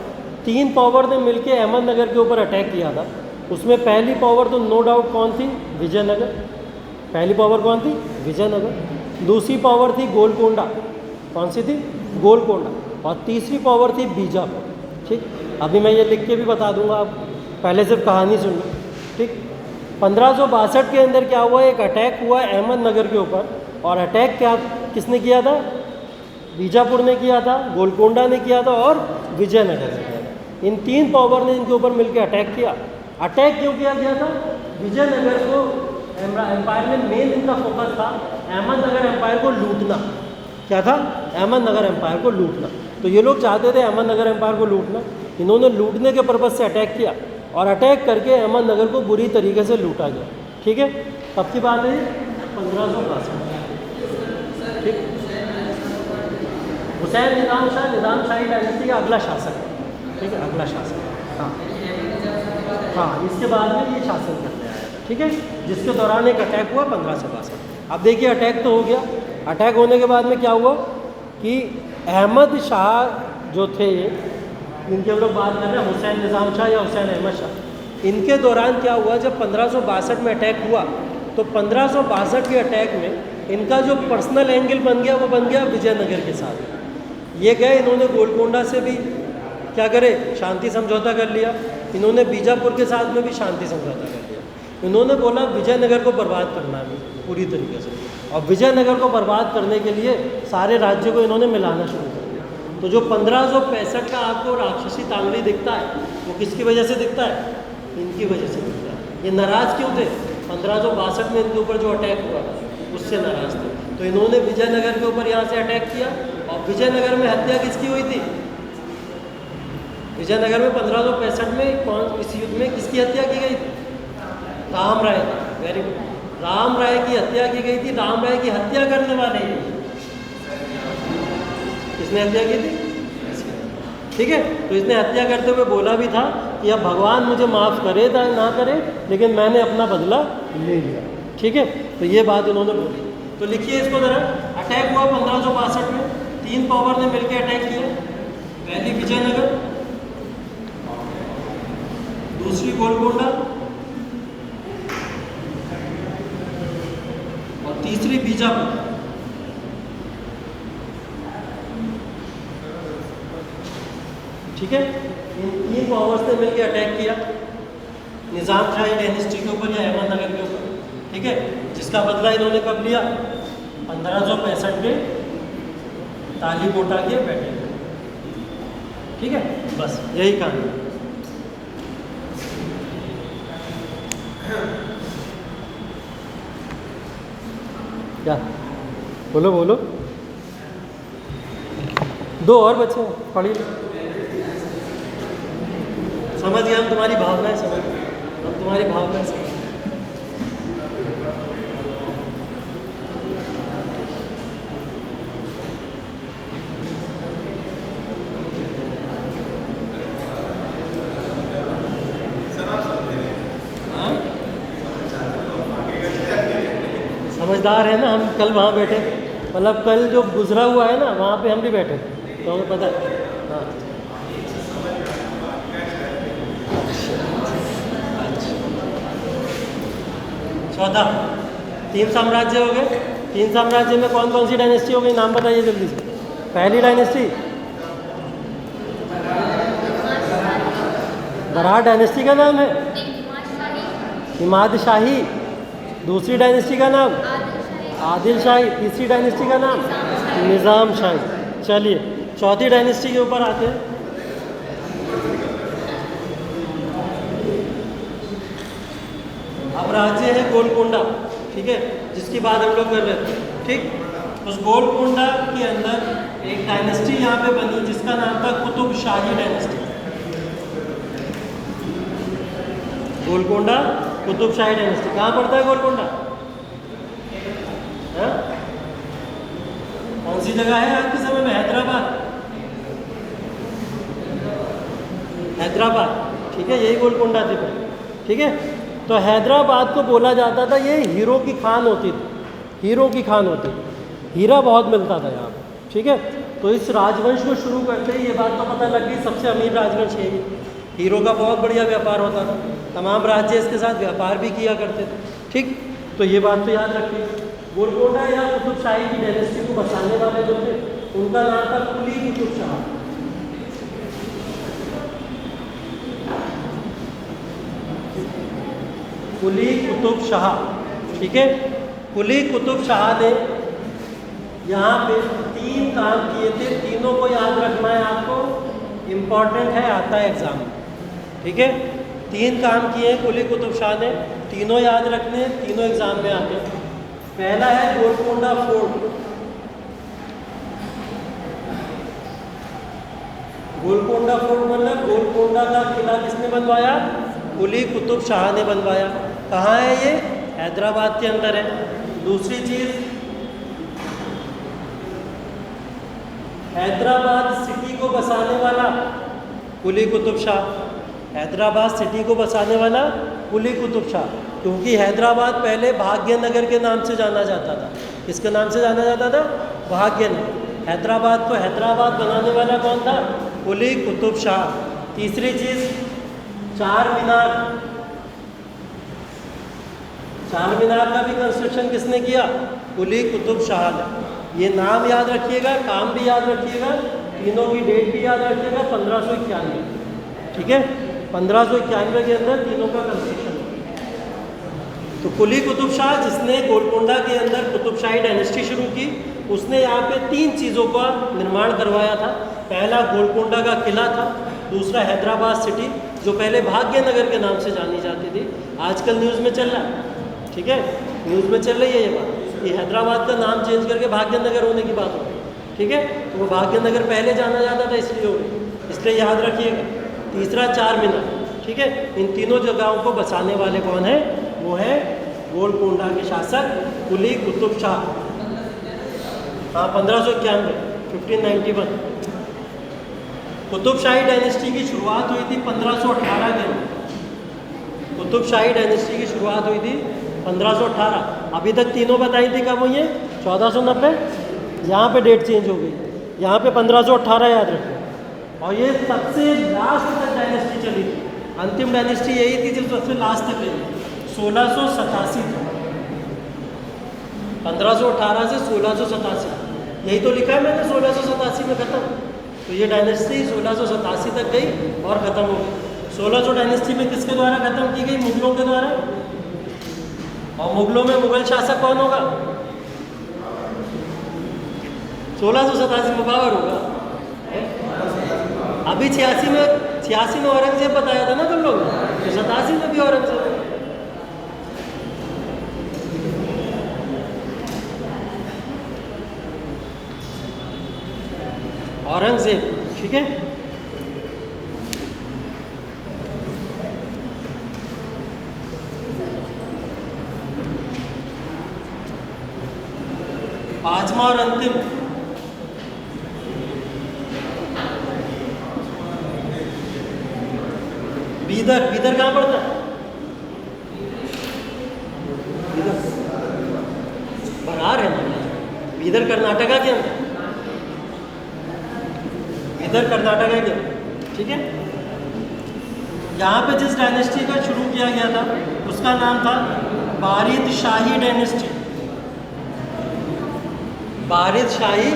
3 पावर ने मिलकर अहमदनगर के ऊपर अटैक किया था। उसमें पहली पावर तो नो डाउट कौन थी? विजयनगर। पहली पावर कौन थी? विजयनगर। दूसरी पावर थी गोलकोंडा। कौन सी थी? गोलकोंडा। और तीसरी पावर थी बीजापुर। ठीक, अभी मैं ये लिख के भी बता दूंगा, आप पहले सिर्फ कहानी सुन लो। ठीक, 1562 के अंदर क्या हुआ? एक अटैक हुआ अहमदनगर के ऊपर, और अटैक क्या किसने किया था? बीजापुर ने किया था, गोलकोंडा ने किया था, और विजयनगर ने किया था। इन 3 पावर ने इनके ऊपर मिलकर अटैक किया। अटैक क्यों किया गया था? विजयनगर को एम्पायर में मेन इनका फोकस था अहमदनगर एम्पायर को लूटना। क्या था? अहमदनगर एम्पायर को लूटना। तो ये लोग चाहते थे अहमदनगर एम्पायर को लूटना। इन्होंने लूटने के पर्पज़ से अटैक किया, और अटैक करके अहमदनगर को बुरी तरीके से लूटा गया। ठीक है, कब की बात है? 1562। ठीक, हुसैन निज़ाम शाही डायनेस्टी का अगला शासक है, ठीक है, अगला शासक। हाँ हाँ, इसके बाद में ये शासन करते आया था, ठीक है, जिसके दौरान एक अटैक हुआ 1562। अब देखिए अटैक तो हो गया, अटैक होने के बाद में क्या हुआ कि अहमद शाह जो थे, इनकी हम लोग बात कर रहे हैं हुसैन निज़ाम शाह या हुसैन अहमद शाह, इनके दौरान क्या हुआ, जब 1562 में अटैक हुआ तो 1562 के अटैक में इनका जो पर्सनल एंगल बन गया वो बन गया विजयनगर के साथ। ये गए, इन्होंने गोलकोंडा से भी क्या करे, शांति समझौता कर लिया, इन्होंने बीजापुर के साथ में भी शांति समझौता कर लिया। इन्होंने बोला विजयनगर को बर्बाद करना है पूरी तरीके से, और विजयनगर को बर्बाद करने के लिए सारे राज्यों को इन्होंने मिलाना शुरू कर दिया। तो जो 1565 का आपको राक्षसी तांगड़ी दिखता है वो किसकी वजह से दिखता है, इनकी वजह से दिखता है। ये नाराज़ क्यों थे, 1562 में इनके ऊपर जो अटैक हुआ उससे नाराज़ थे, तो इन्होंने विजयनगर के ऊपर यहाँ से अटैक किया। और विजयनगर में हत्या किसकी हुई थी, विजयनगर में 1565 में इस युद्ध में किसकी हत्या की गई थी, राम राय की। वेरी गुड, राम राय की हत्या की गई थी। राम राय की हत्या करने वाले किसने हत्या की थी, ठीक है। तो इसने हत्या करते हुए बोला भी था कि अब भगवान मुझे माफ़ करे ना करे, लेकिन मैंने अपना बदला ले लिया, ठीक है। तो ये बात इन्होंने बोली। तो लिखिए इसको ज़रा, अटैक हुआ 1562 में, 3 पावर ने मिलकर अटैक किया। पहली विजयनगर, दूसरी गोलकोंडा और तीसरी बीजापुर। ठीक है, इन 3 पावर्स ने मिलकर अटैक किया निज़ाम शाही डायनेस्टी के ऊपर या अहमदनगर के ऊपर, ठीक है, जिसका बदला इन्होंने कब लिया, 1565 में तालीकोटा के बैठे, ठीक है। बस यही कहानी है। क्या बोलो बोलो, 2 और बच्चे पढ़िए। समझ गए हम तुम्हारी भावनाएं, समझ हम तुम्हारी भावनाएं समझ। समझदार है ना हम, कल वहाँ बैठे, मतलब कल जो गुजरा हुआ है ना वहाँ पे हम भी बैठे, तो हमें पता है। हाँ 14 3 साम्राज्य हो गए। 3 साम्राज्य में कौन कौन सी डायनेस्टी हो गई, नाम बताइए जल्दी से। पहली डायनेस्टी बराड़ डायनेस्टी का नाम है इमाद शाही। दूसरी डायनेस्टी का नाम आदिल शाही। तीसरी डायनेस्टी का नाम निज़ाम शाही। चलिए चौथी डायनेस्टी के ऊपर आते हैं। अब राज्य है गोलकोंडा, ठीक है, जिसकी बात हम लोग कर रहे थे। ठीक, उस गोलकोंडा के अंदर एक डायनेस्टी यहाँ पे बनी जिसका नाम था कुतुब शाही डायनेस्टी। गोलकोंडा कुतुब शाही डायनेस्टी कहाँ पड़ता है गोलकोंडा? कौन सी जगह है आज के समय में? हैदराबाद। हैदराबाद, ठीक है, यही गोलकोंडा थी पहले, ठीक है। तो हैदराबाद को बोला जाता था ये हीरो की खान होती थी, हीरो की खान होती थी, हीरा बहुत मिलता था यहाँ पर, ठीक है। तो इस राजवंश को शुरू करते ही ये बात तो पता लग गई सबसे अमीर राजवंश है, हीरो का बहुत बढ़िया व्यापार होता था, तमाम राज्य इसके साथ व्यापार भी किया करते थे, ठीक। तो ये बात तो याद रखिए। गोलकोंडा या कुतुब शाही की डायनेस्टी को बसाने वाले जो थे उनका नाम था कुली कुतुब शाह। कुली कुतुब शाह, ठीक है। कुली कुतुब शाह ने यहाँ पे 3 काम किए थे, तीनों को याद रखना है आपको, इम्पॉर्टेंट है, आता है एग्जाम में, ठीक है। 3 काम किए हैं कुली कुतुब शाह ने, तीनों याद रखने हैं, तीनों एग्जाम में आते हैं। पहला है गोलकोंडा फोर्ट। गोलकोंडा फोर्ट मतलब गोलकोंडा का किला किसने बनवाया? कुली कुतुब शाह ने बनवाया। कहाँ है ये? हैदराबाद के अंदर है। दूसरी चीज़ हैदराबाद सिटी को बसाने वाला कुली कुतुब शाह। हैदराबाद सिटी को बसाने वाला कुली कुतुब शाह, क्योंकि हैदराबाद पहले भाग्यनगर के नाम से जाना जाता था। किसके नाम से जाना जाता था? भाग्यनगर। हैदराबाद को हैदराबाद बनाने वाला कौन था? कुली कुतुब शाह। तीसरी चीज़, चार मीनार। चार मीनार का भी कंस्ट्रक्शन किसने किया? कुली कुतुब शाह ने। ये नाम याद रखिएगा, काम भी याद रखिएगा, तीनों की डेट भी याद रखिएगा। 1591, ठीक है, 1591 के अंदर तीनों का कंस्ट्रक्शन हुआ। तो कुली कुतुब शाह जिसने गोलकोंडा के अंदर कुतुबशाही डायनेस्टी शुरू की, उसने यहाँ पे 3 चीज़ों का निर्माण करवाया था। पहला गोलकोंडा का किला था, दूसरा हैदराबाद सिटी जो पहले भाग्यनगर के नाम से जानी जाती थी, आजकल न्यूज़ में चल रहा है, ठीक है, न्यूज़ में चल रही है ये बात, ये हैदराबाद का नाम चेंज करके भाग्यनगर होने की बात हो रही है, ठीक है। तो वो भाग्यनगर पहले जाना जाता था, इसलिए हो गई, इसलिए याद रखिएगा। तीसरा चार मीनार, ठीक है। इन तीनों जगहों को बसाने वाले कौन है? वो है गोलकोंडा के शासक कुली कुतुब शाह। हाँ, 1591, 1591। कुतुबशाही डायनेस्टी की शुरुआत हुई थी 1518 के अंदर। कुतुबशाही डायनेस्टी की शुरुआत हुई थी 1518। अभी तक तीनों बताई थी, कब हुई है? 1490। यहाँ पे डेट चेंज हो गई, यहाँ पे 1518 याद रखें। और ये सबसे लास्ट तक डायनेस्टी चली थी, अंतिम डायनेस्टी यही थी जो सबसे लास्ट तक रही, 1687 तक। 1518 से 1687, यही तो लिखा है मैंने, 1687 में ख़त्म। तो ये डायनेस्टी 1687 तक गई और ख़त्म हो गई। 1600 डायनेस्टी में किसके द्वारा ख़त्म की गई? मुगलों के द्वारा। और मुगलों में मुगल शासक कौन होगा? 1687 में बाबर होगा। अभी 86 में औरंगजेब बताया था ना तुम लोग, तो 87 में भी औरंगजेब। औरंगजेब, ठीक है। पांचवा और अंतिम, बीदर। बीदर कहाँ पड़ता है? बीदर बरार है, बीदर कर्नाटका के अंदर, इधर कर्नाटका के, ठीक है। यहाँ पे जिस डायनेस्टी का शुरू किया गया था उसका नाम था बारिद शाही डायनेस्टी, बारिद शाही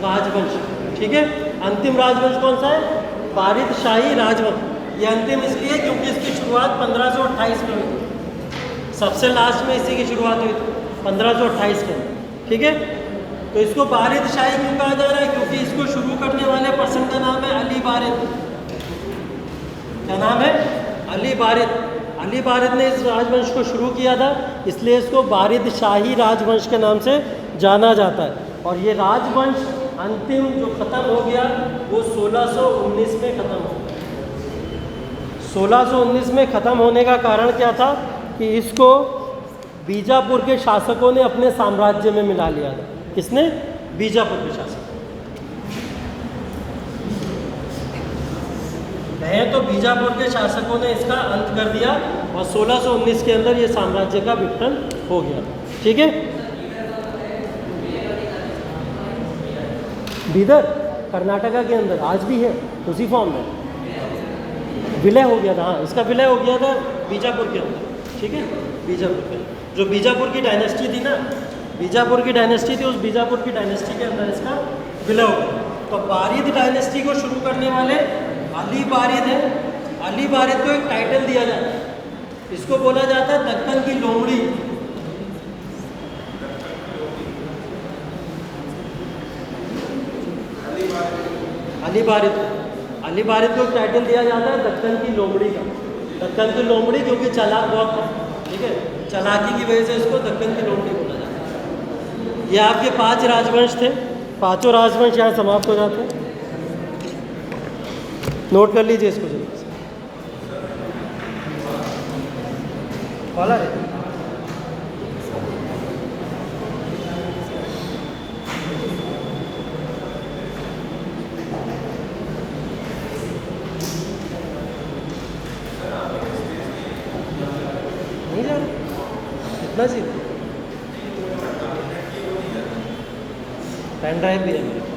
राजवंश, ठीक है। अंतिम राजवंश कौन सा है? बारिद शाही राजवंश। ये अंतिम इसलिए क्योंकि इसकी शुरुआत 1528 में हुई थी, सबसे लास्ट में इसी की शुरुआत हुई थी 1528 के अंदर, ठीक है। तो इसको बारिद शाही क्यों कहा जा रहा है? क्योंकि इसको शुरू करने वाले पर्सन का नाम है अली बारिद। क्या नाम है? अली बारिद। अली बारिद ने इस राजवंश को शुरू किया था, इसलिए इसको बारिद शाही राजवंश के नाम से जाना जाता है। और ये राजवंश अंतिम जो ख़त्म हो गया वो 1619 में ख़त्म हो गया। 1619 में ख़त्म होने का कारण क्या था? कि इसको बीजापुर के शासकों ने अपने साम्राज्य में मिला लिया था। किसने? बीजापुर के शासक है, तो बीजापुर के शासकों ने इसका अंत कर दिया और 1619 के अंदर ये साम्राज्य का विघटन हो गया, ठीक है। बीदर कर्नाटका के अंदर आज भी है उसी फॉर्म में, विलय हो गया था। हाँ, इसका विलय हो गया था बीजापुर के अंदर, ठीक है। बीजापुर के जो बीजापुर की डायनेस्टी थी ना, बीजापुर की डायनेस्टी थी, उस बीजापुर की डायनेस्टी के अंदर इसका विलय हो गया। तो बारिद डायनेस्टी को शुरू करने वाले अली बारिद है। अली बारिद को एक टाइटल दिया जाता है, इसको बोला जाता है दक्कन की लोमड़ी। अली बारिद को एक टाइटल दिया जाता है दक्कन की लोमड़ी का। दक्कन की लोमड़ी क्योंकि चालाक बहुत था, ठीक है, चालाकी की वजह से इसको दक्कन की लोमड़ी बोला जाता है। ये आपके 5 राजवंश थे, पांचों राजवंश यहाँ समाप्त हो जाते हैं। नोट कर लीजिए इसको जल्दी से। कॉल आ रही है? इतना चाहिए? पेन ड्राइव भी है मेरे पास।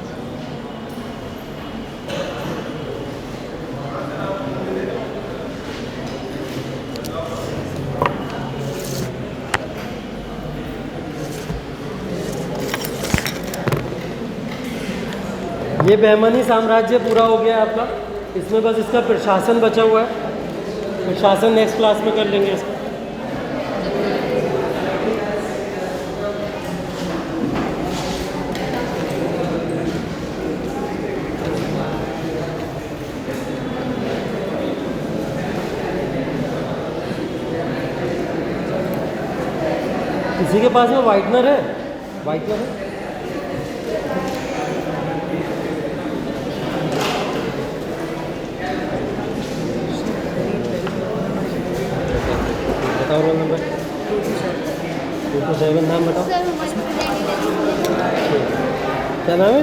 ये बेहमानी साम्राज्य पूरा हो गया आपका। इसमें बस इसका प्रशासन बचा हुआ है। प्रशासन नेक्स्ट क्लास में कर लेंगे इसका। किसी के पास में वाइटनर है? वाइटनर है? बताओ रोल नंबर। 227 नाम बताओ। सर हमारे क्या नाम है?